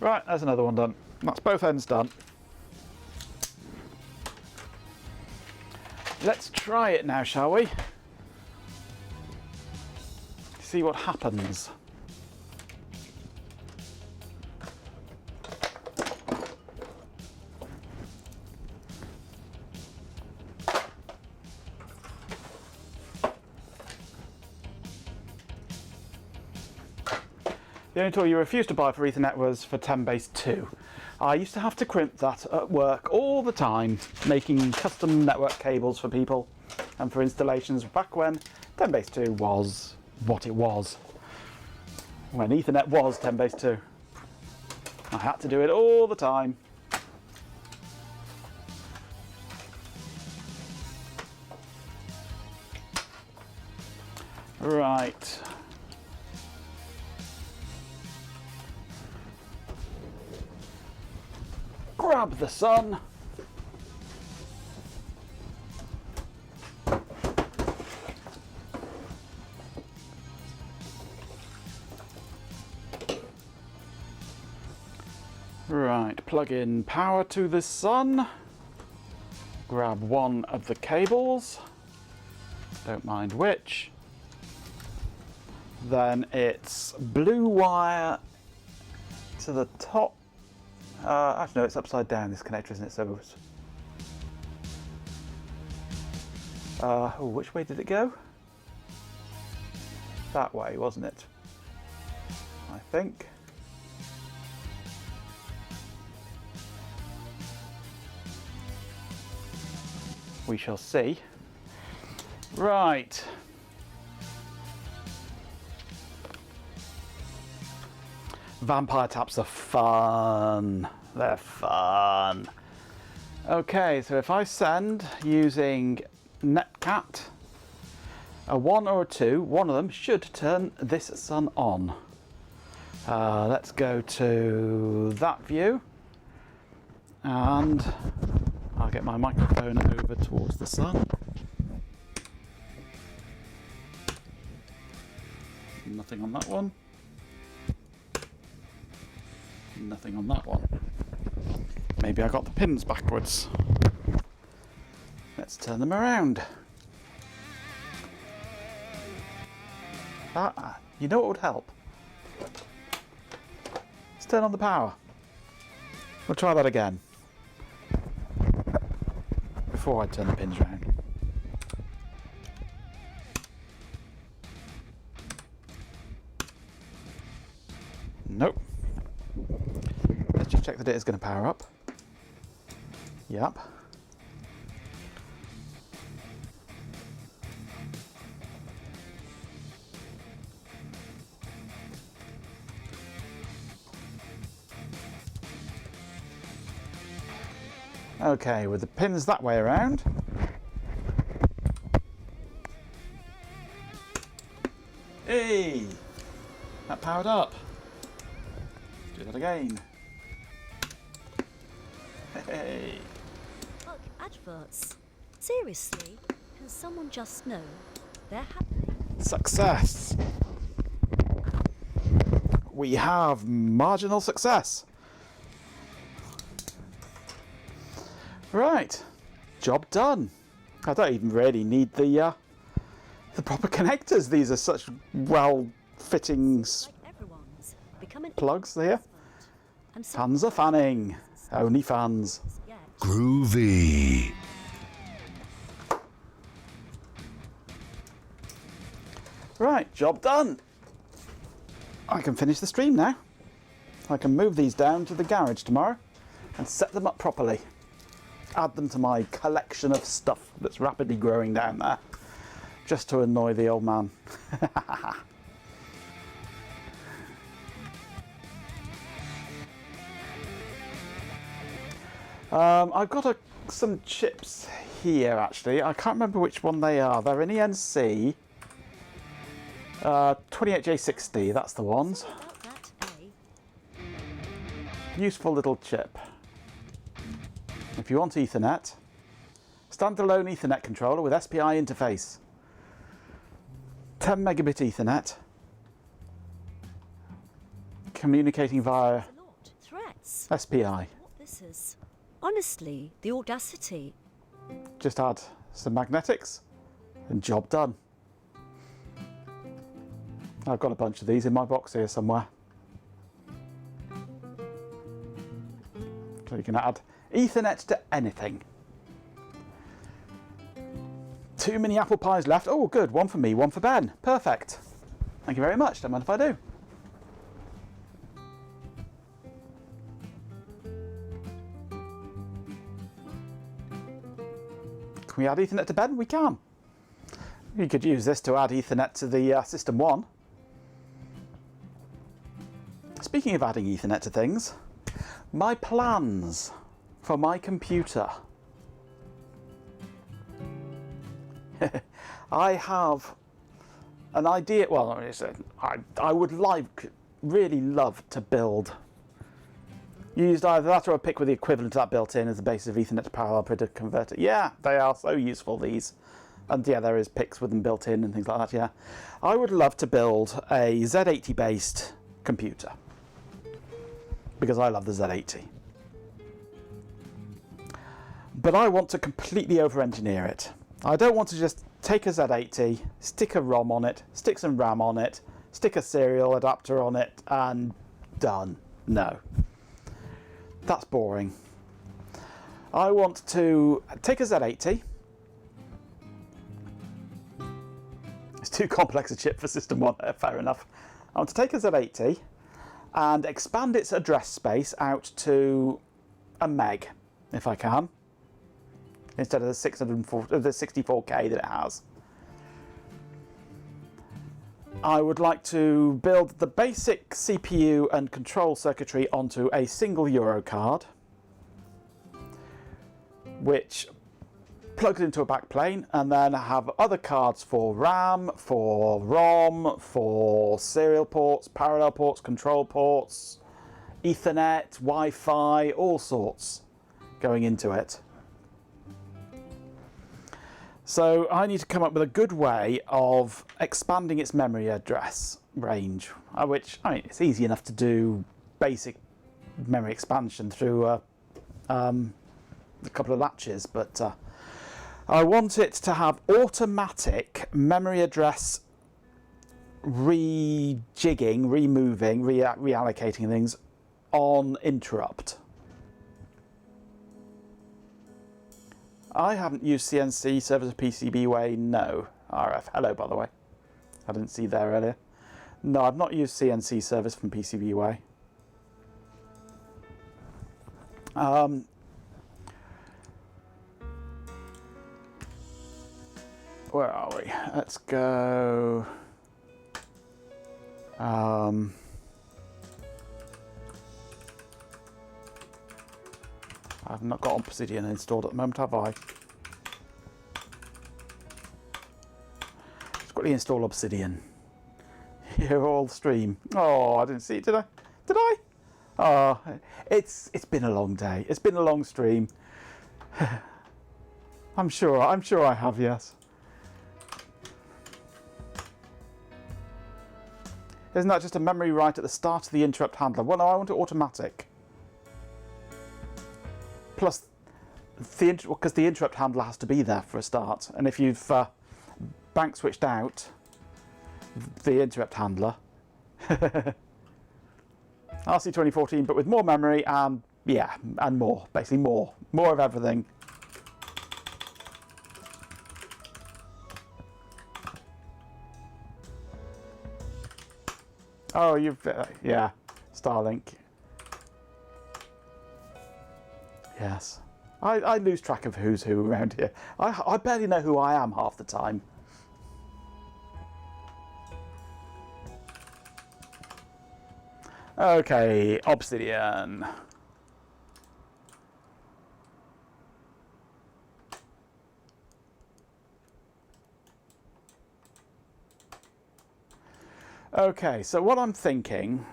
Right, there's another one done. That's both ends done. Let's try it now, shall we? See what happens. The only tool you refused to buy for Ethernet was for 10BASE-2. I used to have to crimp that at work all the time, making custom network cables for people and for installations back when 10BASE-2 was what it was. When Ethernet was 10BASE-2. I had to do it all the time. Right. Grab the sun. Right, plug in power to the sun. Grab one of the cables. don't mind which. Then it's blue wire to the top. Actually no, it's upside down, this connector, isn't it? So oh, which way did it go? That way, wasn't it? I think. We shall see. Right. Vampire taps are fun. They're fun. Okay, so if I send using Netcat a 1 or a 2, one of them should turn this sun on. Let's go to that view and I'll get my microphone over towards the sun. Nothing on that one. Nothing on that one. Maybe I got the pins backwards. Let's turn them around. You know what would help? Let's turn on the power. We'll try that again. Before I turn the pins around. Nope. Let's just check that it is going to power up. Yep. Okay, with the pins that way around. Hey! That powered up. Do that again. Hey! Look, adverts. Seriously, can someone just know they're happening? Success! We have marginal success. Right, job done. I don't even really need the proper connectors. These are such well-fitting plugs here. Fans are fanning. Only fans. Groovy. Right, job done. I can finish the stream now. I can move these down to the garage tomorrow and set them up properly. Add them to my collection of stuff that's rapidly growing down there, just to annoy the old man. I've got some chips here actually. I can't remember which one they are. They're an ENC 28J60, that's the ones. Useful little chip. If you want Ethernet, standalone Ethernet controller with SPI interface. 10 megabit Ethernet. Communicating via Threats. SPI. What this is. Honestly, the audacity. Just add some magnetics and job done. I've got a bunch of these in my box here somewhere. So you can add Ethernet to anything. Too many apple pies left. Oh, good. One for me, one for Ben. Perfect. Thank you very much. Don't mind if I do. Can we add Ethernet to Ben? We can. You could use this to add Ethernet to the System 1. Speaking of adding Ethernet to things, my plans for my computer. I have an idea. Well, I would really love to build. Used either that or a PIC with the equivalent of that built in as the basis of Ethernet to parallel printer converter. Yeah, they are so useful, these. And yeah, there is PICs with them built in and things like that, yeah. I would love to build a Z80 based computer. Because I love the Z80. But I want to completely over-engineer it. I don't want to just take a Z80, stick a ROM on it, stick some RAM on it, stick a serial adapter on it, and done. No. That's boring. I want to take a Z80. It's too complex a chip for System 1 there, fair enough. I want to take a Z80 and expand its address space out to a meg, if I can, instead of the 64K that it has. I would like to build the basic CPU and control circuitry onto a single Euro card, which plugs into a backplane, and then have other cards for RAM, for ROM, for serial ports, parallel ports, control ports, Ethernet, Wi-Fi, all sorts going into it. So I need to come up with a good way of expanding its memory address range, which, I mean, it's easy enough to do basic memory expansion through a couple of latches, but I want it to have automatic memory address rejigging, removing, reallocating things on interrupt. I haven't used CNC servers of PCBWay, no. RF, hello by the way. I didn't see there earlier. No, I've not used CNC servers from PCBWay. Where are we? Let's go. I've not got Obsidian installed at the moment, have I? Just quickly install Obsidian. Here, all stream. Oh, I didn't see it, did I? Did I? Oh, it's been a long day. It's been a long stream. I'm sure I have, yes. Isn't that just a memory write at the start of the interrupt handler? Well, no, I want it automatic. Plus, because the interrupt handler has to be there for a start. And if you've bank switched out the interrupt handler, RC 2014, but with more memory and, yeah, and more. Basically more of everything. Oh, you've, yeah, Starlink. Yes. I lose track of who's who around here. I barely know who I am half the time. Okay, Obsidian. Okay, so what I'm thinking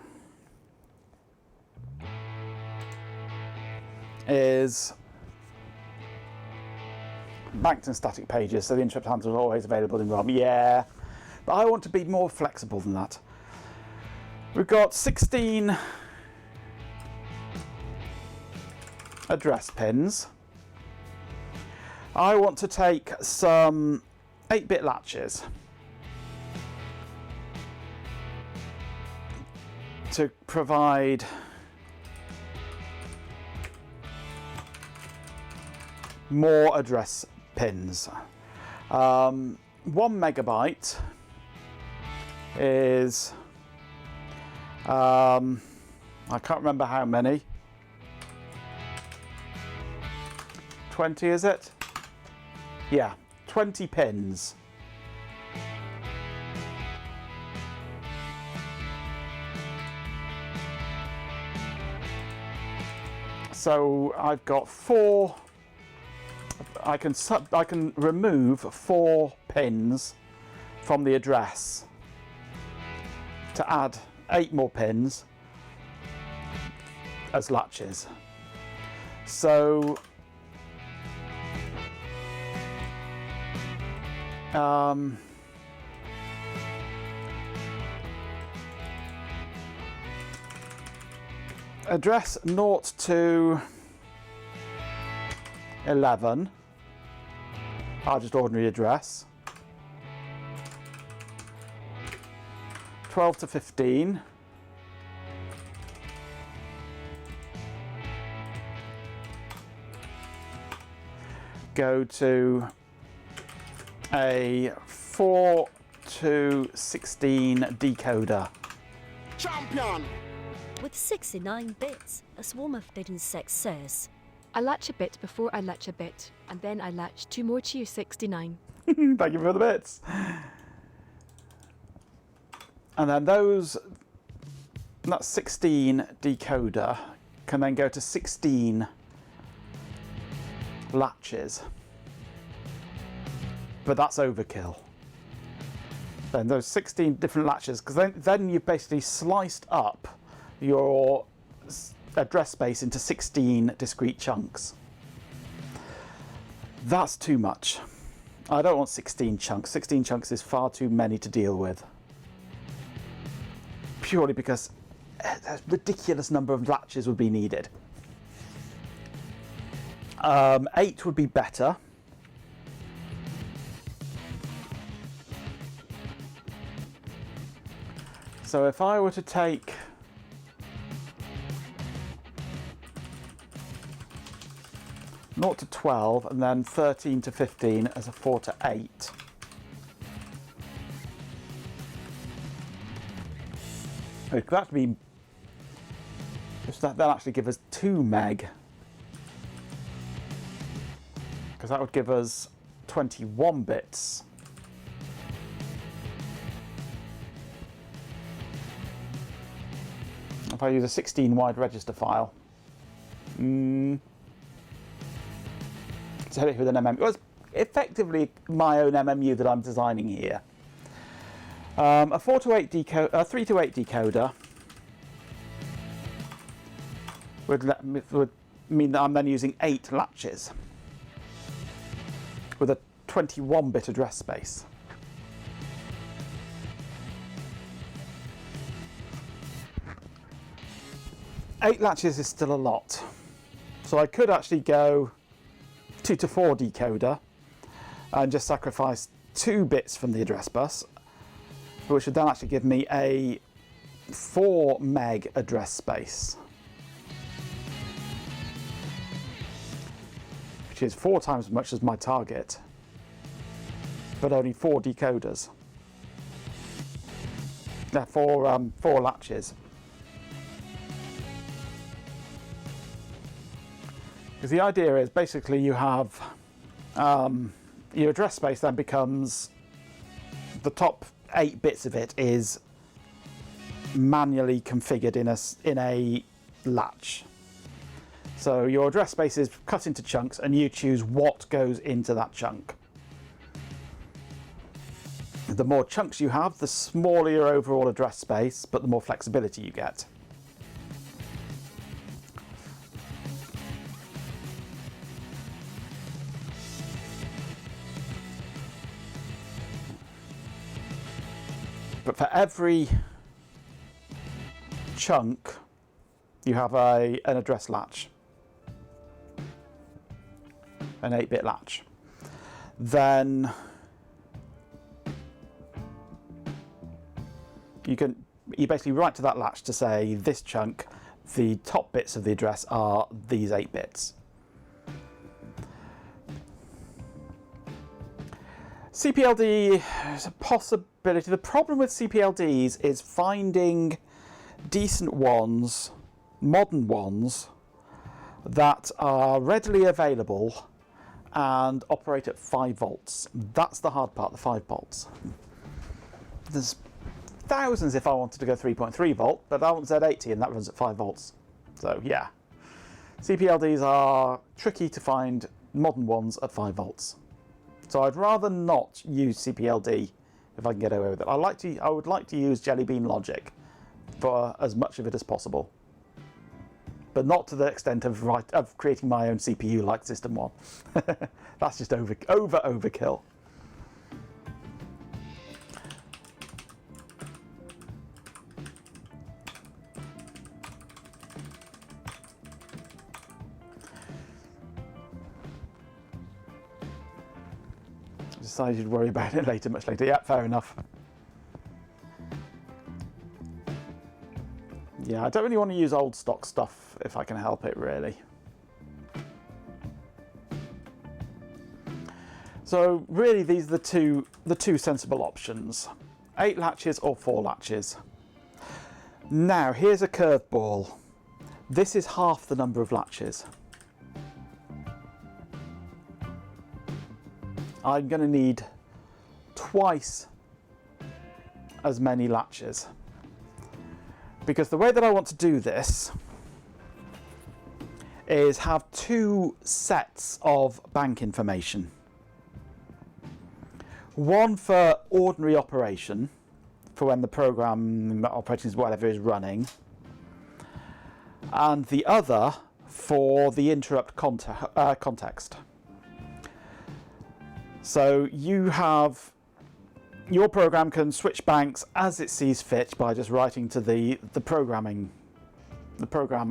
is banked and static pages, so the interrupt handler is always available in ROM. Yeah, but I want to be more flexible than that. We've got 16 address pins. I want to take some 8-bit latches to provide more address pins. 1 megabyte is I can't remember how many. 20, is it? Yeah, 20 pins. So I've got 4. I can remove 4 pins from the address to add 8 more pins as latches. So address 0 to 11 are just ordinary address. 12 to 15. Go to a 4 to 16 decoder. Champion! With 69 bits, a swarm of dead insects says, I latch a bit before I latch a bit, and then I latch 2 more to your 69. Thank you for the bits. And then that 16 decoder can then go to 16 latches. But that's overkill. Then those 16 different latches, because then you've basically sliced up your address space into 16 discrete chunks. That's too much. I don't want 16 chunks. 16 chunks is far too many to deal with. Purely because a ridiculous number of latches would be needed. 8 would be better. So if I were to take (0 to 12) and then 13 to 15 as a 4 to 8. That mean that'll actually give us 2 meg, because that would give us 21 bits. If I use a 16 wide register file, so with an MMU, well, it's effectively my own MMU that I'm designing here. A 4 to 8 decoder, a 3 to 8 decoder would mean that I'm then using 8 latches with a 21-bit address space. Eight latches is still a lot, so I could actually go 2 to 4 decoder and just sacrifice 2 bits from the address bus, which would then actually give me a 4 meg address space, which is 4 times as much as my target, but only 4 decoders. Therefore, 4 latches. Because the idea is basically you have your address space then becomes the top 8 bits of it is manually configured in a latch. So your address space is cut into chunks and you choose what goes into that chunk. The more chunks you have, the smaller your overall address space, but the more flexibility you get. But for every chunk, you have an address latch, an 8-bit latch. Then you basically write to that latch to say this chunk, the top bits of the address are these 8 bits. CPLD is a possibility. The problem with CPLDs is finding decent ones, modern ones, that are readily available and operate at 5 volts. That's the hard part, the 5 volts. There's thousands if I wanted to go 3.3 volt, but I want Z80 and that runs at 5 volts. So yeah, CPLDs are tricky to find modern ones at 5 volts. So I'd rather not use CPLD if I can get away with it. I would like to use Jelly Bean logic for as much of it as possible, but not to the extent of creating my own CPU like System 1. That's just overkill. decided to worry about it later, much later. Yeah, fair enough. Yeah, I don't really want to use old stock stuff if I can help it, really. So really, these are the two sensible options: 8 latches or 4 latches. Now, here's a curveball. This is half the number of latches. I'm going to need twice as many latches. Because the way that I want to do this is have 2 sets of bank information. One for ordinary operation, for when the program operating whatever is running, and the other for the interrupt context. So you have, your program can switch banks as it sees fit by just writing to the program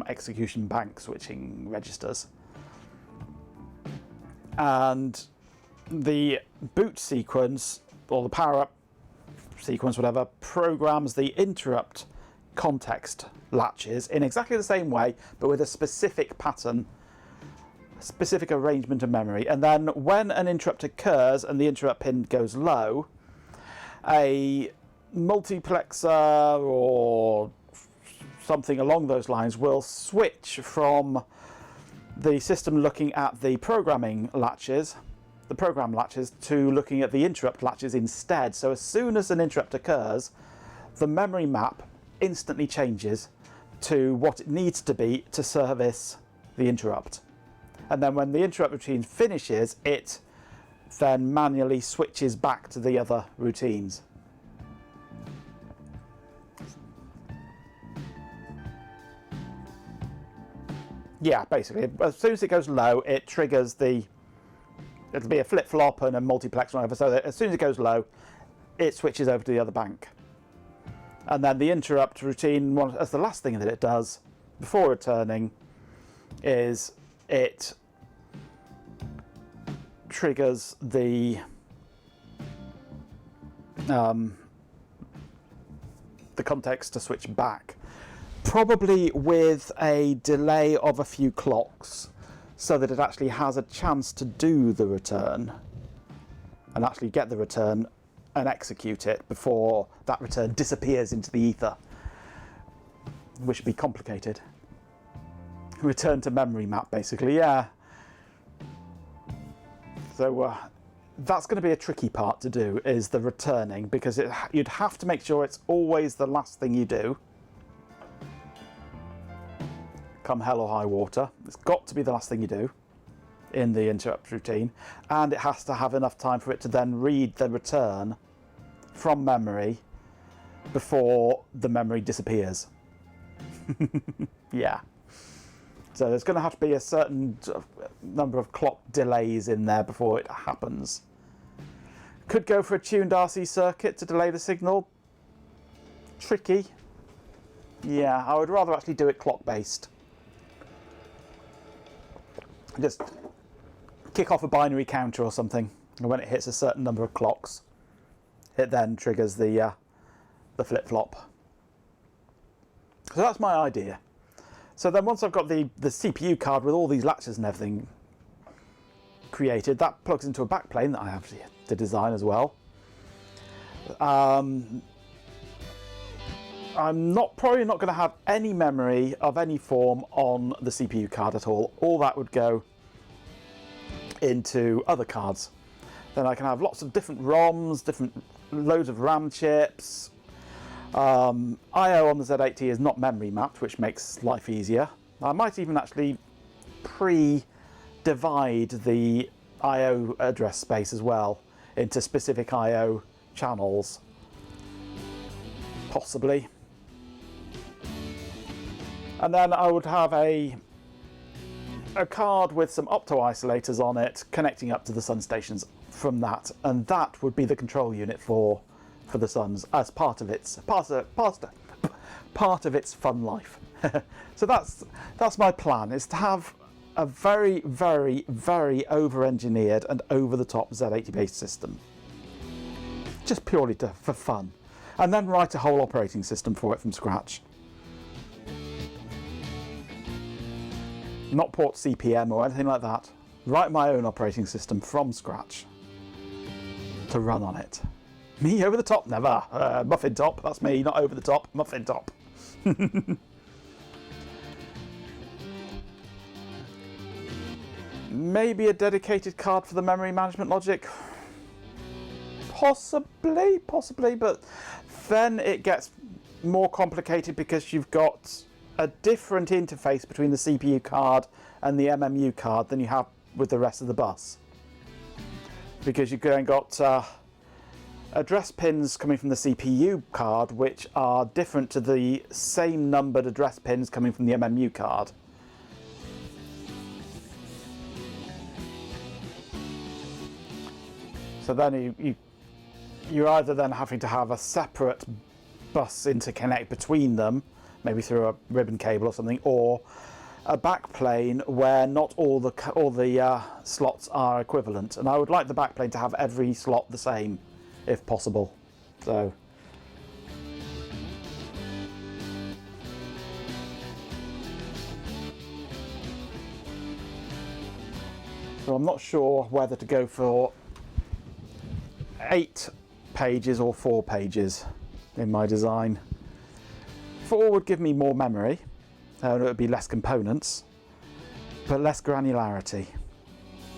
execution bank switching registers. And the boot sequence, or the power up sequence, whatever, programs the interrupt context latches in exactly the same way, but with a specific pattern, specific arrangement of memory. And then when an interrupt occurs and the interrupt pin goes low, a multiplexer or something along those lines will switch from the system looking at the programming latches, the program latches, to looking at the interrupt latches instead. So as soon as an interrupt occurs, the memory map instantly changes to what it needs to be to service the interrupt. And then when the interrupt routine finishes, it then manually switches back to the other routines. Yeah, basically, as soon as it goes low, it triggers it'll be a flip-flop and a multiplex or whatever, so that as soon as it goes low, it switches over to the other bank. And then the interrupt routine, as the last thing that it does before returning, is it triggers the context to switch back, probably with a delay of a few clocks, so that it actually has a chance to do the return and actually get the return and execute it before that return disappears into the ether, which would be complicated. Return to memory map, basically, yeah. So that's going to be a tricky part to do, is the returning, because you'd have to make sure it's always the last thing you do, come hell or high water. It's got to be the last thing you do in the interrupt routine, and it has to have enough time for it to then read the return from memory before the memory disappears. Yeah. So there's going to have to be a certain number of clock delays in there before it happens. Could go for a tuned RC circuit to delay the signal. Tricky. Yeah, I would rather actually do it clock-based. Just kick off a binary counter or something, and when it hits a certain number of clocks, it then triggers the flip-flop. So that's my idea. So then once I've got the CPU card with all these latches and everything created, that plugs into a backplane that I have to design as well. I'm probably not going to have any memory of any form on the CPU card at all. All that would go into other cards. Then I can have lots of different ROMs, loads of RAM chips. I/O on the Z80 is not memory mapped, which makes life easier. I might even actually pre-divide the I/O address space as well into specific I/O channels. Possibly. And then I would have a card with some opto-isolators on it connecting up to the Sun stations from that, and that would be the control unit for the Suns as part of its fun life. So that's my plan, is to have a very, very, very over-engineered and over-the-top Z80-based system. Just purely for fun. And then write a whole operating system for it from scratch. Not port CPM or anything like that. Write my own operating system from scratch to run on it. Me over the top, never. Muffin top, that's me, not over the top, muffin top. Maybe a dedicated card for the memory management logic. Possibly, but then it gets more complicated because you've got a different interface between the CPU card and the MMU card than you have with the rest of the bus. Because you've then got address pins coming from the CPU card which are different to the same numbered address pins coming from the MMU card. So then you're either then having to have a separate bus interconnect between them, maybe through a ribbon cable or something, or a backplane where not all the slots are equivalent. And I would like the backplane to have every slot the same, if possible. So I'm not sure whether to go for 8 pages or 4 pages in my design. 4 would give me more memory, it would be less components, but less granularity.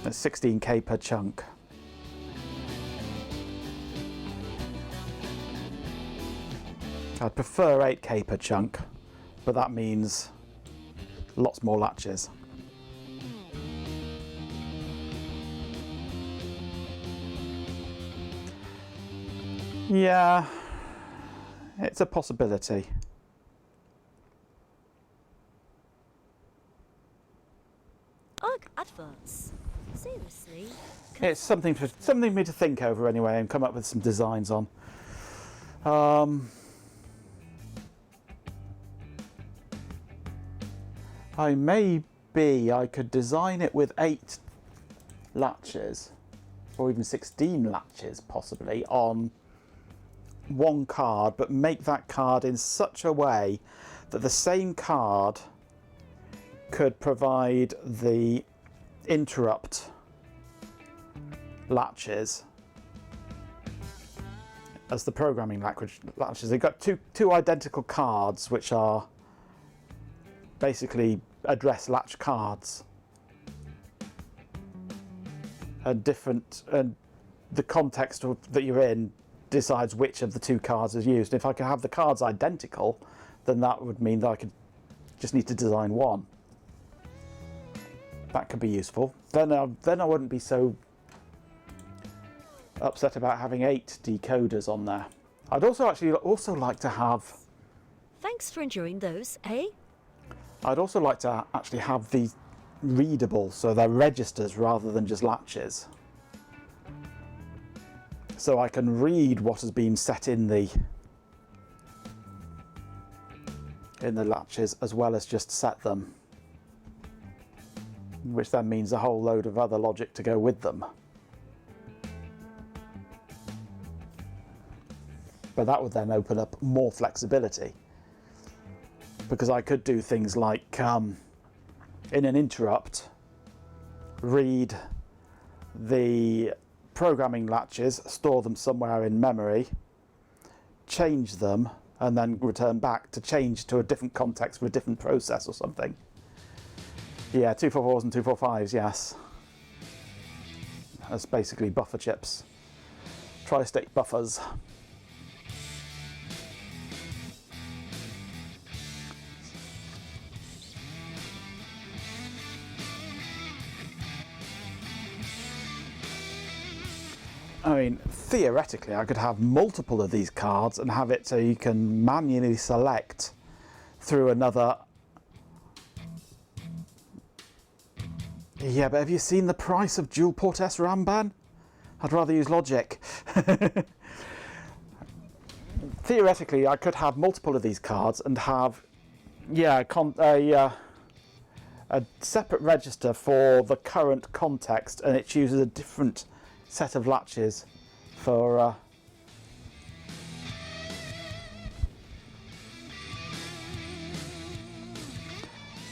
That's 16K per chunk. I'd prefer 8K per chunk, but that means lots more latches. Yeah, it's a possibility. Ugh, adverts. Seriously? It's something for me to think over anyway and come up with some designs on. I could design it with 8 latches, or even 16 latches possibly, on one card, but make that card in such a way that the same card could provide the interrupt latches as the programming language latches. They've got two identical cards which are basically address latch cards, and the context that you're in decides which of the 2 cards is used. If I could have the cards identical, then that would mean that I could just need to design one. That could be useful. Then I wouldn't be so upset about having 8 decoders on there. I'd also like to have... Thanks for enjoying those, eh? I'd also like to actually have these readable, so they're registers rather than just latches. So I can read what has been set in the latches as well as just set them, which then means a whole load of other logic to go with them. But that would then open up more flexibility, because I could do things like in an interrupt read the programming latches, store them somewhere in memory, change them, and then return back to change to a different context for a different process or something. Yeah, 244s and 245s, yes. That's basically buffer chips. Tri-state buffers. I mean, theoretically, I could have multiple of these cards and have it so you can manually select through another. Yeah, but have you seen the price of dual port SRAM ban? I'd rather use logic. Theoretically, I could have multiple of these cards and have, yeah, a separate register for the current context, and it chooses a different set of latches for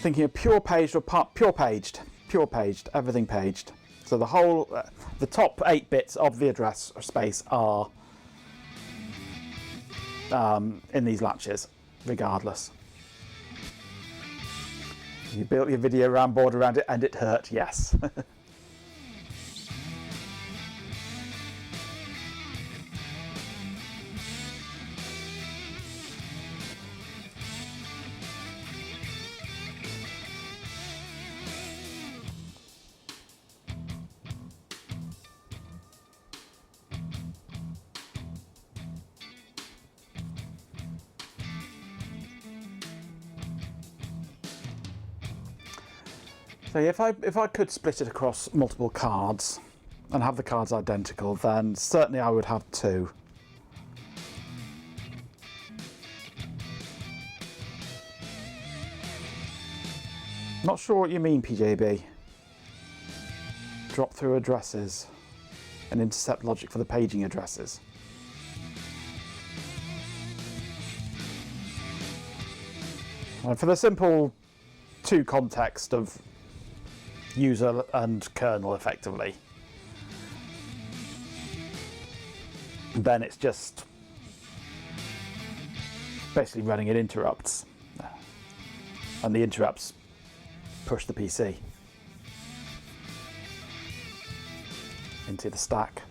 thinking of pure paged or pure paged, everything paged. So the whole, the top 8 bits of the address space are in these latches, regardless. You built your video RAM board around it and it hurt, yes. So if I could split it across multiple cards and have the cards identical, then certainly I would have 2. Not sure what you mean, PJB. Drop through addresses and intercept logic for the paging addresses. And for the simple 2 context of user and kernel effectively, then it's just basically running in interrupts, and the interrupts push the PC into the stack.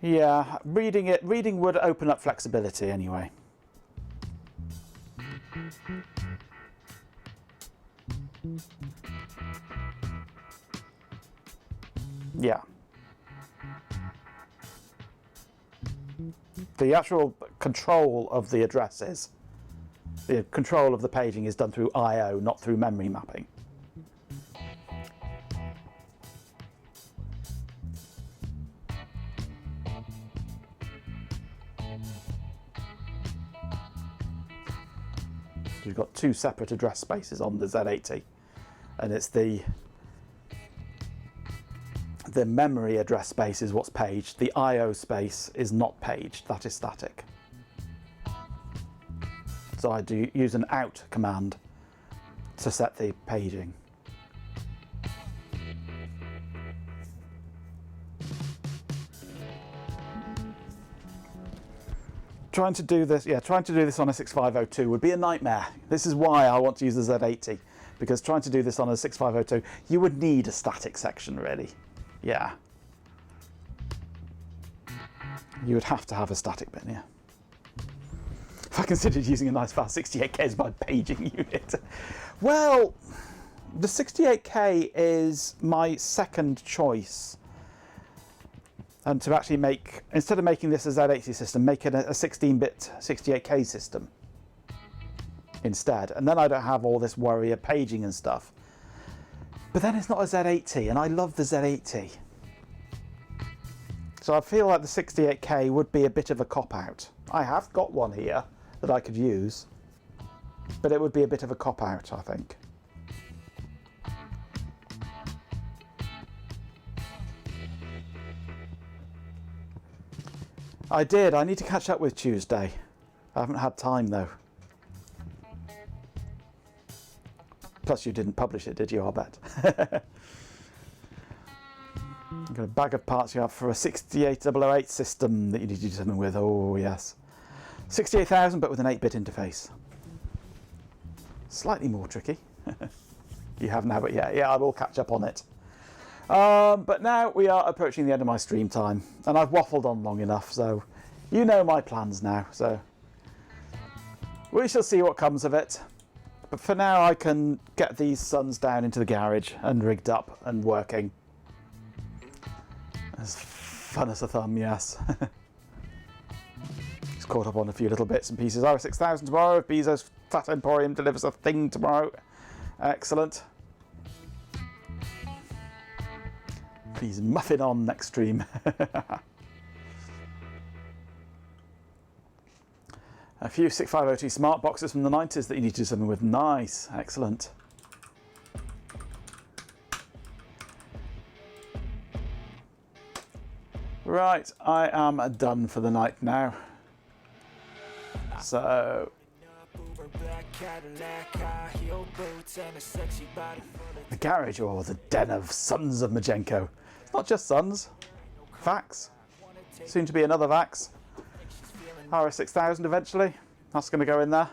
Yeah, reading would open up flexibility anyway. Yeah. The actual control of the addresses, the control of the paging is done through I/O, not through memory mapping. You've got 2 separate address spaces on the Z80, and it's the memory address space is what's paged. The I/O space is not paged, that is static. So I do use an out command to set the paging. Trying to do this on a 6502 would be a nightmare. This is why I want to use the Z80, because trying to do this on a 6502, you would need a static section, really. Yeah. You would have to have a static bit, yeah. If I considered using a nice fast 68K as my paging unit. Well, the 68K is my second choice. And to actually make, instead of making this a Z80 system, make it a 16-bit 68K system instead. And then I don't have all this worry of paging and stuff. But then it's not a Z80, and I love the Z80. So I feel like the 68K would be a bit of a cop-out. I have got one here that I could use, but it would be a bit of a cop-out, I think. I did. I need to catch up with Tuesday. I haven't had time, though. Plus, you didn't publish it, did you? I'll bet. I've got a bag of parts you have for a 68008 system that you need to do something with. Oh, yes. 68,000, but with an 8-bit interface. Slightly more tricky. You have now, but yeah, I will catch up on it. But now we are approaching the end of my stream time, and I've waffled on long enough, so you know my plans now. So we shall see what comes of it. But for now, I can get these sons down into the garage and rigged up and working. As fun as a thumb, yes. Just caught up on a few little bits and pieces. IRA 6000 tomorrow. Bezos Fat Emporium delivers a thing tomorrow. Excellent. Please muffin on next stream. A few 6502 smart boxes from the 90s that you need to do something with. Nice. Excellent. Right, I am done for the night now. So... the garage, or the den of Sons of Majenko. It's not just Sons. Vax. Soon to be another Vax. RS6000 eventually. That's going to go in there.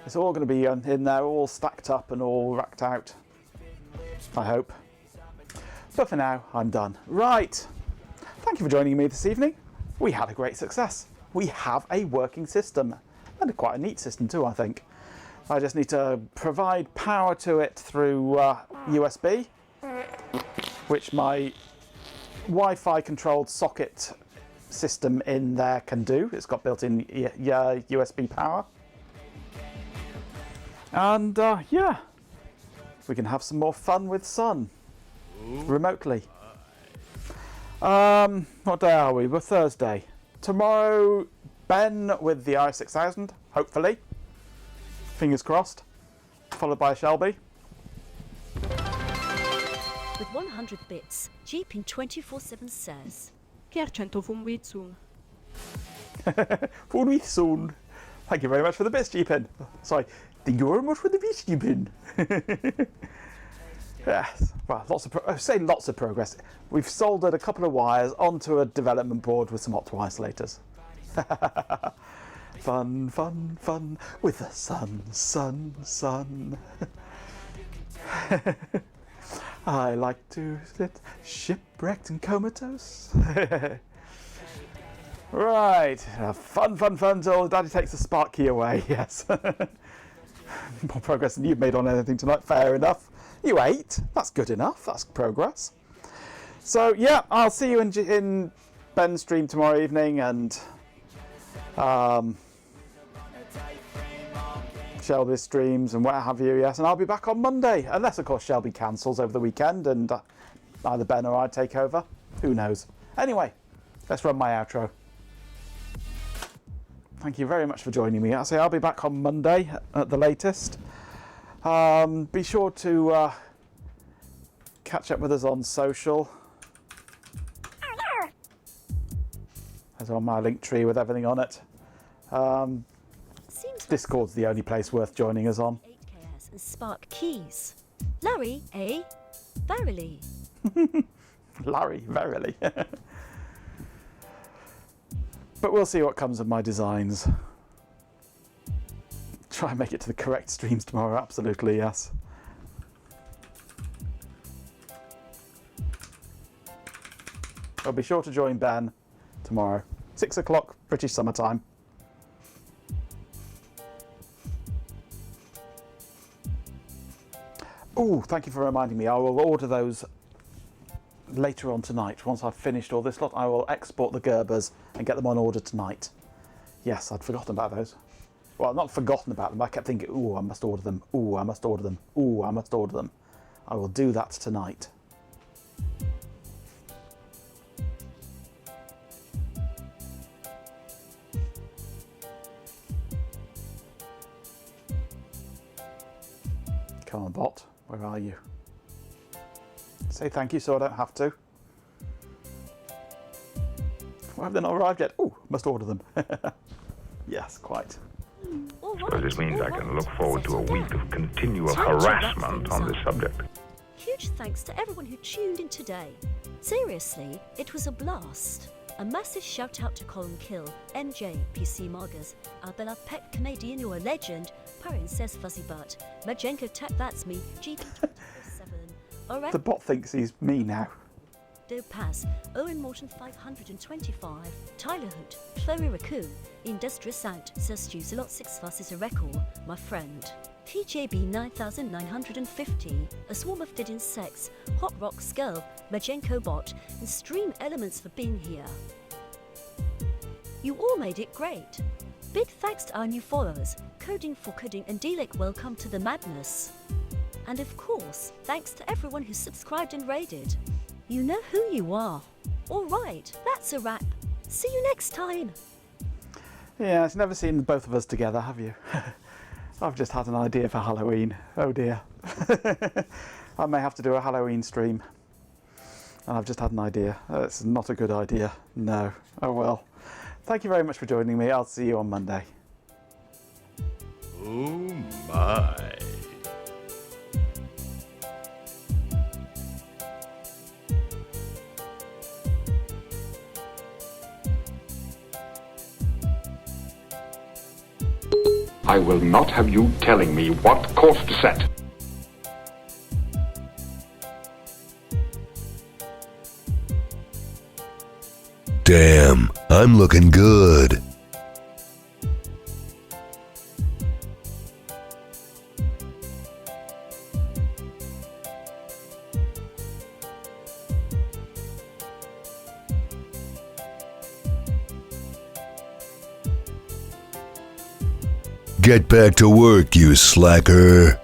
It's all going to be in there, all stacked up and all racked out. I hope. But for now, I'm done. Right. Thank you for joining me this evening. We had a great success. We have a working system. And quite a neat system too, I think. I just need to provide power to it through USB, which my Wi-Fi controlled socket system in there can do. It's got built-in USB power. And yeah, we can have some more fun with Sun remotely. What day are we? We're Thursday. Tomorrow, Ben with the RS6000, hopefully. Fingers crossed. Followed by Shelby. With 100 bits, Jeeping 24/7 says... Chi ha 100 funwit soon? Funwit soon. Thank you very much for the bits, Jeepin. Sorry. Thank you very much for the bits, Jeepin. Yes. Well, lots of progress. We've soldered a couple of wires onto a development board with some opto isolators. Fun, fun, fun with the sun, sun, sun. I like to sit shipwrecked and comatose. Right, fun, fun, fun till Daddy takes the spark key away, yes. More progress than you've made on anything tonight, fair enough. You ate, that's good enough, that's progress. So yeah, I'll see you in Ben's stream tomorrow evening, and Shelby's streams and what have you, yes, and I'll be back on Monday, unless of course Shelby cancels over the weekend and either Ben or I take over, who knows. Anyway, let's run my outro. Thank you very much for joining me. I'll be back on Monday at the latest. Be sure to catch up with us on social. As on my link tree with everything on it. Discord's the only place worth joining us on. 8KS and Spark keys. Larry, eh? Verily. Larry, verily. But we'll see what comes of my designs. Try and make it to the correct streams tomorrow, absolutely, yes. I'll be sure to join Ben tomorrow. 6 o'clock British summertime. Oh, thank you for reminding me. I will order those later on tonight. Once I've finished all this lot, I will export the Gerbers and get them on order tonight. Yes, I'd forgotten about those. Well, not forgotten about them. I kept thinking, ooh, I must order them. Ooh, I must order them. Ooh, I must order them. I will do that tonight. Come on, bot. Where are you? Say thank you so I don't have to. Why have they not arrived yet? Ooh, must order them. Yes, quite. Because it means I can look forward to a week of continual harassment on this subject. Huge thanks to everyone who tuned in today. Seriously, it was a blast. A massive shout out to Colin Kill, MJ, PC Margas, Abella Pet Canadian, you're a legend, Princess Fuzzy Butt, Majenko Tap That's Me, GP247, The bot thinks he's me now. Dopaz, Owen Morton 525, Tyler Hoot, Chloe Raccoon, Industrious Out, Sir Stu Zalot 6 Fuss is a record, my friend. PJB 9950, A Swarm of Dead Insects, Hot Rock Skull, Majenko Bot, and Stream Elements for being here. You all made it great. Big thanks to our new followers, Coding for Coding and Delic, welcome to the madness. And of course, thanks to everyone who subscribed and raided. You know who you are. Alright, that's a wrap. See you next time. Yeah, it's never seen both of us together, have you? I've just had an idea for Halloween. Oh dear. I may have to do a Halloween stream. And I've just had an idea. It's not a good idea. No. Oh well. Thank you very much for joining me. I'll see you on Monday. Oh my. I will not have you telling me what course to set. Damn, I'm looking good. Get back to work, you slacker.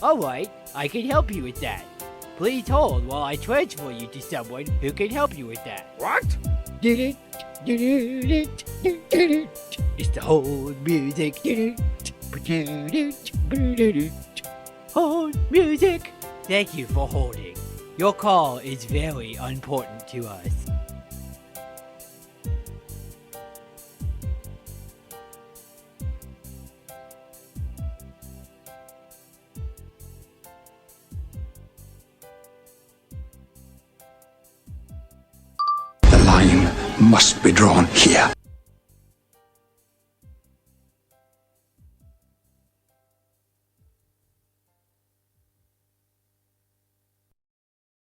Alright, I can help you with that. Please hold while I transfer you to someone who can help you with that. What? It's the whole music. Hold music. Thank you for holding. Your call is very important to us. The line must be drawn here.